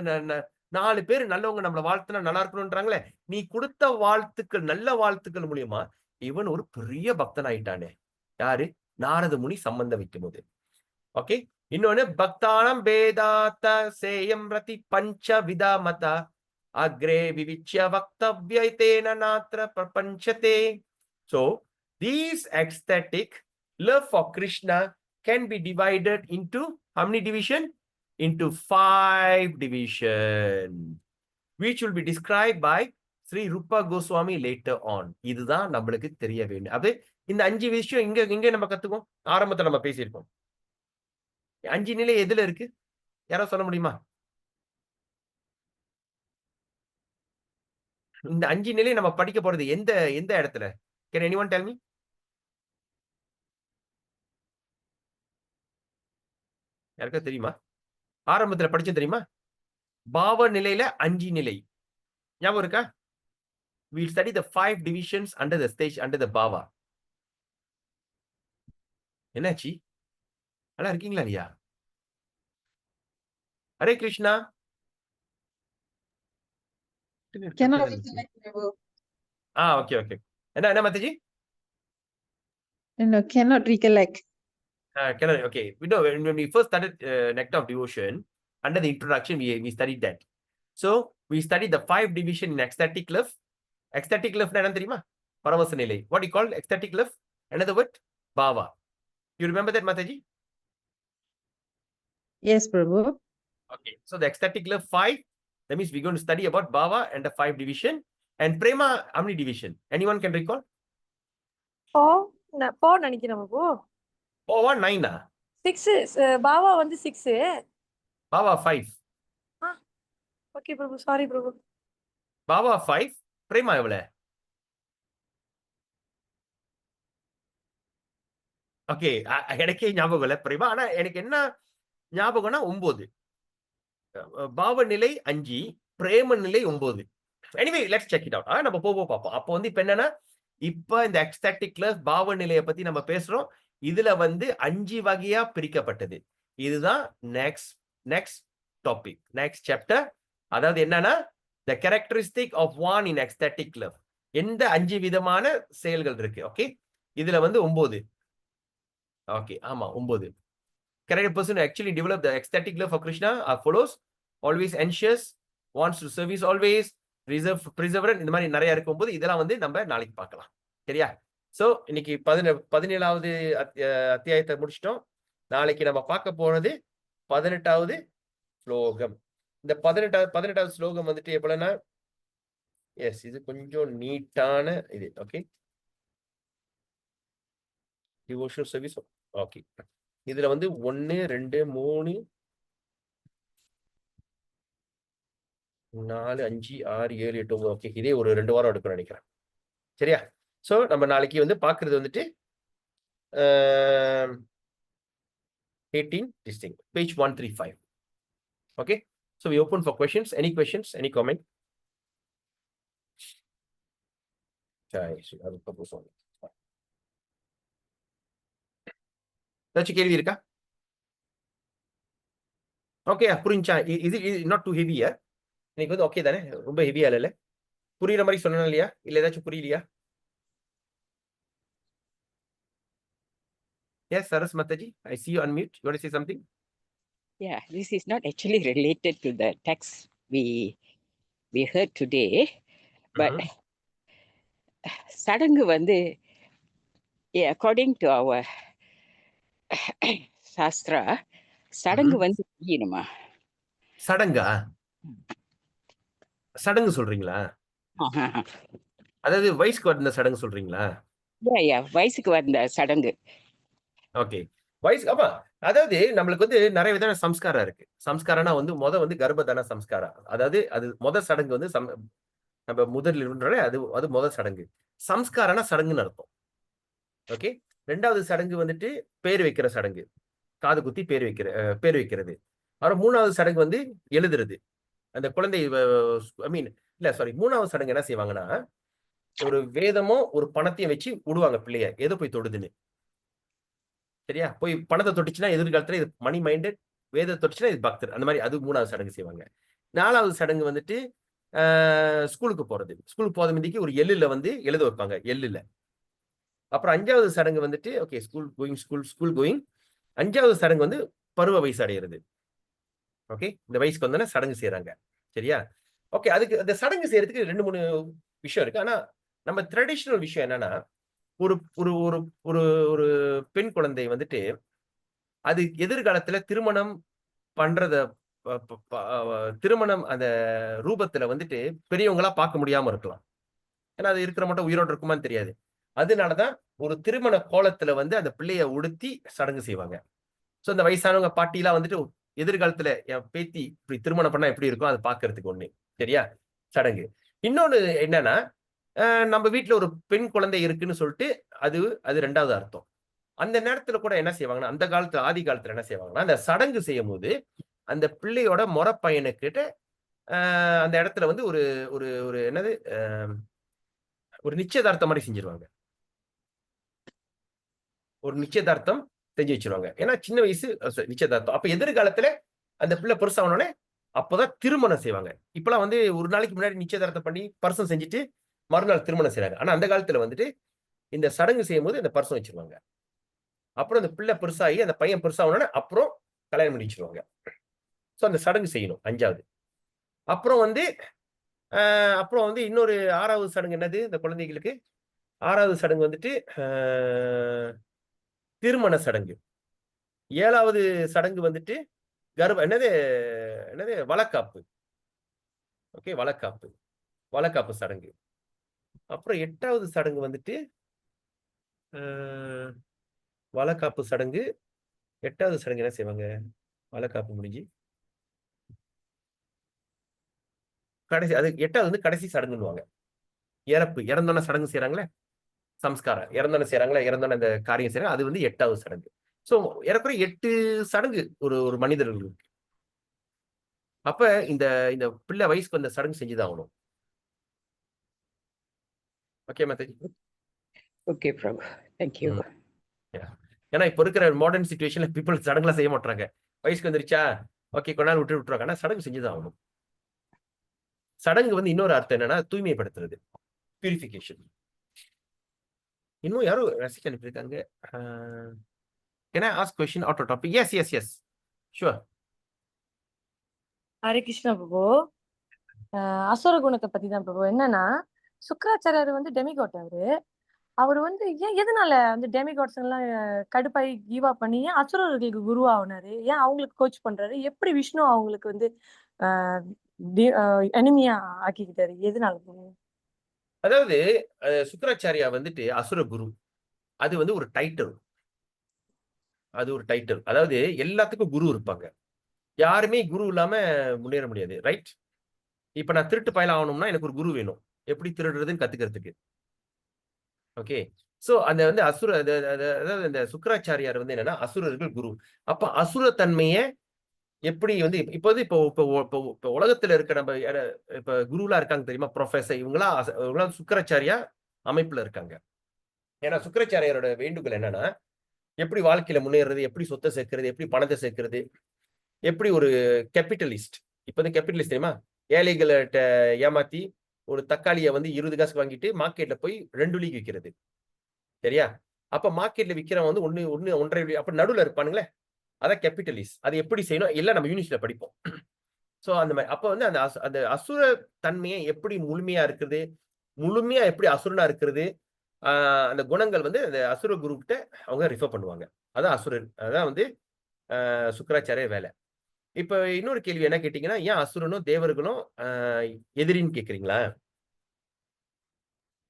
4 பேர் நல்லவங்க நம்மளை வாழ்த்துனா நல்லா இருக்கணும்ன்றாங்களே, நீ கொடுத்த வாழ்த்துக்கள், நல்ல வாழ்த்துக்கள் மூலியமா இவன் ஒரு பெரிய பக்தன் ஆயிட்டானே. யாரு? நாரத முனி சம்பந்தம் வைக்கும் போது. ஓகே. இன்னொன்னு பக்தானம் வேதாத்த சேயம் ரதி பஞ்ச விதா மதா அக்ரே விவிச்ய வக்தவ்யை தேன நாத்ர பிரபஞ்சதே. So these ecstatic love for Krishna can be divided into how many division? Into 5 division, which will be described by Sri Rupa Goswami later on. இதுதான் நம்மளுக்கு தெரிய வேண்டும். அது இந்த 5 விஷயம் இங்க நம்ம கத்துக்கோம். ஆரம்பத்துல நம்ம பேசியிருக்கோம். 5 நிலை எதுல இருக்கு? யாரோ சொல்ல முடியுமா? இந்த 5 நிலை நம்ம படிக்க போறது எந்த இடத்துல? Can anyone tell me? யாருக்கா தெரியுமா? ஆரம்பத்துல படிச்சது தெரியுமா? பாவ நிலையில 5 நிலை ஞாபகம் இருக்கா? We'll study the 5 divisions under the stage, under the bhava. என்னாச்சு? நல்லா இருக்கீங்களா இல்லையா? Hare Krishna. Cannot recollect, Prabhu. Okay. என்ன Mataji? No, cannot recollect. Okay. When we first started Nectar of Devotion, under the introduction, we studied that. So, we studied the 5 division in ecstatic love. Ecstatic love என்ன தெரியுமா? பரவச நிலை. What do you call ecstatic love? Another word? Bhava. You remember that, Mataji? Yes, Prabhu. Okay. So, the ecstatic love 5, that means we're going to study about Bhava and the 5 division. And Prema, how many division? Anyone can recall? 4 நினைக்கிறேன் பாபு. Oh, 9 6 பாவா வந்து 6. Bhava 5. ஓகே பிரபு, சாரி பிரபு. Bhava 5. Prema எவ்வளவு? ஓகே. எனக்கே ஞாபகம் இல்ல பிரேமா. ஆனா எனக்கு என்ன ஞாபகம்னா 9. பாவ நிலை 5, பிரேம நிலை 9. Anyway let's check it out. நம்ம போக பார்ப்போம். அப்போ வந்து இப்ப என்னன்னா, இப்ப இந்த எக்ஸ்டாட்டிக் லவ் பாவ நிலையை பத்தி நம்ம பேசுறோம். இதுல வந்து 5 வகையா பிரிக்கப்பட்டது. இதுதான் நெக்ஸ்ட் டாபிக், நெக்ஸ்ட் சாப்டர். அதாவது என்னன்னா, the characteristic of one in ecstatic love. எந்த 5 விதமான செயல்கள் இருக்கு. ஓகே. இதுல வந்து 9. ஓகே. ஆமா 9. Correct person who actually develop the ecstatic love for Krishna are follows: always anxious, wants to service always, perseverant. இந்த மாதிரி நிறைய இருக்கும்போது இதெல்லாம் வந்து நம்ம நாளைக்கு பார்க்கலாம். சரியா? சோ இன்னைக்கு 17வது அத்தியாயத்தை முடிச்சிட்டோம். நாளைக்கு நம்ம பார்க்க போறது 18வது ஸ்லோகம். இந்த 18வது ஸ்லோகம் வந்துட்டு எப்படின்னா, எஸ் இது கொஞ்சம் நீட்டான இது. ஓகே. Devotional service. ஓகே. இதுல வந்து 1 2 3 4 5 6 7 8 9. ஓகே. இதே ஒரு 2 வாரம் எடுக்கணும்னு நினைக்கிறேன். சரியா? சோ நம்ம நாளைக்கு வந்து பாக்குறது வந்துட்டு 18 distinct, page 135. Okay. So we open for questions. Any questions? Any comment? ஏதாச்சும் கேள்வி இருக்கா? ஓகே. புரிஞ்சா? இது நாட் டூ ஹெவியா? இன்னைக்கு வந்து ஓகே தானே? ரொம்ப ஹெவியா இல்ல? புரியுற மாதிரி சொன்னா இல்லையா? இல்ல ஏதாச்சும் புரியலையா? Yes, Saras Mataji, I see you unmute. You want to say something? Yeah, this is not actually related to the text we heard today, but சடங்கு வந்து, according to our சாஸ்திரா, சடங்கு வந்து செய்யணுமா? சடங்கா? சடங்கு சொல்றீங்களா? அதாவது வயசுக்கு வந்த சடங்கு சொல்றீங்களா? வயசுக்கு வந்த சடங்கு. ஓகே. வயசு. ஆமா. அதாவது நம்மளுக்கு வந்து நிறைய விதமான சம்ஸ்காரம் இருக்கு. சம்ஸ்காரம்னா வந்து வந்து கர்ப்பதான சம்ஸ்காரம். அதாவது அது முதல் சடங்கு வந்து நம்ம முதலில் அது முதல் சடங்கு. சம்ஸ்காரம்னா சடங்குன்னு அர்த்தம். ஓகே. 2வது சடங்கு வந்துட்டு பேர் வைக்கிற சடங்கு. காது குத்தி பேர் வைக்கிறது. அப்புறம் 3வது சடங்கு வந்து எழுதுறது. அந்த குழந்தை இல்ல சாரி 3வது சடங்கு என்ன செய்வாங்கன்னா, ஒரு வேதமோ ஒரு பணத்தையும் வச்சு விடுவாங்க பிள்ளைய, ஏதோ போய் தொடுதுன்னு. சரியா? போய் பணத்தை தொட்டுச்சுன்னா எதிர்காலத்துல இது மணி மைண்டட் வேத தொட்டுச்சுன்னா இது பக்தர். அந்த மாதிரி அது 3வது சடங்கு செய்வாங்க. 4வது சடங்கு வந்துட்டு ஸ்கூலுக்கு போறது. ஸ்கூலுக்கு போத முந்திக்கு ஒரு எள்ளுல வந்து எழுத வைப்பாங்க, எள்ளுல. அப்புறம் 5வது சடங்கு வந்துட்டு ஓகே ஸ்கூல் கோயிங். 5வது சடங்கு வந்து பருவ வயசு அடையிறது. ஓகே, இந்த வயசுக்கு வந்தோடனே சடங்கு செய்யறாங்க. சரியா? ஓகே, அதுக்கு அந்த சடங்கு செய்யறதுக்கு 2, 3 விஷயம் இருக்கு. ஆனா நம்ம ட்ரெடிஷனல் விஷயம் என்னன்னா, ஒரு ஒரு ஒரு ஒரு ஒரு பெண் குழந்தை வந்துட்டு அது எதிர்காலத்துல திருமணம் பண்றத திருமணம் அந்த ரூபத்துல வந்துட்டு பெரியவங்களா பார்க்க முடியாம இருக்கலாம். ஏன்னா அது இருக்கிற மட்டும் உயிரோடு இருக்குமான்னு தெரியாது. அதனாலதான் ஒரு திருமண கோலத்துல வந்து அந்த பிள்ளைய உடுத்தி சடங்கு செய்வாங்க. சோ இந்த வயசானவங்க பாட்டிலாம் வந்துட்டு எதிர்காலத்துல என் பேத்தி இப்படி திருமணம் பண்ணா எப்படி இருக்கும் அதை பாக்குறதுக்கு ஒண்ணு. சரியா? சடங்கு. இன்னொன்னு என்னன்னா, நம்ம வீட்டுல ஒரு பெண் குழந்தை இருக்குன்னு சொல்லிட்டு அது அது 2வது அர்த்தம். அந்த நேரத்துல கூட என்ன செய்வாங்கன்னா, அந்த காலத்துல ஆதி காலத்துல என்ன செய்வாங்கன்னா, அந்த சடங்கு செய்யும் போது அந்த பிள்ளையோட மொற பையனுக்கிட்ட அந்த இடத்துல வந்து ஒரு ஒரு ஒரு என்னது ஒரு நிச்சயதார்த்தம் மாதிரி செஞ்சிருவாங்க. ஒரு நிச்சயதார்த்தம் செஞ்சு வச்சிருவாங்க. ஏன்னா சின்ன வயசு நிச்சயதார்த்தம். அப்ப எதிர்காலத்துல அந்த பிள்ளை பெருசானோடனே அப்பதான் திருமணம் செய்வாங்க. இப்பெல்லாம் வந்து ஒரு நாளைக்கு முன்னாடி நிச்சயதார்த்தம் பண்ணி பர்சன் செஞ்சுட்டு மறுநாள் திருமணம் செய்றாங்க. ஆனா அந்த காலத்துல வந்துட்டு இந்த சடங்கு செய்யும்போது இந்த பர்சன் வச்சிருவாங்க. அப்புறம் அந்த பிள்ளை பெருசாகி அந்த பையன் பெருசானோடனே அப்புறம் கல்யாணம் பண்ணி வச்சிருவாங்க. சோ அந்த சடங்கு செய்யணும் 5வது. அப்புறம் வந்து அப்புறம் வந்து இன்னொரு 6வது சடங்கு என்னது இந்த குழந்தைகளுக்கு? 6வது சடங்கு வந்துட்டு திருமண சடங்கு. 7வது சடங்கு வந்துட்டு என்னது என்னது வளக்காப்பு. ஓகே, வளக்காப்பு. வளக்காப்பு சடங்கு. அப்புறம் 8வது சடங்கு வந்துட்டு வளக்காப்பு சடங்கு. 8வது சடங்கு என்ன செய்வாங்க? வளக்காப்பு முடிஞ்சு கடைசி அது 8வது வந்து கடைசி சடங்குன்னுவாங்க. இறந்தோன சடங்கு செய்யறாங்களே, சம்ஸ்காரம். இறந்தோன செய்யறாங்களே, இறந்தோன அந்த காரியம் செய்யறாங்க. அது வந்து 8வது சடங்கு. சோ ஏறக்குறைய 8 சடங்கு ஒரு ஒரு மனிதர்களுக்கு. அப்ப இந்த இந்த பிள்ளை வயசுக்கு வந்த சடங்கு செஞ்சுதான் ஆகணும். Okay Mataji. Okay, Prabhu. Thank you. ஏன்னா இப்ப இருக்கிற மாடர்ன் சிச்சுவேஷன்ல பீப்புள் சடங்குலாம் செய்ய மாட்டாங்க. வயசுக்கு வந்துருச்சா, ஓகே கொஞ்ச நாள் விட்டுருவாங்க. ஆனா சடங்கு செஞ்சுதான் ஆகணும். சடங்கு வந்து இன்னொரு அர்த்தம் என்னன்னா தூய்மைப்படுத்துறது, பியூரிஃபிகேஷன். இன்னும் யாரும் ரசிக்க அனுப்பியிருக்காங்க. Can I ask question out of topic? Yes. Sure. Hare Krishna பிரபு. அசுர குணத்தை பத்தி தான் பிரபு. என்னன்னா சுக்கராச்சாரியர் வந்து டெமிகாட். அவர் வந்து எதனால வந்து டெமிகாட்ஸ் எல்லாம் கடுப்பாய் கீவா பண்ணி ஏன் அசுரர்களுக்கு குருவானாரு? ஏன் அவங்களுக்கு கோச் பண்றாரு? எப்படி விஷ்ணு அவங்களுக்கு வந்து எனிமியா ஆக்கிக்கிட்டாரு? எதனால? அதாவது சுக்கராச்சாரியா வந்துட்டு அசுர குரு. அது வந்து ஒரு டைட்டில். அது ஒரு டைட்டில். அதாவது எல்லாத்துக்கும் குரு இருப்பாங்க. யாருமே குரு இல்லாம முன்னேற முடியாது. ரைட்? இப்ப நான் திருட்டு பயல ஆகணும்னா எனக்கு ஒரு குரு வேணும். எப்படி திருடுறதுன்னு கத்துக்கிறதுக்கு. ஓகே. சோ அந்த வந்து அதாவது இந்த சுக்கராச்சாரியார் வந்து என்னன்னா அசுரர்கள் குரு. அப்ப அசுர தன்மைய எப்படி வந்து இப்போ உலகத்துல இருக்க நம்ம இப்ப குருலா இருக்காங்க தெரியுமா? ப்ரொஃபசர் இவங்களாம் சுக்கராச்சாரியா அமைப்புல இருக்காங்க. ஏன்னா சுக்கராச்சாரியாரோட வேண்டுகோள் என்னன்னா எப்படி வாழ்க்கையில முன்னேறது, எப்படி சொத்தை சேர்க்கிறது, எப்படி பணத்தை சேர்க்கிறது, எப்படி ஒரு கேபிட்டலிஸ்ட். இப்ப வந்து கேபிட்டலிஸ்ட் தெரியுமா? ஏழைகள்கிட்ட ஏமாத்தி ஒரு தக்காளியை வந்து 20 காசுக்கு வாங்கிட்டு மார்க்கெட்ல போய் 2 வெள்ளிக்கு விற்கிறது. சரியா? அப்ப மார்க்கெட்ல விக்கிறவன் வந்து 1.5 அப்ப நடுவுல இருப்பானுங்களே, அதான் கேபிட்டலிஸ்ட். அது எப்படி செய்யணும் எல்லாம் நம்ம யூனிவர்சிட்டியில படிப்போம். சோ அந்த மாதிரி அப்ப வந்து அந்த அசுர தன்மையை எப்படி முழுமையா இருக்கிறது, முழுமையா எப்படி அசுரனா இருக்கிறது, அந்த குணங்கள் வந்து அந்த அசுர குரு கிட்ட அவங்க ரிஃபர் பண்ணுவாங்க. அதான் அசுரன். அதான் வந்து சுக்கராச்சாரிய வேலை. இப்ப இன்னொரு கேள்வி என்ன கேட்டீங்கன்னா, ஏன் அசுரனும் தேவர்களும் எதிரின்னு கேக்குறீங்களா?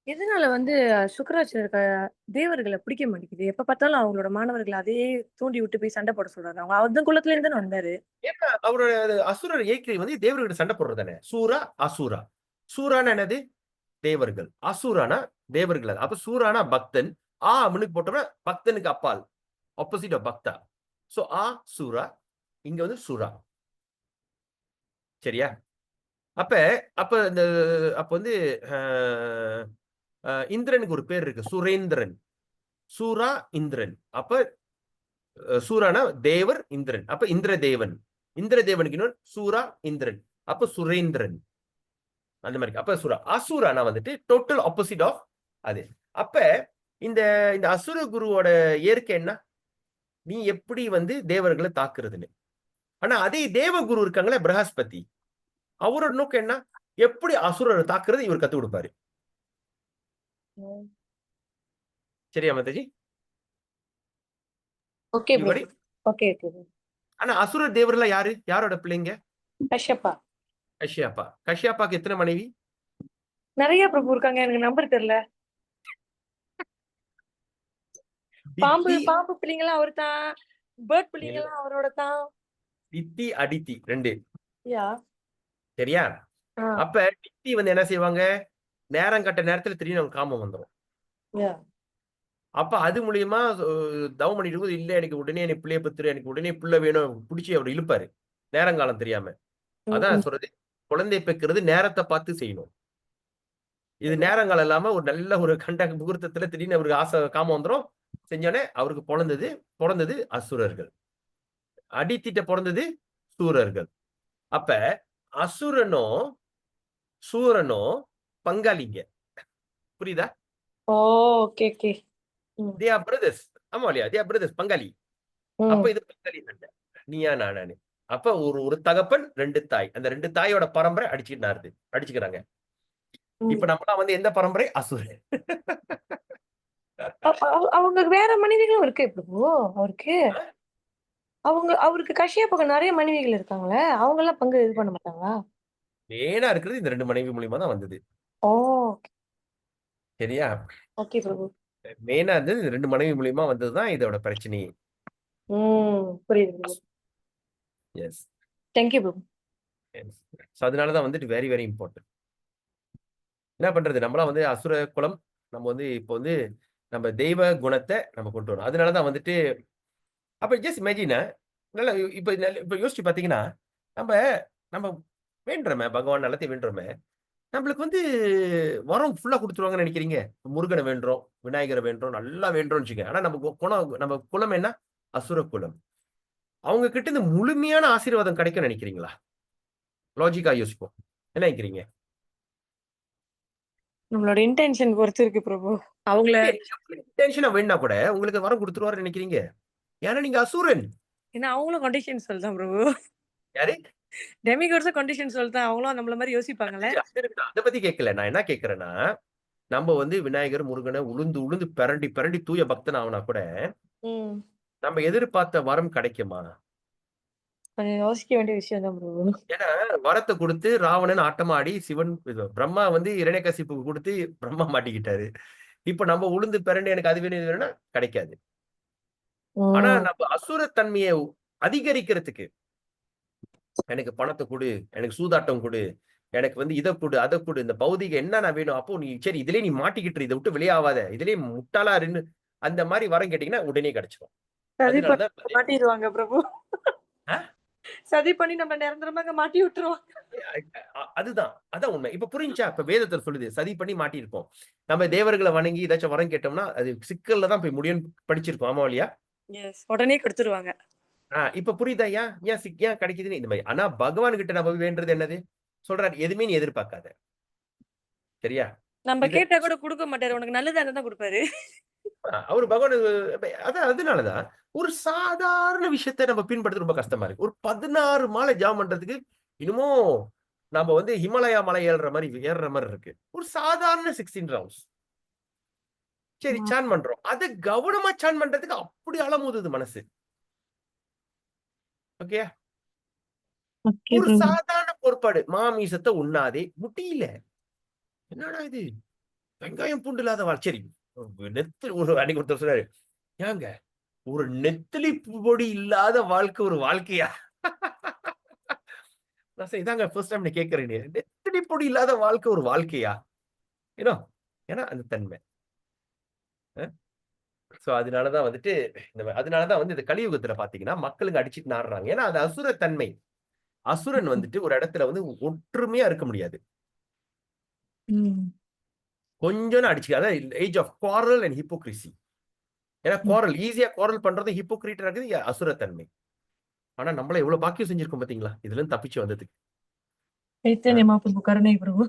எதனால வந்து சுக்கராச்சாரியர் தேவர்களை பிடிக்க மாட்டேங்குது? எப்ப பார்த்தாலும் அவங்களோட மாணவர்களை அதையே தூண்டி விட்டு போய் சண்டை போட சொல்றாரு. அவங்க அந்த குலத்துல இருந்து வந்தாரு. ஏன்னா அவரோட அசுரர் இயக்கை வந்து தேவர்கிட்ட சண்டை போடுறது தானே. சூரா அசூரா. சூரானா என்னது? தேவர்கள். அசூரானா தேவர்கள். அப்ப சூரானா பக்தன். முன்னுக்கு போட்டோம்னா பக்தனுக்கு அப்பால். ஆப்போசிட் ஆஃப் பக்தா. சோ சூரா. இங்க வந்து சூரா. சரியா? அப்ப அப்ப வந்து இந்திரனுக்கு ஒரு பேர் இருக்கு. சுரேந்திரன். சூரா இந்திரன். அப்ப சூரானா தேவர், இந்திரன். அப்ப இந்திரதேவன். இந்திரதேவனுக்கு இன்னொரு சூரா, இந்திரன். அப்ப சுரேந்திரன். அந்த மாதிரி. அப்ப சுரா. அசுரானா வந்துட்டு டோட்டல் ஆப்போசிட் ஆஃப் அது. அப்ப இந்த இந்த அசுர குருவோட இயற்கை என்ன? நீ எப்படி வந்து தேவர்களை தாக்குறதுன்னு. ஆனா அதே தேவகுரு இருக்காங்களே பிரகஸ்பதி, அவரோட நோக்கம் என்ன? எப்படி அசுரரை தாக்குறது இவர் கத்து கொடுப்பாரு. சரியா மாதாஜி? Okay bro. இவரு ஓகே ஓகே. ஆனா அசுர தேவர்ல யாரு? யாரோட பிள்ளைங்க? கஷ்யப்பா. கஷ்யப்பா. கஷ்யப்பாக்கு எத்தனை மனைவி? நிறைய பிரபு இருக்காங்க, எனக்கு நம்பர் தெரியல. பாம்பு தித்தி, பாம்பு பிள்ளைங்களாம் அவர் தான், பேர்ட் பிள்ளைங்களாம் அவரோட தான். தித்தி, அடித்தி 2. யா. சரியா? அப்ப தித்தி வந்து என்ன செய்வாங்க? நேரம் கட்ட நேரத்துல திடீர்னு அவங்க காமம் வந்துடும். யா. அப்ப அது மூலியமா தவம் பண்ணிட்டு இருக்கும்போது, இல்ல எனக்கு உடனே எனக்கு பிள்ளைய பத்துரு, எனக்கு உடனே பிள்ளை வேணும், பிடிச்சி அவர் இழுப்பாரு நேரங்காலம் தெரியாம. அதான் சொல்றது, குழந்தை பெக்கிறது நேரத்தை பார்த்து செய்யணும். இது நேரங்காலம் இல்லாம ஒரு நல்ல ஒரு கண்ட முகூர்த்தத்துல திடீர்னு அவருக்கு ஆசை காமம் வந்துடும். செஞ்சோடனே அவருக்கு பிறந்தது அசுரர்கள். அடித்திட்ட பிறந்தது சூரர்கள். அப்ப அசுரனோ சூரனோ பங்காளிங்க. புரியுதா? Okay okay. they are brothers. ஆமா இல்லையா? they are brothers, பங்காளி. அப்ப இது பங்காளி சண்டை, நீயா நானு. அப்ப ஒரு தகப்பன் 2 தாய், அந்த 2 தாயோட பரம்பரை அடிச்சுக்கிறாங்க. இப்ப நம்மளாம் வந்து எந்த பரம்பரை? அசுரன். அவங்க வேற மனைவிகளும் இருக்கு பிரபு அவருக்கு. அவருக்கு கஷ்யப்பாக்கு நிறைய மனைவிகள் இருக்காங்களே, அவங்க எல்லாம் பங்கு இது பண்ண மாட்டாங்களா? ஏனா இருக்கிறது இந்த 2 மனைவி மூலியமா தான் வந்தது. ஓ சரியா? ஓகே பிரபு. மெயினா வந்து 2 மனைவி மூலியமா வந்ததுதான் இதோட பிரச்சனை. புரியுது Prabhu. Yes. Thank you Prabhu. So அதனாலதான் வந்துட்டு வெரி வெரி இம்பார்ட்டன்ட். என்ன பண்றது, நம்மளாம் வந்து அசுர குலம், நம்ம வந்து இப்போ வந்து நம்ம தெய்வ குணத்தை நம்ம கொண்டு வரணும். அதனாலதான் வந்துட்டு அப்ப ஜஸ்ட் இமேஜின், நல்லா இப்ப யோசிச்சு பாத்தீங்கன்னா, நம்ம நம்ம வேண்டுறோமே, பகவான் நல்லத்தை வேண்டுறோமே, நம்மளுக்கு வந்து வரம் ஃபுல்லா கொடுத்துருவாங்கன்னு நினைக்கிறீங்க? முருகனை வேண்டுறோம், விநாயகரை வேண்டுறோம், நல்லா வேண்டுறோம்னு வச்சுக்க. ஆனா நம்ம குலம் என்ன? அசுர குலம். அவங்க கிட்ட இருந்து முழுமையான ஆசீர்வாதம் கிடைக்கும் நினைக்கிறீங்களா? லாஜிக்கா யோசிப்போம். என்ன நினைக்கிறீங்க? நம்மளோட இன்டென்ஷன் பொறுத்து இருக்கு பிரபு. அவங்கள டென்ஷனா வேணா கூட உங்களுக்கு வரம் கொடுத்துருவாரு நினைக்கிறீங்க? ஏன்னா நீங்க அசுரன். ஏன்னா அவங்களும் கண்டிஷன் சொல்லிதான் பிரபு. யாரு? டெமிகாட்ஸும் கண்டிஷன் சொல்லிதான், அவங்களும் நம்மள மாதிரி யோசிப்பாங்கல்ல. அதை பத்தி கேட்கல. நான் என்ன கேட்கிறேன்னா, நம்ம வந்து விநாயகர், முருகனை உளுந்து பிரண்டி பிரண்டி தூய பக்தன் ஆவனா கூட நம்ம எதிர்பார்த்த வரம் கிடைக்குமா? கொஞ்சம் யோசிக்க வேண்டிய விஷயம் தான் பிரபு. ஏன்னா வரத்தை கொடுத்து ராவணன் ஆட்டமாடி சிவன் பிரம்மா வந்து இரண்யகசிப்புக்கு கொடுத்து பிரம்மா மாட்டிக்கிட்டாரு. இப்ப நம்ம உளுந்து பிறண்டு எனக்கு அது வேணும் இது வேணும்னா கிடைக்காது. ஆனா நம்ம அசுரத்தன்மையை அதிகரிக்கிறதுக்கு, எனக்கு பணத்தை கொடு, எனக்கு சூதாட்டம் கொடு, எனக்கு வந்து இதை கொடு, அதை கொடு, இந்த பௌதிக என்ன நான் வேணும், அப்போ நீ சரி இதுலயே நீ மாட்டிக்கிட்டு இதை விட்டு வெளியாவாத, இதுலயே முட்டாளா இருந்து அந்த மாதிரி வரம் கேட்டீங்கன்னா உடனே கிடைச்சிடும். மாட்டிடுவாங்க பிரபு. சதி பண்ணி நம்ம நிரந்தரமாக மாட்டி விட்டுருவாங்க. அதான் உண்மை. இப்ப புரிஞ்சா? இப்ப வேதத்தில் சொல்லுது சதி பண்ணி மாட்டிருக்கோம். நம்ம தேவர்களை வணங்கி ஏதாச்சும் வரம் கேட்டோம்னா அது சிக்கல்ல தான் போய் முடியும் படிச்சிருக்கோம். ஆமா இல்லையா? உடனே கொடுத்துருவாங்க. இப்ப புரியுதா? ஏன் கிடைக்குதுன்னு இந்த மாதிரி. ஆனா பகவான் கிட்ட நம்ம வேண்டது என்னது? சொல்றாரு, எதுவுமே நீ எதிர்பார்க்காத. சரியா? நம்ம கேட்டா கூட கொடுக்க மாட்டாரு, உனக்கு நல்லதா தான் கொடுப்பாரு. அவரு பகவான். அதனாலதான் ஒரு சாதாரண விஷயத்தை நம்ம பின்பற்றது ரொம்ப கஷ்டமா இருக்கு. ஒரு 16 மாலை ஜாம் பண்றதுக்கு இன்னமும் நம்ம வந்து ஹிமாலயா மலை ஏறுற மாதிரி இருக்கு. ஒரு சாதாரண 16 ரவுண்ட்ஸ். சரி சான் பண்றோம். அது கவனமா சான் பண்றதுக்கு அப்படி அலமுதுது மனசு. ஓகே, ஒரு சாதாரண கோட்பாடு, மாமிசத்தை உண்ணாதே, முடியல. என்னடா இது, வெங்காயம் பூண்டு இல்லாத வாழ். சரி, அன்னைக்கு ஒருத்தர் சொல்றாரு, ஏங்க ஒரு நெத்திலி பொடி இல்லாத வாழ்க்கை ஒரு வாழ்க்கையா? இதாங்க ஃபர்ஸ்ட் டைம் நான் கேட்கிறேன். நெத்திலி பொடி இல்லாத வாழ்க்கை ஒரு வாழ்க்கையா? ஏன்னா அந்த தன்மை. சோ அதனாலதான் வந்துட்டு அதனாலதான் வந்து இந்த கலியுகத்துல பாத்தீங்கன்னா மக்களுக்கு அடிச்சுட்டு நாடுறாங்க. ஏன்னா அது அசுர தன்மை. அசுரன் வந்துட்டு ஒரு இடத்துல வந்து ஒற்றுமையா இருக்க முடியாது. கொஞ்சம் அடிச்சுக்க, அதான் ஏஜ் ஆஃப் குவாரல் அண்ட் ஹிப்போக்ரிசி. ஏன்னா குவாரல் ஈஸியா குவாரல் பண்றது ஹிப்போக்ரீட்டா இருக்குது அசுரத்தன்மை. ஆனா நம்மள எவ்வளவு பாக்கியம் செஞ்சிருக்கோம் பாத்தீங்களா இதுல இருந்து தப்பிச்சு வந்ததுக்கு. చైతన్య మహాప్రభు కరుణై ప్రభు.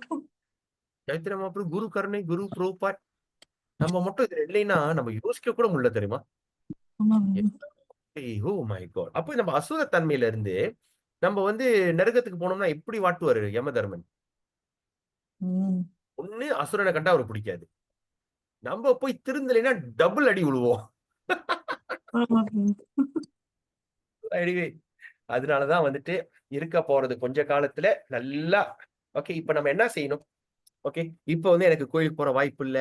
சைத்திர மகாபிரபு, குரு கருணை, குரு பிரபுபாத். நம்ம மட்டும் இது இல்லைன்னா நம்ம யோசிக்க கூட முடியல தெரியுமா? ஆமா பிரபு. Oh my God. அப்ப நம்ம அசுர தன்மையில இருந்து நம்ம வந்து நரகத்துக்கு போனோம்னா எப்படி வாட்டுவாரு யமதர்மன்? ம். ஒண்ணு அசுரனை கண்டா அவருக்கு பிடிக்காது. நம்ம போய் திருந்தலைன்னா டபுள் அடி விழுவோம். ஆமா பிரபு. Anyway, அதனாலதான் வந்துட்டு இருக்க போறது கொஞ்ச காலத்துல நல்லா. ஓகே, இப்ப நம்ம என்ன செய்யணும்? ஓகே, இப்ப வந்து எனக்கு கோயிலுக்கு போற வாய்ப்பு இல்ல,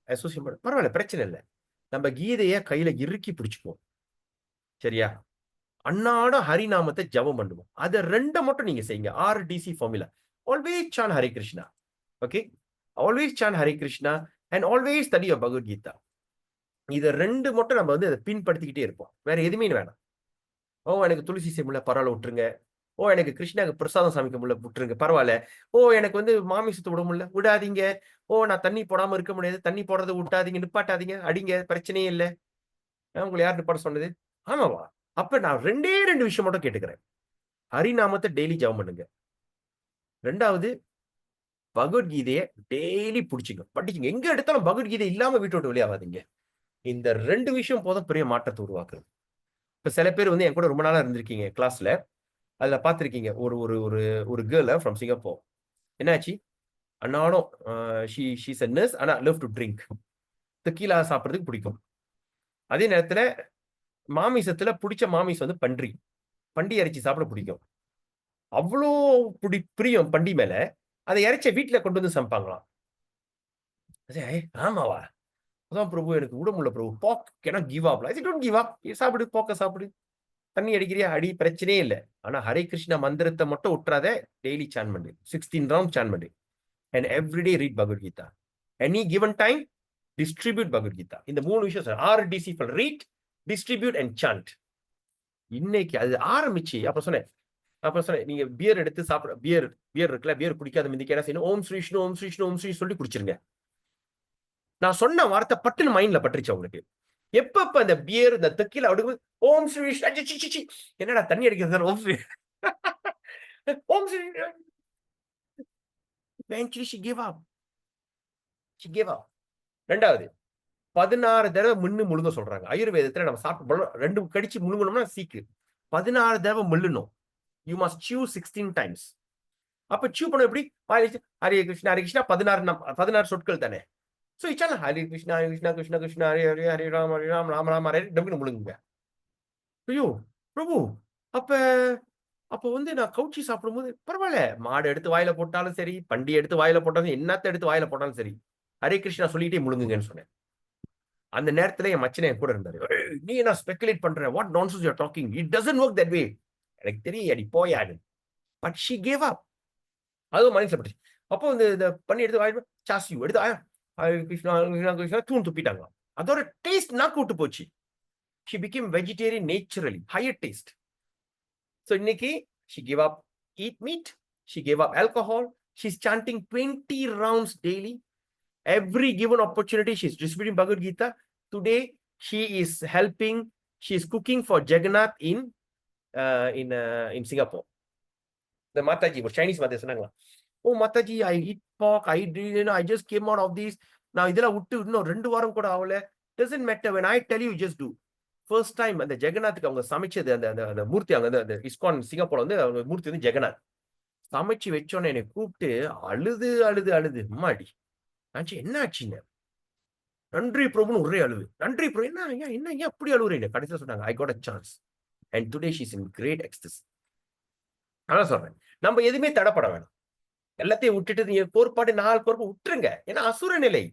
அசோசியேட் பண்ண பரவாயில்ல, பிரச்சனை இல்லை. நம்ம கீதைய கையில இறுக்கி பிடிச்சுக்குவோம். சரியா? அன்னாடம் ஹரிநாமத்தை ஜபம் பண்ணுவோம். அதை ரெண்டை மட்டும் நீங்க செய்யுங்க. RDC formula. Always chant Hare Krishna. Okay, always chant Hare Krishna and always study your Bhagavad Gita. இதை ரெண்டு மட்டும் நம்ம வந்து அதை பின்படுத்திக்கிட்டே இருப்போம். வேற எதுவுமே வேணாம். ஓ எனக்கு துளசி செய்ய பரவாயில்ல விட்டுருங்க. ஓ எனக்கு கிருஷ்ணாக்கு பிரசாதம் சமைக்க முடியல விட்டுருங்க, பரவாயில்ல. ஓ எனக்கு வந்து மாமிசத்தை விட முடியல, விடாதீங்க. ஓ நான் தண்ணி போடாம இருக்க முடியாது, தண்ணி போடுறதை விட்டாதீங்க, நிப்பாட்டாதீங்க, அடிங்க, பிரச்சனையே இல்லை. உங்களை யார் நிப்பாட்ட சொன்னது? ஆமாவா? அப்ப நான் ரெண்டே ரெண்டு விஷயம் மட்டும் கேட்டுக்கிறேன். ஹரிநாமத்தை டெய்லி ஜெபம் பண்ணுங்க. ரெண்டாவது, பகவத்கீதையை டெய்லி பிடிச்சிங்க, படிச்சுங்க. எங்க எடுத்தாலும் பகவத்கீதை இல்லாம வீட்டு விட்டு வெளியாகாதீங்க. இந்த ரெண்டு விஷயம் போதும் பெரிய மாற்றத்தை உருவாக்குறது. இப்ப சில பேர் வந்து என் கூட ரொம்ப நாளா இருந்திருக்கீங்க கிளாஸ்ல. அதுல பாத்திருக்கீங்க ஒரு ஒரு ஒரு ஒரு கேர்ள் ஃப்ரம் சிங்கப்பூர். என்னாச்சு? அன்னாலும் ஷீஸ் அ நர்ஸ், ஆனா லவ் டு ட்ரிங்க். தெக்கீலா சாப்பிட்றதுக்கு பிடிக்கும். அதே நேரத்துல மாமிசத்துல பிடிச்ச மாமிசம் வந்து பண்டி இறைச்சி சாப்பிட பிடிக்கும். அவ்வளோ பிரியம் பண்டி மேல. அதை இறைச்ச வீட்டுல கொண்டு வந்து சமைப்பாங்களாம். ஆமாவா? அதான் பிரபு எனக்கு விட முடியல பிரபு, பாக் cannot give up. I don't give up. சாப்பிடு, போக்க சாப்பிடு, தண்ணி அடிக்கிறியா அடி, பிரச்சனையே இல்லை. ஆனா ஹரே கிருஷ்ணா மந்திரத்தை மட்டும் விட்டுறாத. டெய்லி சான் பண்ணு, 16 rounds சான் பண்ணு. And everyday read Bhagavad Gita. Any given time distribute Bhagavad Gita. இந்த மூணு விஷயம் sir. RDC read, distribute and chant. இன்னைக்கு அது ஆரம்பிச்சு அப்புறம் சொன்னேன் நீங்க பியர் எடுத்து சாப்பிட, பியர் இருக்குல்ல, பியர் குடிக்காத மிந்திக்கு என்ன செய்யணும்? ஓம் ஸ்ரீ விஷ்ணு, ஓம் ஸ்ரீ விஷ்ணு, ஓம் ஸ்ரீ சொல்லி குடிச்சிருங்க. நான் சொன்ன வார்த்தை பட்டுன்னு மைண்ட்ல பட்டுருச்சு உங்களுக்கு. எப்ப அந்த பியர், இந்த தெக்கில அப்படி ஓம் ஸ்ரீ விஷ்ணு, என்னடா தண்ணி அடிக்கிறது sir, Om Shri Om Shri. Eventually she gave up. ரெண்டாவது, 16 தடவை முழுங்க சொல்றாங்க. ஆயுர்வேதத்துல நம்ம சாப்பிட்டு ரெண்டு கடிச்சு முழுங்கணும்னா சீக்கு. 16 தடவை முள்ளணும். You must chew 16 times. அப்ப chew பண்ண எப்படி? ஹரே கிருஷ்ணா ஹரே கிருஷ்ணா 16 சொற்கள் தானே. சோ இச்சால ஹரே கிருஷ்ணா கிருஷ்ணா கிருஷ்ணா ஹரே ஹரே ஹரே ராம் ராம ராம ஹரே டம்னு முழுங்குங்க. ஐயோ பிரபு, அப்ப வந்து நான் கவுச்சி சாப்பிடும்போது பரவாயில்ல, மாடு எடுத்து வாயில போட்டாலும் சரி, பண்டி எடுத்து வாயில போட்டாலும், என்னத்த எடுத்து வாயில போட்டாலும் சரி, ஹரே கிருஷ்ணா சொல்லிட்டே முழுங்குங்கன்னு சொன்னேன். அந்த நேரத்துல என் மச்சனை என் கூட இருந்தாரு. நீ என்ன ஸ்பெகுலேட் பண்ற? What nonsense you are talking? It doesn't work that way. எனக்கு தெரியும் அடி போயாது. But she gave up. அதுவும் மைண்ட்ல பட்டுச்சு. அப்போ இந்த பண்ணி எடுத்து வாயில சாசியூ எடுத்து ஹரே கிருஷ்ணா கிருஷ்ணா கிருஷ்ணா தூண் துப்பிட்டாங்க. அதோட டேஸ்ட் நாக்கு விட்டு போச்சு. She became vegetarian naturally, higher taste. So இன்னைக்கு she gave up eat meat, she gave up alcohol, she's chanting 20 rounds daily. Every given opportunity she's distributing Bhagavad Gita. Today she is helping, she is cooking for Jagannath in Singapore. The Mataji, ஒரு Chinese mother சொன்னாங்களா, oh Mataji, I eat pork, I just came out of this. நான் இதெல்லாம் விட்டு இன்னும் 2 வாரம் கூட ஆகல. Doesn't matter, when I tell you, just do. First time அந்த ஜெகநாத்துக்கு அவங்க சமைச்சது, அந்த மூர்த்தி, அவங்க அந்த இஸ்கான் சிங்கப்பூர்ல வந்து அவங்க மூர்த்தி வந்து ஜெகநாத் சமைச்சு வச்சோன்னு என்னை கூப்பிட்டு அழுது அம்மாடி ஆச்சு, என்ன ஆச்சுங்க? நன்றி பிரபுன்னு ஒரே அழுவு. நன்றி பிரபு, என்ன ஏன் அப்படி அழுவுறீங்க? கடைசியில் சொன்னாங்க, I got a chance and today she is in great ecstasy. அதான் சொல்றேன், நம்ம எதுவுமே தடப்பட வேணாம். எல்லாத்தையும் விட்டுட்டு நீங்க கோட்பாடு 4 கோட்பாடு விட்டுருங்க. ஏன்னா அசுர நிலை,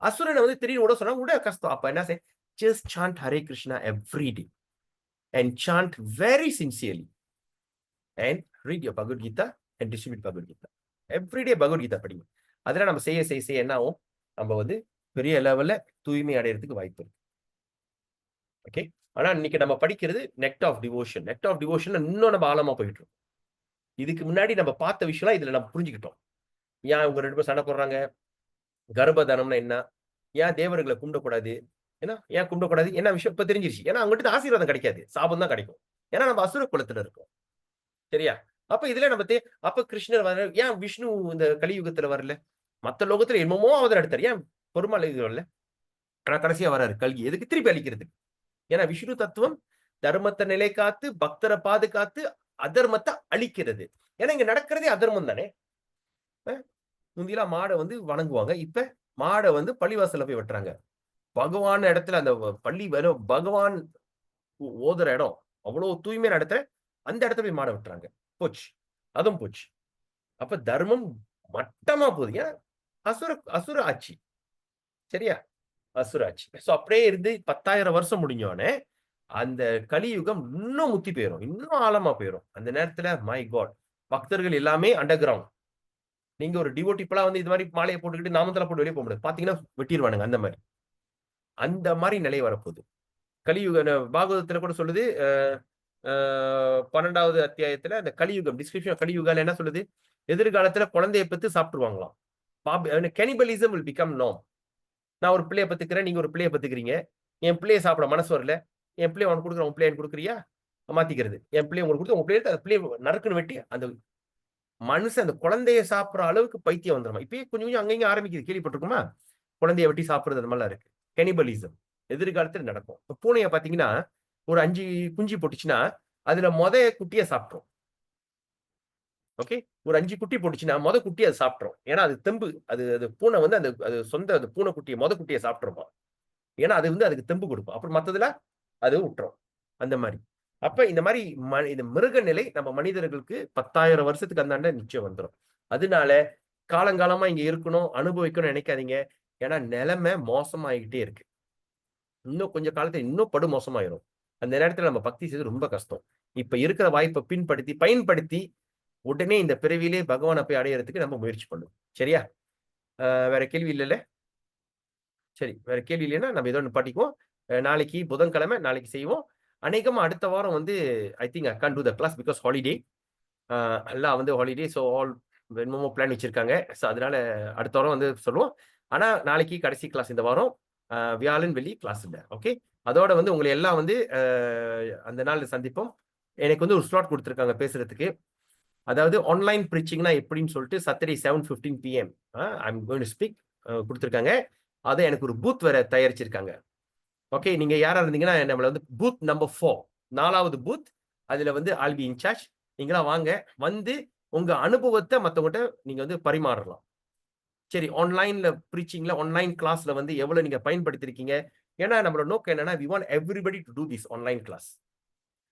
அசுரனை வந்து திடீர்னு விட சொன்னா விட கஷ்டம். அப்ப என்ன செய்ய? Just chant Hare Krishna every day and chant very sincerely and read your Bhagavad Gita and distribute Bhagavad Gita. Every day Bhagavad Gita படிங்க. அதெல்லாம் நம்ம செய்ய என்ன ஆகும்? நம்ம வந்து பெரிய லெவல்ல தூய்மை அடைகிறதுக்கு வாய்ப்பு இருக்கு. ஓகே, ஆனா இன்னைக்கு நம்ம படிக்கிறது நெக்ட் ஆஃப் டிவோஷன். நெக்ட் ஆஃப் டிவோஷன் இன்னும் நம்ம ஆழமா போயிட்டு இருக்கோம். இதுக்கு முன்னாடி நம்ம பார்த்த விஷயம்லாம் இதுல நம்ம புரிஞ்சுக்கிட்டோம். ஏன் இவங்க 2 பேரும் சண்டை போடுறாங்க? கர்ப்பதானம்னா என்ன? ஏன் தேவர்களை கும்பிடக்கூடாது? ஏன்னா ஏன் கும்பிடக்கூடாது என்ன விஷயம் இப்ப தெரிஞ்சிருச்சு. ஏன்னா அவங்ககிட்ட ஆசீர்வாதம் கிடைக்காது, சாபம் தான் கிடைக்கும். ஏன்னா நம்ம அசுர குலத்துல இருக்கோம். சரியா? அப்ப இதுல நம்ம அப்ப கிருஷ்ணர் வர ஏன் விஷ்ணு இந்த கலியுகத்துல வரல? மத்த லோகத்துல என்னமோ அவதாரம் எடுத்தார். ஏன் பெருமாள் இது வரல? ஆனா கடைசியா வராரு கல்கி. எதுக்கு? திருப்பி அழிக்கிறதுக்கு. ஏன்னா விஷ்ணு தத்துவம் தர்மத்தை நிலை காத்து, பக்தரை பாதுகாத்து, அதர்மத்தை அழிக்கிறது. ஏன்னா இங்க நடக்கிறதே அதர்மம் தானே. முந்திலாம் மாடை வந்து வணங்குவாங்க. இப்ப மாடை வந்து பள்ளிவாசல்ல போய் வெட்டுறாங்க. பகவான் இடத்துல அந்த பள்ளி வெறும் பகவான் ஓதுற இடம் அவ்வளவு தூய்மையான இடத்துல அந்த இடத்துல போய் மாடை வெட்டுறாங்க. போச்சு, அதுவும் போச்சு. அப்ப தர்மம் மட்டமா போகுது. ஏன் அசுர அசுர ஆட்சி. சரியா? அசுர ஆட்சி. சோ அப்படியே இருந்து 10,000 வருஷம் முடிஞ்சோடனே அந்த கலியுகம் இன்னும் முத்தி போயிரும், இன்னும் ஆழமா போயிரும். அந்த நேரத்துல மை காட் பக்தர்கள் எல்லாமே அண்டர் கிரவுண்ட். நீங்க ஒரு டிவோட்டிப்பெல்லாம் வந்து இது மாதிரி மாலையை போட்டுக்கிட்டு நாமத்தல போட்டு வெளியே போக முடியாது. பாத்தீங்கன்னா வெட்டிடுவானுங்க. அந்த மாதிரி நிலை வரப்போகுது. கலியுக பாகவதத்துல கூட சொல்லுது 12வது அத்தியாயத்துல அந்த கலியுகம் டிஸ்கிரிப்ஷன் கலியுகால என்ன சொல்லுது? எதிர்காலத்துல குழந்தைய பெத்து சாப்பிட்டுருவாங்களாம். கெனிபலிசம் will become norm. நான் ஒரு பிள்ளைய பத்துக்கிறேன், நீங்க ஒரு பிள்ளைய பத்துக்கிறீங்க. என் பிள்ளைய சாப்பிட மனசு வரல, என் பிள்ளைய உனக்கு கொடுக்குறேன், உன் பிள்ளைய எனக்கு கொடுக்குறியா? மாத்திக்கிறது. என் பிள்ளைய உங்களுக்கு கொடுத்து உங்க பிள்ளைய அந்த பிள்ளைய நறுக்குன்னு வெட்டி அந்த மனுஷன் அந்த குழந்தைய சாப்பிடுற அளவுக்கு பைத்தியம் வந்துருமா? இப்பயே கொஞ்சம் கொஞ்சம் அங்கங்க ஆரம்பிக்குது. கேள்விப்பட்டிருக்குமா? குழந்தைய வெட்டி சாப்பிடுறது அந்த மாதிரிலாம் இருக்கு. கெனிபலிசம் எதிர்காலத்தில் நடக்கும். இப்ப பூனைய பாத்தீங்கன்னா ஒரு 5 குஞ்சு போட்டுச்சுன்னா அதுல குட்டியை சாப்பிட்ரும். ஓகே, ஒரு 5 குட்டி போட்டுச்சுன்னா குட்டி அது சாப்பிட்ரும். ஏன்னா அது தெம்பு. அது பூனை வந்து அது சொந்த அது பூனை குட்டியை குட்டியை சாப்பிட்டுருமா. ஏன்னா அது வந்து அதுக்கு தெம்பு கொடுக்கும். அப்புறம் மத்ததுல அது விட்டுரும். அந்த மாதிரி. அப்ப இந்த மாதிரி இந்த மிருக நிலை நம்ம மனிதர்களுக்கு 10,000 வருஷத்துக்கு அந்தாண்ட நிச்சயம் வந்துடும். அதனால காலங்காலமா இங்க இருக்கணும், அனுபவிக்கணும்னு நினைக்காதீங்க. ஏன்னா நிலைமை மோசமாயிட்டே இருக்கு. இன்னும் கொஞ்ச காலத்துல இன்னும் படு மோசமாயிரும். அந்த நேரத்துல நம்ம பக்தி செய்வது ரொம்ப கஷ்டம். இப்ப இருக்கிற வாய்ப்பை பயன்படுத்தி உடனே இந்த பிறவியிலே பகவானை போய் அடையறதுக்கு நம்ம முயற்சி பண்ணுவோம். சரியா? வேற கேள்வி இல்லைல்ல? சரி, வேற கேள்வி இல்லைன்னா நம்ம ஏதோ நிப்பாட்டிக்குவோம். நாளைக்கு புதன்கிழமை நாளைக்கு செய்வோம். அநேகமா அடுத்த வாரம் வந்து I think I can't do the class because holiday. எல்லாம் வந்து ஹாலிடே. ஸோ ஆல் என்னமோ பிளான் வச்சிருக்காங்க. ஸோ அதனால அடுத்த வாரம் வந்து சொல்லுவோம். ஆனா நாளைக்கு கடைசி கிளாஸ் இந்த வாரம். வியாழன் வெள்ளி கிளாஸ் இல்லை. ஓகே, அதோட வந்து உங்களை எல்லாம் வந்து அந்த நாள் சந்திப்போம். எனக்கு வந்து ஒரு ஸ்லாட் கொடுத்துருக்காங்க பேசுறதுக்கு. அதாவது ஆன்லைன் ப்ரீச்சிங்னா எப்படின்னு சொல்லிட்டு Saturday 7:15 PM I'm going to speak கொடுத்துருக்காங்க. அதை எனக்கு ஒரு பூத் வேற தயாரிச்சிருக்காங்க. ஓகே, நீங்க யாரா இருந்தீங்கன்னா நம்மள வந்து பூத் நம்பர் 4 4வது பூத். அதுல வந்து ஆல் பி இன்சார்ஜ். நீங்களா வாங்க, வந்து உங்க அனுபவத்தை மற்றவங்ககிட்ட நீங்க வந்து பரிமாறலாம். சரி, ஆன்லைன்ல ப்ரீச்சிங்ல ஆன்லைன் கிளாஸ்ல வந்து எவ்வளவு நீங்க பயன்படுத்திருக்கீங்க? ஏன்னா நம்மளோட நோக்கம் என்னன்னா we want everybody to do this online class.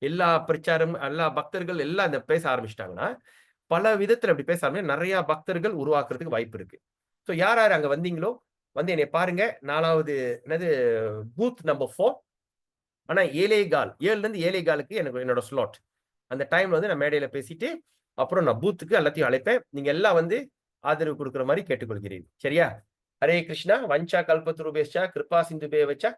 எல்லா பிரச்சாரம் எல்லா பக்தர்கள் எல்லாம் இந்த பேச ஆரம்பிச்சிட்டாங்கன்னா பல விதத்துல அப்படி பேச ஆரம்பிச்சு நிறைய பக்தர்கள் உருவாக்குறதுக்கு வாய்ப்பு இருக்கு. ஸோ யார் யார் அங்க வந்தீங்களோ வந்து என்னை பாருங்க. 4வது என்னது பூத் நம்பர் 4. ஆனா 7:15 7:15 எனக்கு என்னோட ஸ்லாட். அந்த டைம்ல வந்து நான் மேடையில பேசிட்டு அப்புறம் நான் பூத்துக்கு எல்லாத்தையும் அழைப்பேன். நீங்க எல்லாம் வந்து ஆதரவு கொடுக்குற மாதிரி கேட்டுக்கொள்கிறேன். சரியா? ஹரே கிருஷ்ணா. வஞ்சா கல்பத்ருபேஷா கிருபா சிந்துபே வச்சா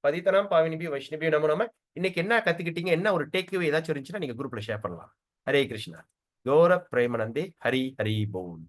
பதித்தனம் பாவினிபி வைஷ்ணபி நமோ நம. இன்னைக்கு என்ன கத்துக்கிட்டீங்க? என்ன ஒரு டேக்அவே ஏதாச்சும் இருந்துச்சுன்னா நீங்க குரூப்ல ஷேர் பண்ணலாம். ஹரே கிருஷ்ணா. கௌர பிரேமநந்தே. ஹரி ஹரி போல்.